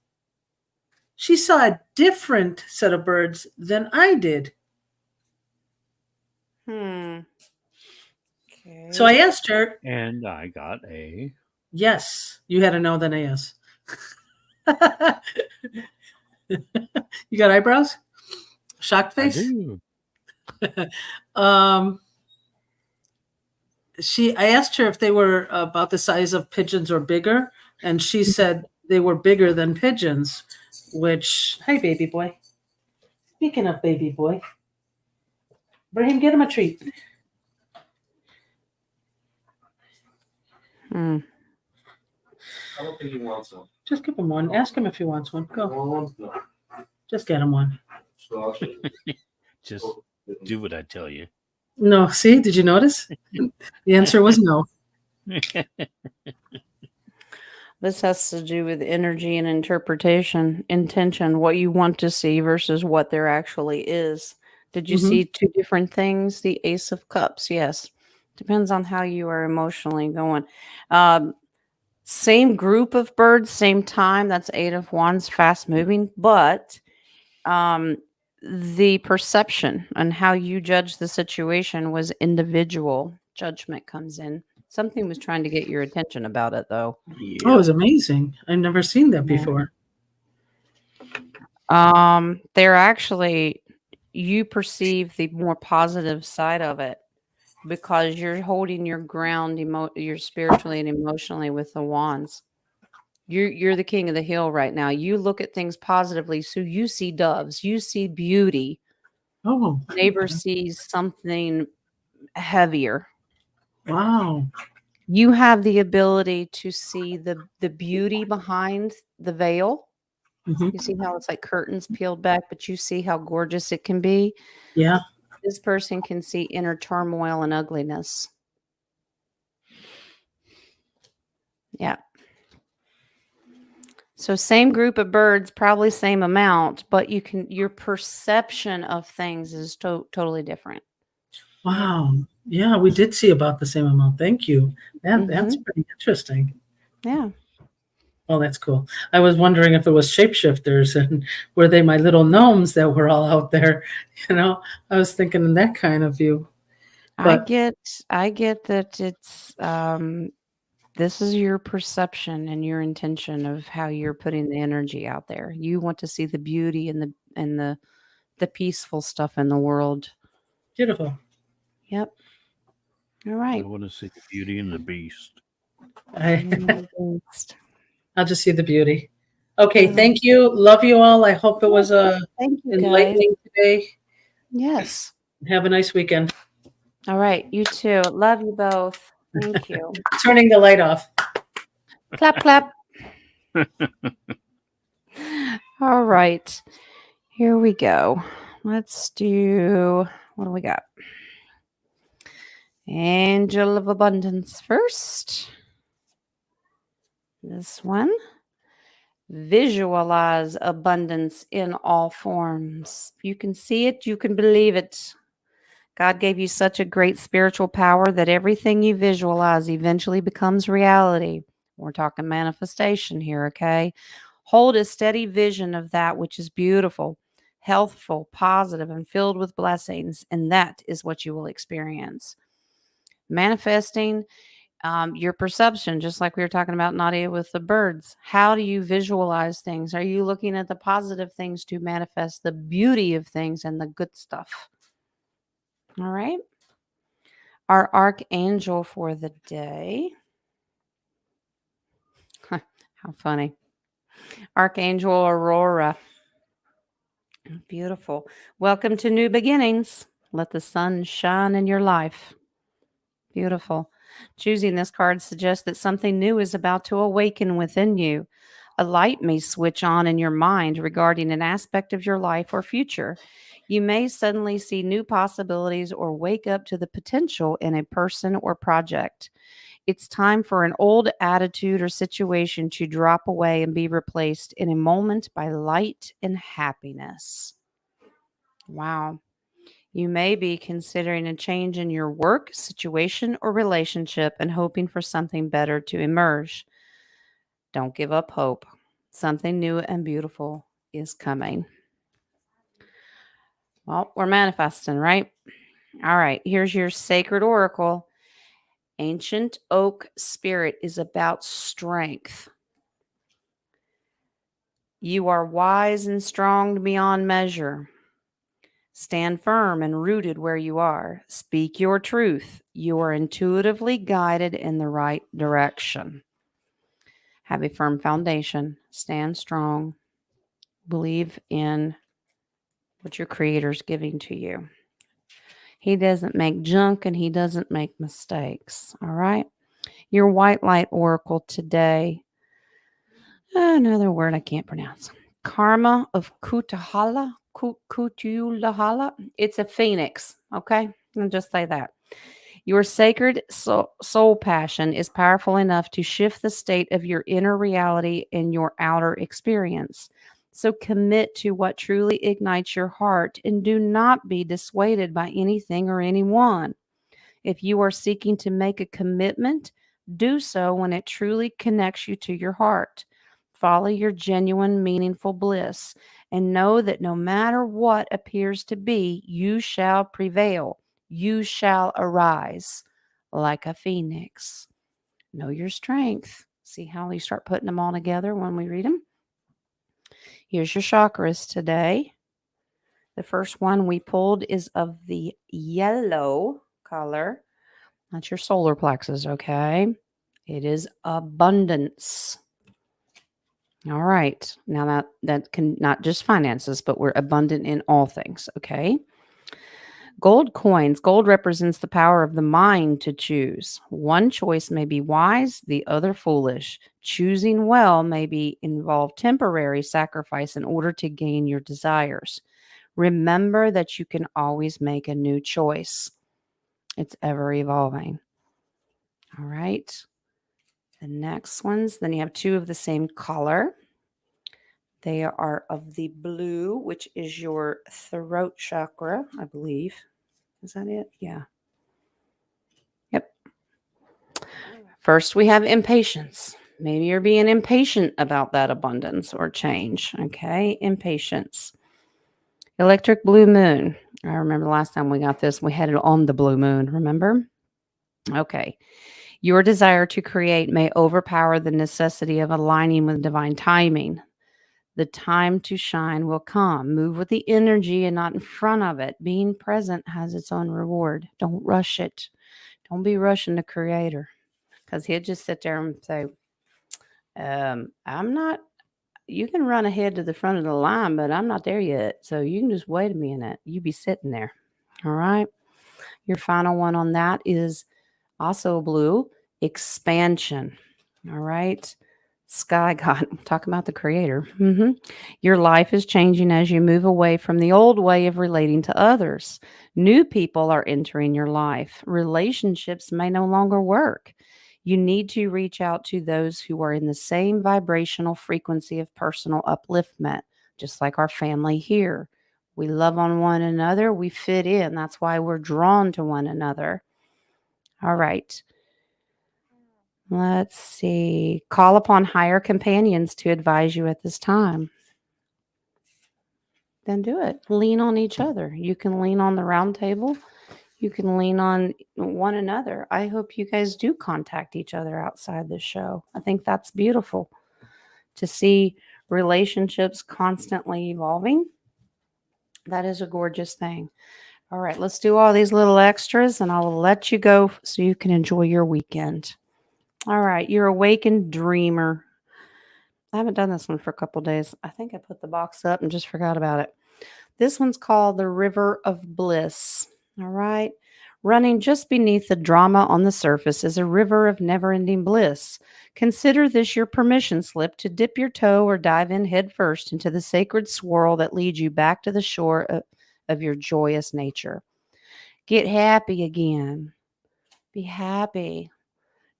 She saw a different set of birds than I did. Okay. So I asked her. And I got a. Yes, you had a no, then a yes. You got eyebrows? Shocked I face? do. I asked her if they were about the size of pigeons or bigger, and she said they were bigger than pigeons, which, hi, baby boy. Speaking of baby boy, Brahim, get him a treat. Hmm. I don't think he wants one. Just give him one. Ask him if he wants one. Go. No. Just get him one. So I'll show you. Just do what I tell you. No, see, did you notice? The answer was no. This has to do with energy and interpretation, intention, what you want to see versus what there actually is. Did you see two different things? The Ace of Cups, yes. Depends on how you are emotionally going. Same group of birds, same time. That's Eight of Wands, fast moving. But the perception and how you judge the situation was individual. Judgment comes in. Something was trying to get your attention about it, though. Oh, it was amazing. I've never seen that Yeah. before. They're actually, you perceive the more positive side of it because you're holding your ground, you're spiritually and emotionally with the wands. You're the king of the hill right now. You look at things positively, so you see doves, you see beauty. Oh, Neighbor sees something heavier. wow. You have the ability to see the beauty behind the veil. Mhm. You see how it's like curtains peeled back, but you see how gorgeous it can be. Yeah. This person can see inner turmoil and ugliness. Yeah. So same group of birds, probably same amount, but your perception of things is totally different. Wow. Yeah, we did see about the same amount. Thank you. That's pretty interesting. Yeah. Oh, that's cool. I was wondering if it was shapeshifters and were they my little gnomes that were all out there? You know, I was thinking in that kind of view. I But get that it's this is your perception and your intention of how you're putting the energy out there. You want to see the beauty and the peaceful stuff in the world. beautiful. Yep. All I right. want to see the Beauty and the Beast. I'll just see the beauty. Okay, Mhm. thank you. Love you all. I hope it was Thank you, guys. enlightening today. Yes. Have a nice weekend. All right. You too. Love you both. Thank you. Turning the light off. Clap, clap. All right. Here we go. Let's do, what do we got? Angel of Abundance first. This one. Visualize abundance in all forms. If you can see it, you can believe it. God gave you such a great spiritual power that everything you visualize eventually becomes reality. We're talking manifestation here, okay? Hold a steady vision of that which is beautiful, healthful, positive, and filled with blessings, and that is what you will experience. Manifesting your perception, just like we were talking about, Nadia, with the birds. How do you visualize things? Are you looking at the positive things to manifest the beauty of things and the good stuff? All right. Our archangel for the day. How funny. Archangel Aurora. Beautiful. Welcome to new beginnings. Let the sun shine in your life. Beautiful. Choosing this card suggests that something new is about to awaken within you. A light may switch on in your mind regarding an aspect of your life or future. You may suddenly see new possibilities or wake up to the potential in a person or project. It's time for an old attitude or situation to drop away and be replaced in a moment by light and happiness. Wow. You may be considering a change in your work, situation, or relationship and hoping for something better to emerge. Don't give up hope. Something new and beautiful is coming. Well, we're manifesting, right? All right, here's your sacred oracle. Ancient oak spirit is about strength. You are wise and strong beyond measure. Stand firm and rooted where you are. Speak your truth. You are intuitively guided in the right direction. Have a firm foundation. Stand strong. Believe in what your Creator's giving to you. He doesn't make junk and he doesn't make mistakes. All right. Your white light oracle today. Another word I can't pronounce. Karma of Kutahala. Kutulahala. It's a phoenix. Okay. I'll just say that. Your sacred soul passion is powerful enough to shift the state of your inner reality and your outer experience. So commit to what truly ignites your heart and do not be dissuaded by anything or anyone. If you are seeking to make a commitment, do so when it truly connects you to your heart. Follow your genuine, meaningful bliss and know that no matter what appears to be, you shall prevail. You shall arise like a phoenix. Know your strength. See how you start putting them all together when we read them? Here's your chakras today. The first one we pulled is of the yellow color. That's your solar plexus, okay? It is abundance. All right. Now that can not just finances, but we're abundant in all things, okay? Gold coins. Gold represents the power of the mind to choose. One choice may be wise, the other foolish. Choosing well may be involve temporary sacrifice in order to gain your desires. Remember that you can always make a new choice. It's ever evolving. All right. The next ones, then you have two of the same color. They are of the blue, which is your throat chakra, I believe. Is that it? Yeah. Yep. First, we have impatience. Maybe you're being impatient about that abundance or change. Okay. Impatience. Electric blue moon. I remember the last time we got this, we had it on the blue moon. Remember? Okay. Your desire to create may overpower the necessity of aligning with divine timing. The time to shine will come. Move with the energy and not in front of it. Being present has its own reward. Don't rush it. Don't be rushing the creator, because he'll just sit there and say, I'm not, you can run ahead to the front of the line, but I'm not there yet. So you can just wait a minute. You be sitting there. All right. Your final one on that is also blue, expansion. All right. Sky God, talk about the creator. Your life is changing as you move away from the old way of relating to others. New people are entering your life. Relationships may no longer work. You need to reach out to those who are in the same vibrational frequency of personal upliftment, just like our family here. We love on one another. We fit in. That's why we're drawn to one another. All right. Let's see. Call upon higher companions to advise you at this time. Then do it. Lean on each other. You can lean on the round table. You can lean on one another. I hope you guys do contact each other outside the show. I think that's beautiful to see relationships constantly evolving. That is a gorgeous thing. All right, let's do all these little extras and I'll let you go so you can enjoy your weekend. All right, your awakened dreamer. I haven't done this one for a couple days. I think I put the box up and just forgot about it. This one's called the River of Bliss. All right. Running just beneath the drama on the surface is a river of never-ending bliss. Consider this your permission slip to dip your toe or dive in headfirst into the sacred swirl that leads you back to the shore of your joyous nature. Get happy again. Be happy.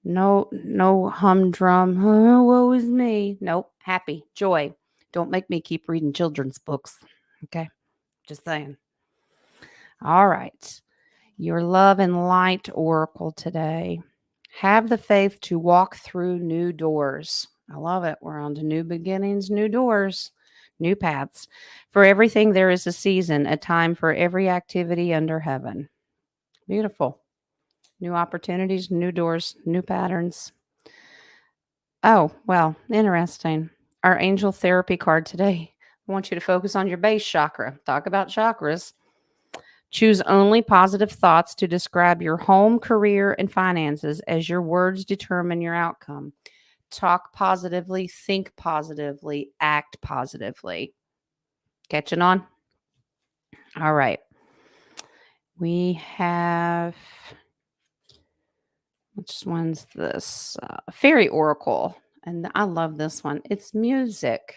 No humdrum. Oh, woe is me. Nope. Happy. Joy. Don't make me keep reading children's books. Okay. Just saying. All right. Your love and light oracle today. Have the faith to walk through new doors. I love it. We're on to new beginnings, new doors, new paths. For everything, there is a season, a time for every activity under heaven. Beautiful. New opportunities, new doors, new patterns. Oh, well, interesting. Our angel therapy card today. I want you to focus on your base chakra. Talk about chakras. Choose only positive thoughts to describe your home, career, and finances, as your words determine your outcome. Talk positively, think positively, act positively. Catching on? All right. We have, which one's this? Fairy Oracle. And I love this one. It's music.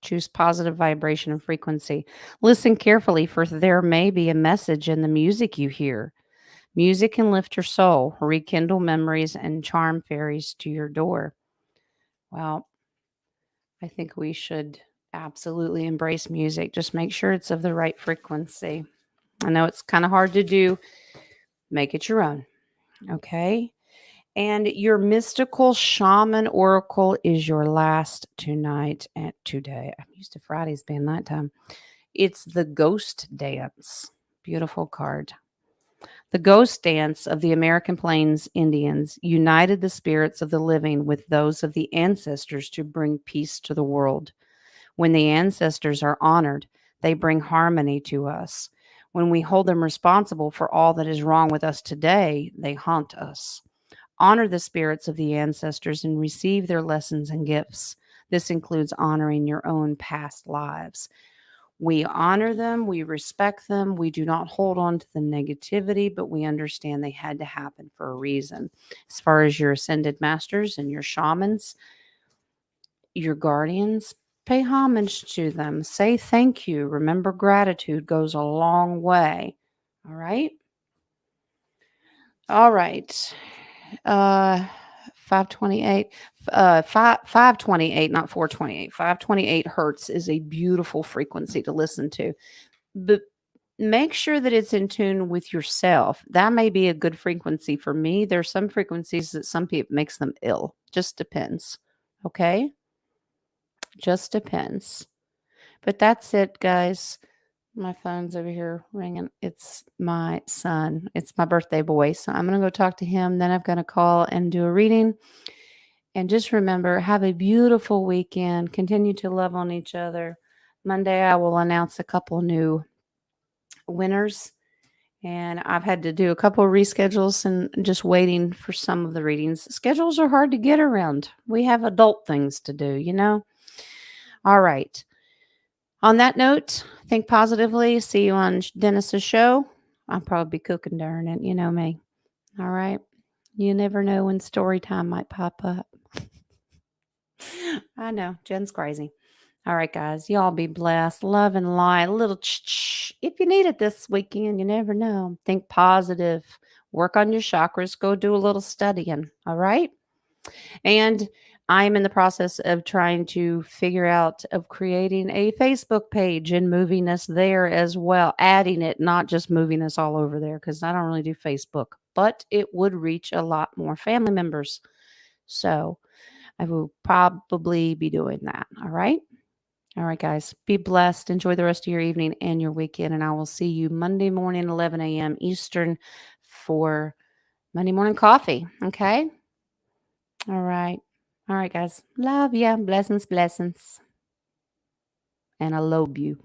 Choose positive vibration and frequency. Listen carefully, for there may be a message in the music you hear. Music can lift your soul, rekindle memories, and charm fairies to your door. Well, I think we should absolutely embrace music. Just make sure it's of the right frequency. I know it's kind of hard to do. Make it your own. Okay. And your mystical shaman oracle is your last tonight and today. I'm used to Fridays being nighttime. It's the ghost dance. Beautiful card. The ghost dance of the American Plains Indians united the spirits of the living with those of the ancestors to bring peace to the world. When the ancestors are honored, they bring harmony to us. When we hold them responsible for all that is wrong with us today, they haunt us. Honor the spirits of the ancestors and receive their lessons and gifts. This includes honoring your own past lives. We honor them, we respect them, we do not hold on to the negativity, but we understand they had to happen for a reason. As far as your ascended masters and your shamans, your guardians, pay homage to them. Say thank you. Remember, gratitude goes a long way. All right. All right. 528. 528, not 428. 528 hertz is a beautiful frequency to listen to. But make sure that it's in tune with yourself. That may be a good frequency for me. There's some frequencies that some people makes them ill. Just depends. Okay? Just depends. But that's it, guys. My phone's over here ringing. It's my son. It's my birthday boy. So I'm going to go talk to him. Then I'm going to call and do a reading. And just remember, have a beautiful weekend. Continue to love on each other. Monday, I will announce a couple new winners. And I've had to do a couple of reschedules and just waiting for some of the readings. Schedules are hard to get around. We have adult things to do, you know? All right. On that note, think positively. See you on Dennis's show. I'll probably be cooking during it. You know me. All right. You never know when story time might pop up. I know. Jen's crazy. All right, guys. Y'all be blessed. Love and light. A little if you need it this weekend. You never know. Think positive. Work on your chakras. Go do a little studying. All right. And I'm in the process of trying to figure out of creating a Facebook page and moving us there as well, adding it, not just moving us all over there because I don't really do Facebook, but it would reach a lot more family members. So I will probably be doing that. All right. All right, guys. Be blessed. Enjoy the rest of your evening and your weekend. And I will see you Monday morning, 11 a.m. Eastern for Monday morning coffee. Okay. All right. All right, guys. Love ya. Blessings, blessings. And I love you.